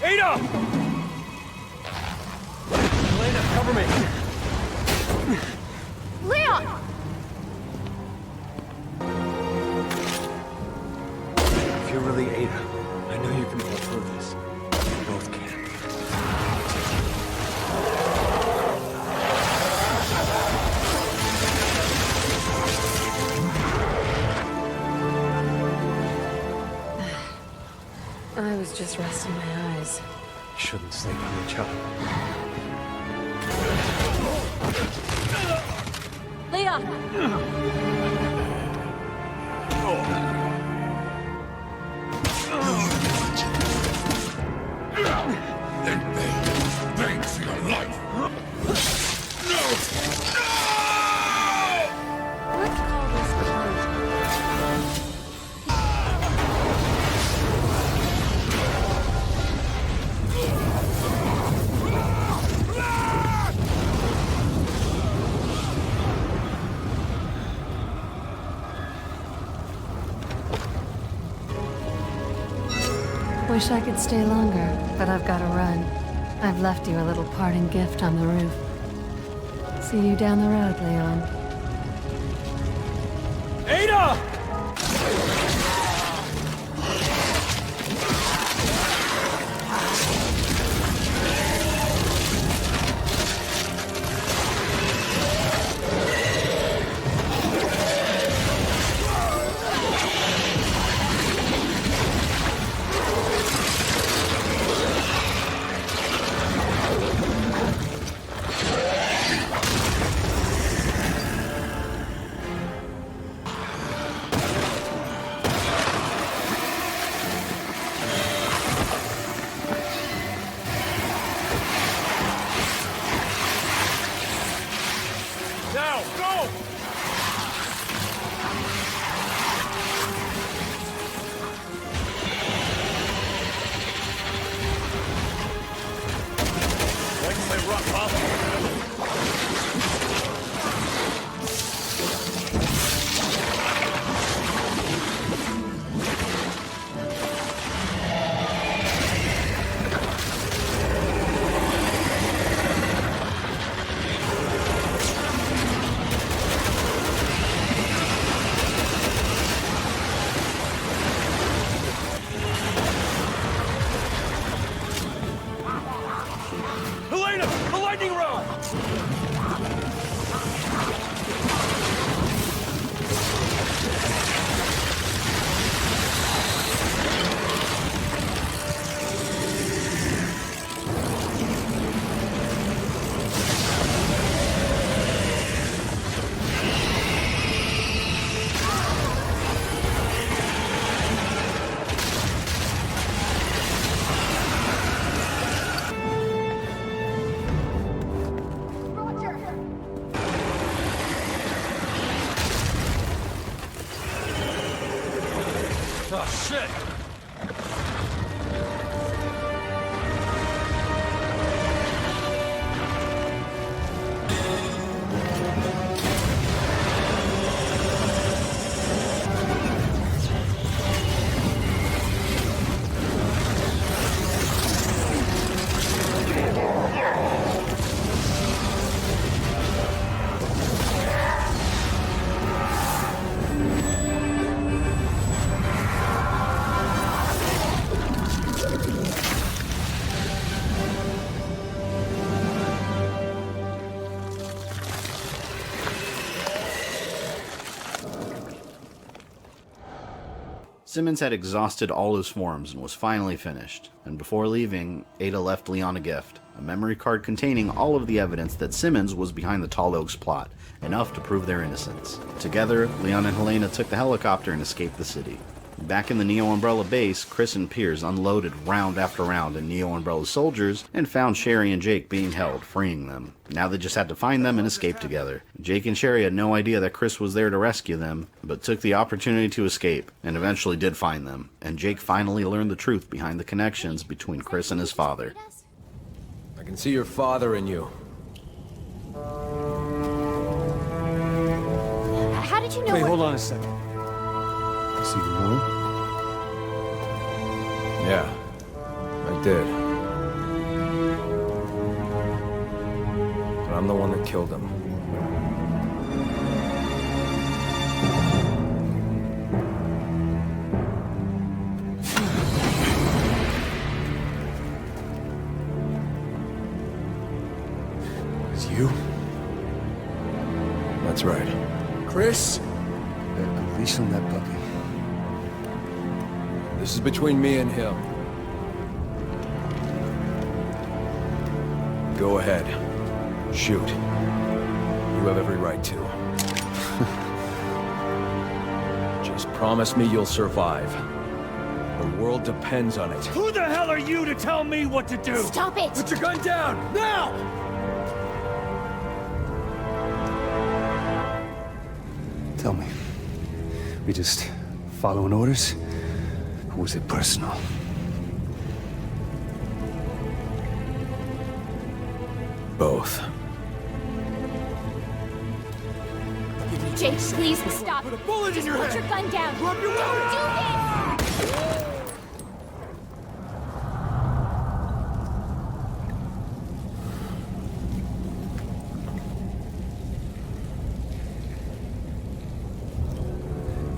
Ada! Helena, cover me! Leon! If you're really Ada, I know you can pull through this. We both can. I was just resting my eyes. Shouldn't sleep on each other. Leon! Thanks for your life. Let's call this closure. Wish I could stay longer, but I've got to run. I've left you a little parting gift on the roof. See you down the road, Leon. Ada! Oh, shit! Simmons had exhausted all his forms and was finally finished, and before leaving, Ada left Leon a gift, a memory card containing all of the evidence that Simmons was behind the Tall Oaks plot, enough to prove their innocence. Together, Leon and Helena took the helicopter and escaped the city. Back in the Neo Umbrella base, Chris and Piers unloaded round after round in Neo Umbrella's soldiers and found Sherry and Jake being held, freeing them. Now they just had to find them and escape together. Jake and Sherry had no idea that Chris was there to rescue them, but took the opportunity to escape, and eventually did find them, and Jake finally learned the truth behind the connections between Chris and his father. I can see your father in you. How did you know? Wait, hold on a second. See you know? Yeah, I did. But I'm the one that killed him. It's you? That's right. Chris? Better put a leash on that puppy. This is between me and him. Go ahead. Shoot. You have every right to. Just promise me you'll survive. The world depends on it. Who the hell are you to tell me what to do? Stop it! Put your gun down, now! Tell me. We just following orders? Or was it personal? Both. Jake, please stop. Put a bullet in your head! Put your gun down. Drop your Don't weapon! do this!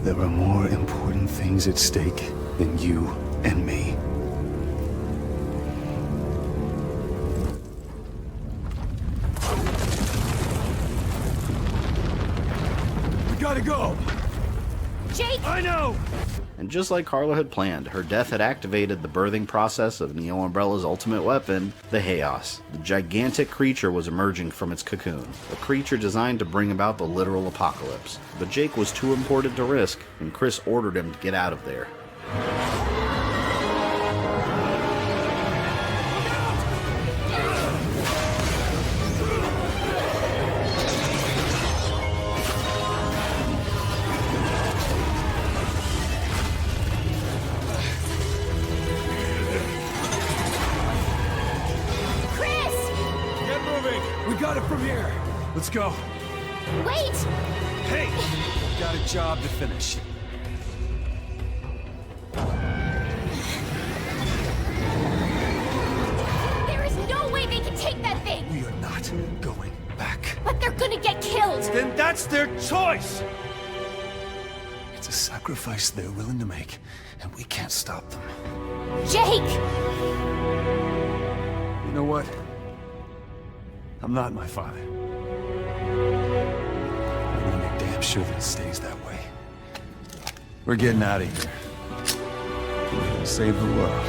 There are more important things at stake than you and me. We gotta go! Jake! I know! And just like Carla had planned, her death had activated the birthing process of Neo Umbrella's ultimate weapon, the Haos. The gigantic creature was emerging from its cocoon, a creature designed to bring about the literal apocalypse. But Jake was too important to risk, and Chris ordered him to get out of there. Let's go. Wait! Hey! Got a job to finish. There is no way they can take that thing! We are not going back. But they're gonna get killed! Then that's their choice! It's a sacrifice they're willing to make, and we can't stop them. Jake! You know what? I'm not my father. I'm gonna make damn sure that it stays that way. We're getting out of here. We're gonna save the world.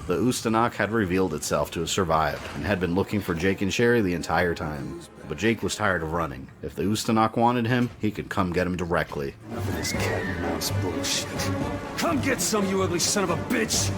The Ustanok had revealed itself to have survived, and had been looking for Jake and Sherry the entire time. But Jake was tired of running. If the Ustanok wanted him, he could come get him directly. Enough of this cat and mouse bullshit. Come get some, you ugly son of a bitch!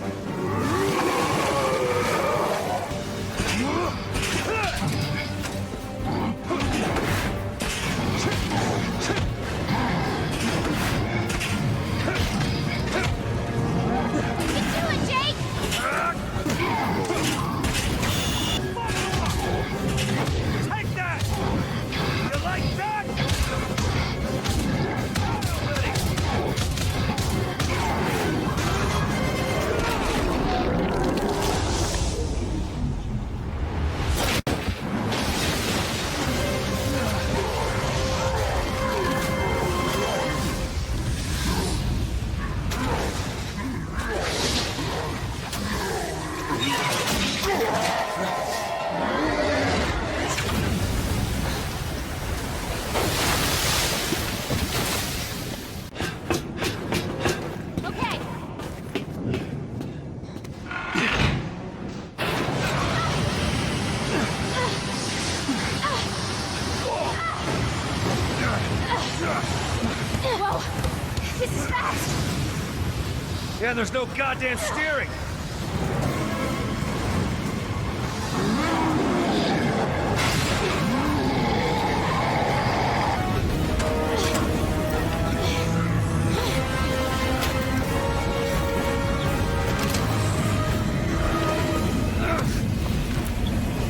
Yeah, there's no goddamn steering!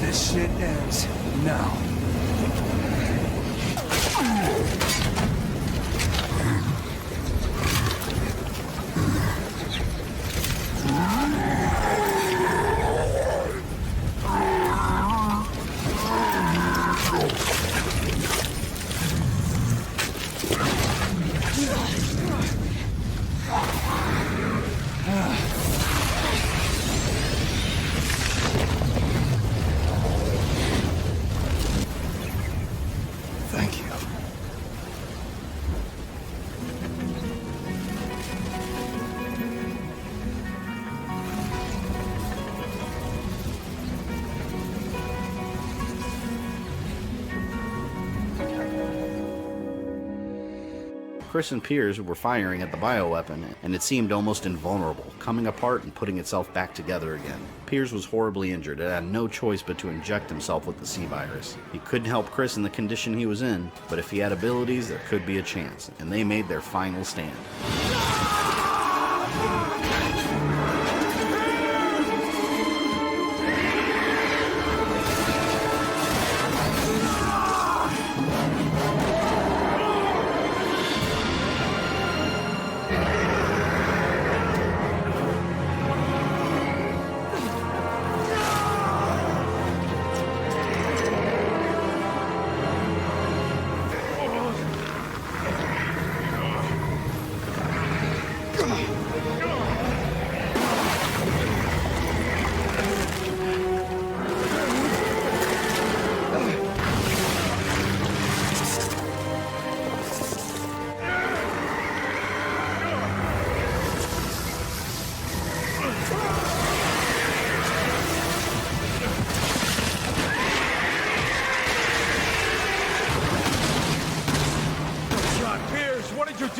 This shit ends now. Thank you. Chris and Piers were firing at the bioweapon, and it seemed almost invulnerable, coming apart and putting itself back together again. Piers was horribly injured and had no choice but to inject himself with the C-Virus. He couldn't help Chris in the condition he was in, but if he had abilities, there could be a chance, and they made their final stand.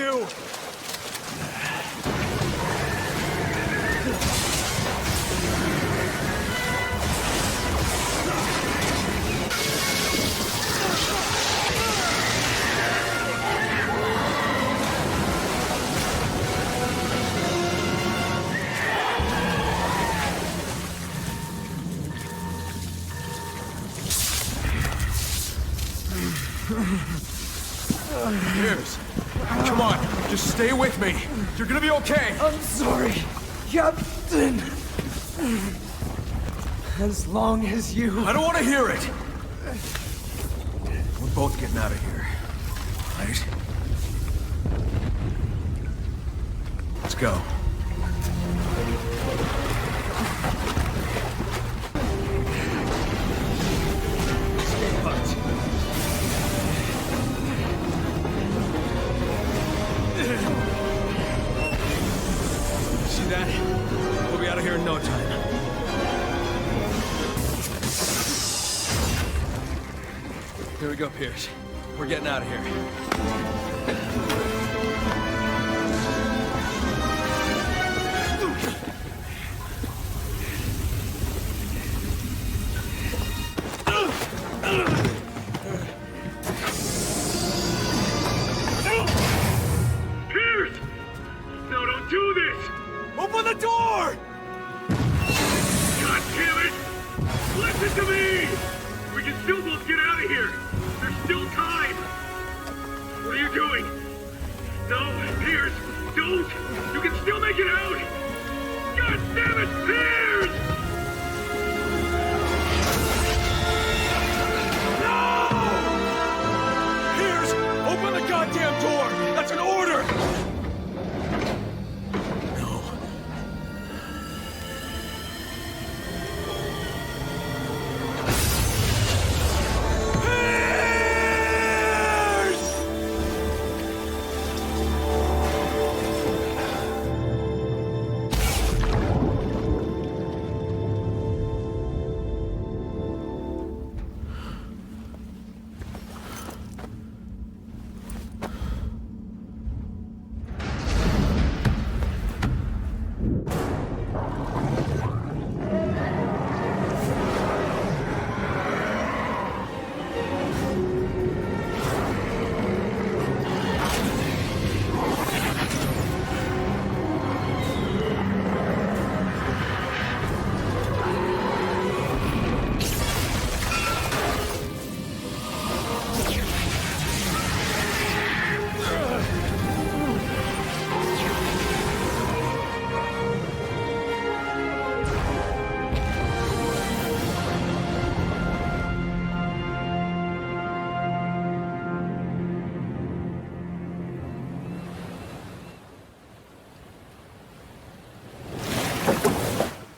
do? Pierce, come on, just stay with me. You're gonna be okay. I'm sorry, Captain. As long as you... I don't want to hear it. We're both getting out of here, right? Let's go. See that? We'll be out of here in no time. Here we go, Pierce. We're getting out of here. Pierce! No, don't do this! Open the door! God damn it! Listen to me! We can still both get out of here! There's still time! What are you doing? No, Pierce! Don't! You can still make it out! God damn it, Pierce! Pierce, open the goddamn door! That's an order!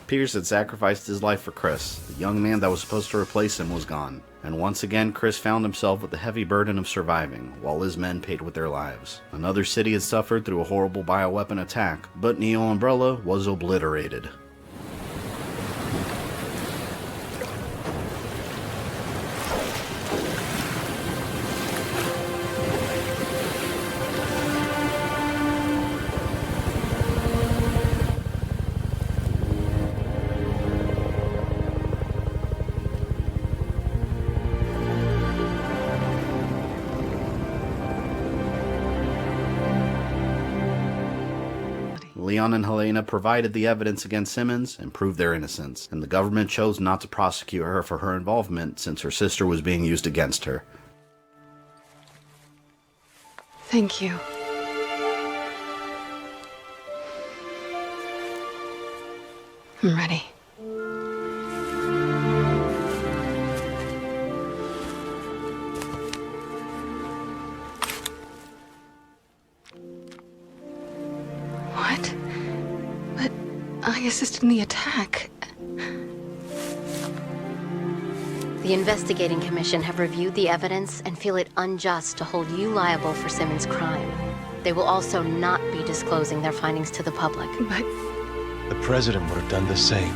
Pierce had sacrificed his life for Chris. The young man that was supposed to replace him was gone. And once again, Chris found himself with the heavy burden of surviving, while his men paid with their lives. Another city had suffered through a horrible bioweapon attack, but Neo Umbrella was obliterated. Leon and Helena provided the evidence against Simmons and proved their innocence, and the government chose not to prosecute her for her involvement since her sister was being used against her. Thank you. I'm ready. What? But I assisted in the attack. The investigating commission have reviewed the evidence and feel it unjust to hold you liable for Simmons' crime. They will also not be disclosing their findings to the public. But the president would have done the same.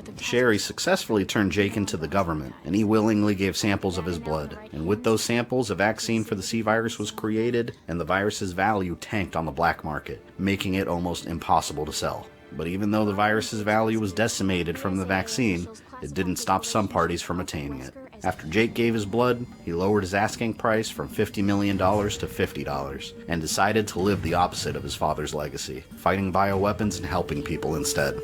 worth of Sherry successfully turned Jake into the government, and he willingly gave samples of his blood. And with those samples, a vaccine for the C virus was created, and the virus's value tanked on the black market, making it almost impossible to sell. But even though the virus's value was decimated from the vaccine, it didn't stop some parties from attaining it. After Jake gave his blood, he lowered his asking price from $50 million to $50, and decided to live the opposite of his father's legacy, fighting bioweapons and helping people instead.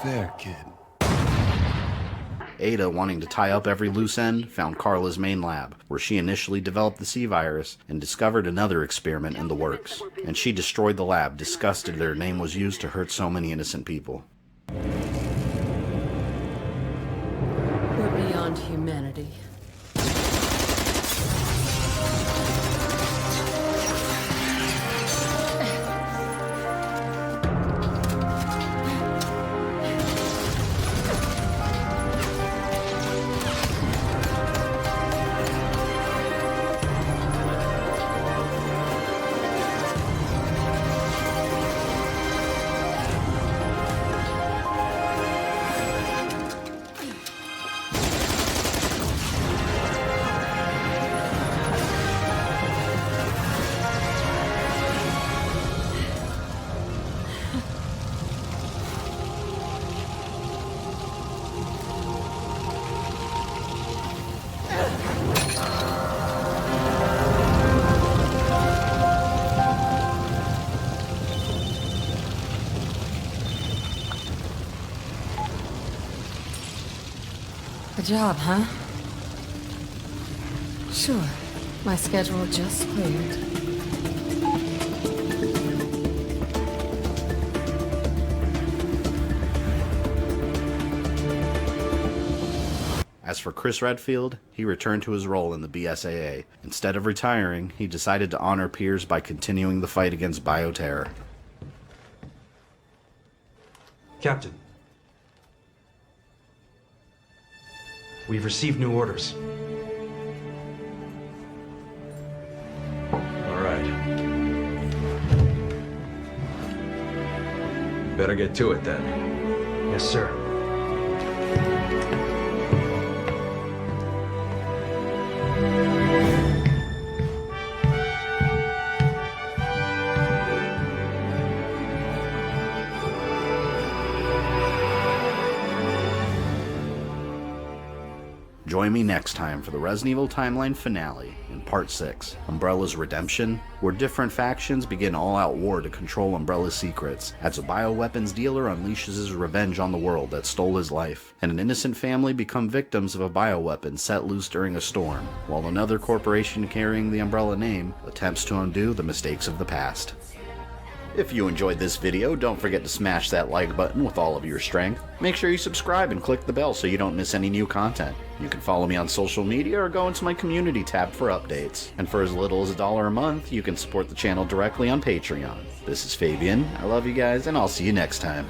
Fair, kid. Ada, wanting to tie up every loose end, found Carla's main lab, where she initially developed the C virus and discovered another experiment in the works. And she destroyed the lab, disgusted their name was used to hurt so many innocent people. We're beyond humanity. Good job, huh? Sure. My schedule just cleared. As for Chris Redfield, he returned to his role in the BSAA. Instead of retiring, he decided to honor peers by continuing the fight against bioterror. Captain. We've received new orders. All right. Better get to it then. Yes, sir. Join me next time for the Resident Evil Timeline finale in Part 6, Umbrella's Redemption, where different factions begin all-out war to control Umbrella's secrets, as a bioweapons dealer unleashes his revenge on the world that stole his life, and an innocent family become victims of a bioweapon set loose during a storm, while another corporation carrying the Umbrella name attempts to undo the mistakes of the past. If you enjoyed this video, don't forget to smash that like button with all of your strength. Make sure you subscribe and click the bell so you don't miss any new content. You can follow me on social media or go into my community tab for updates. And for as little as $1 a month, you can support the channel directly on Patreon. This is Fabian, I love you guys, and I'll see you next time.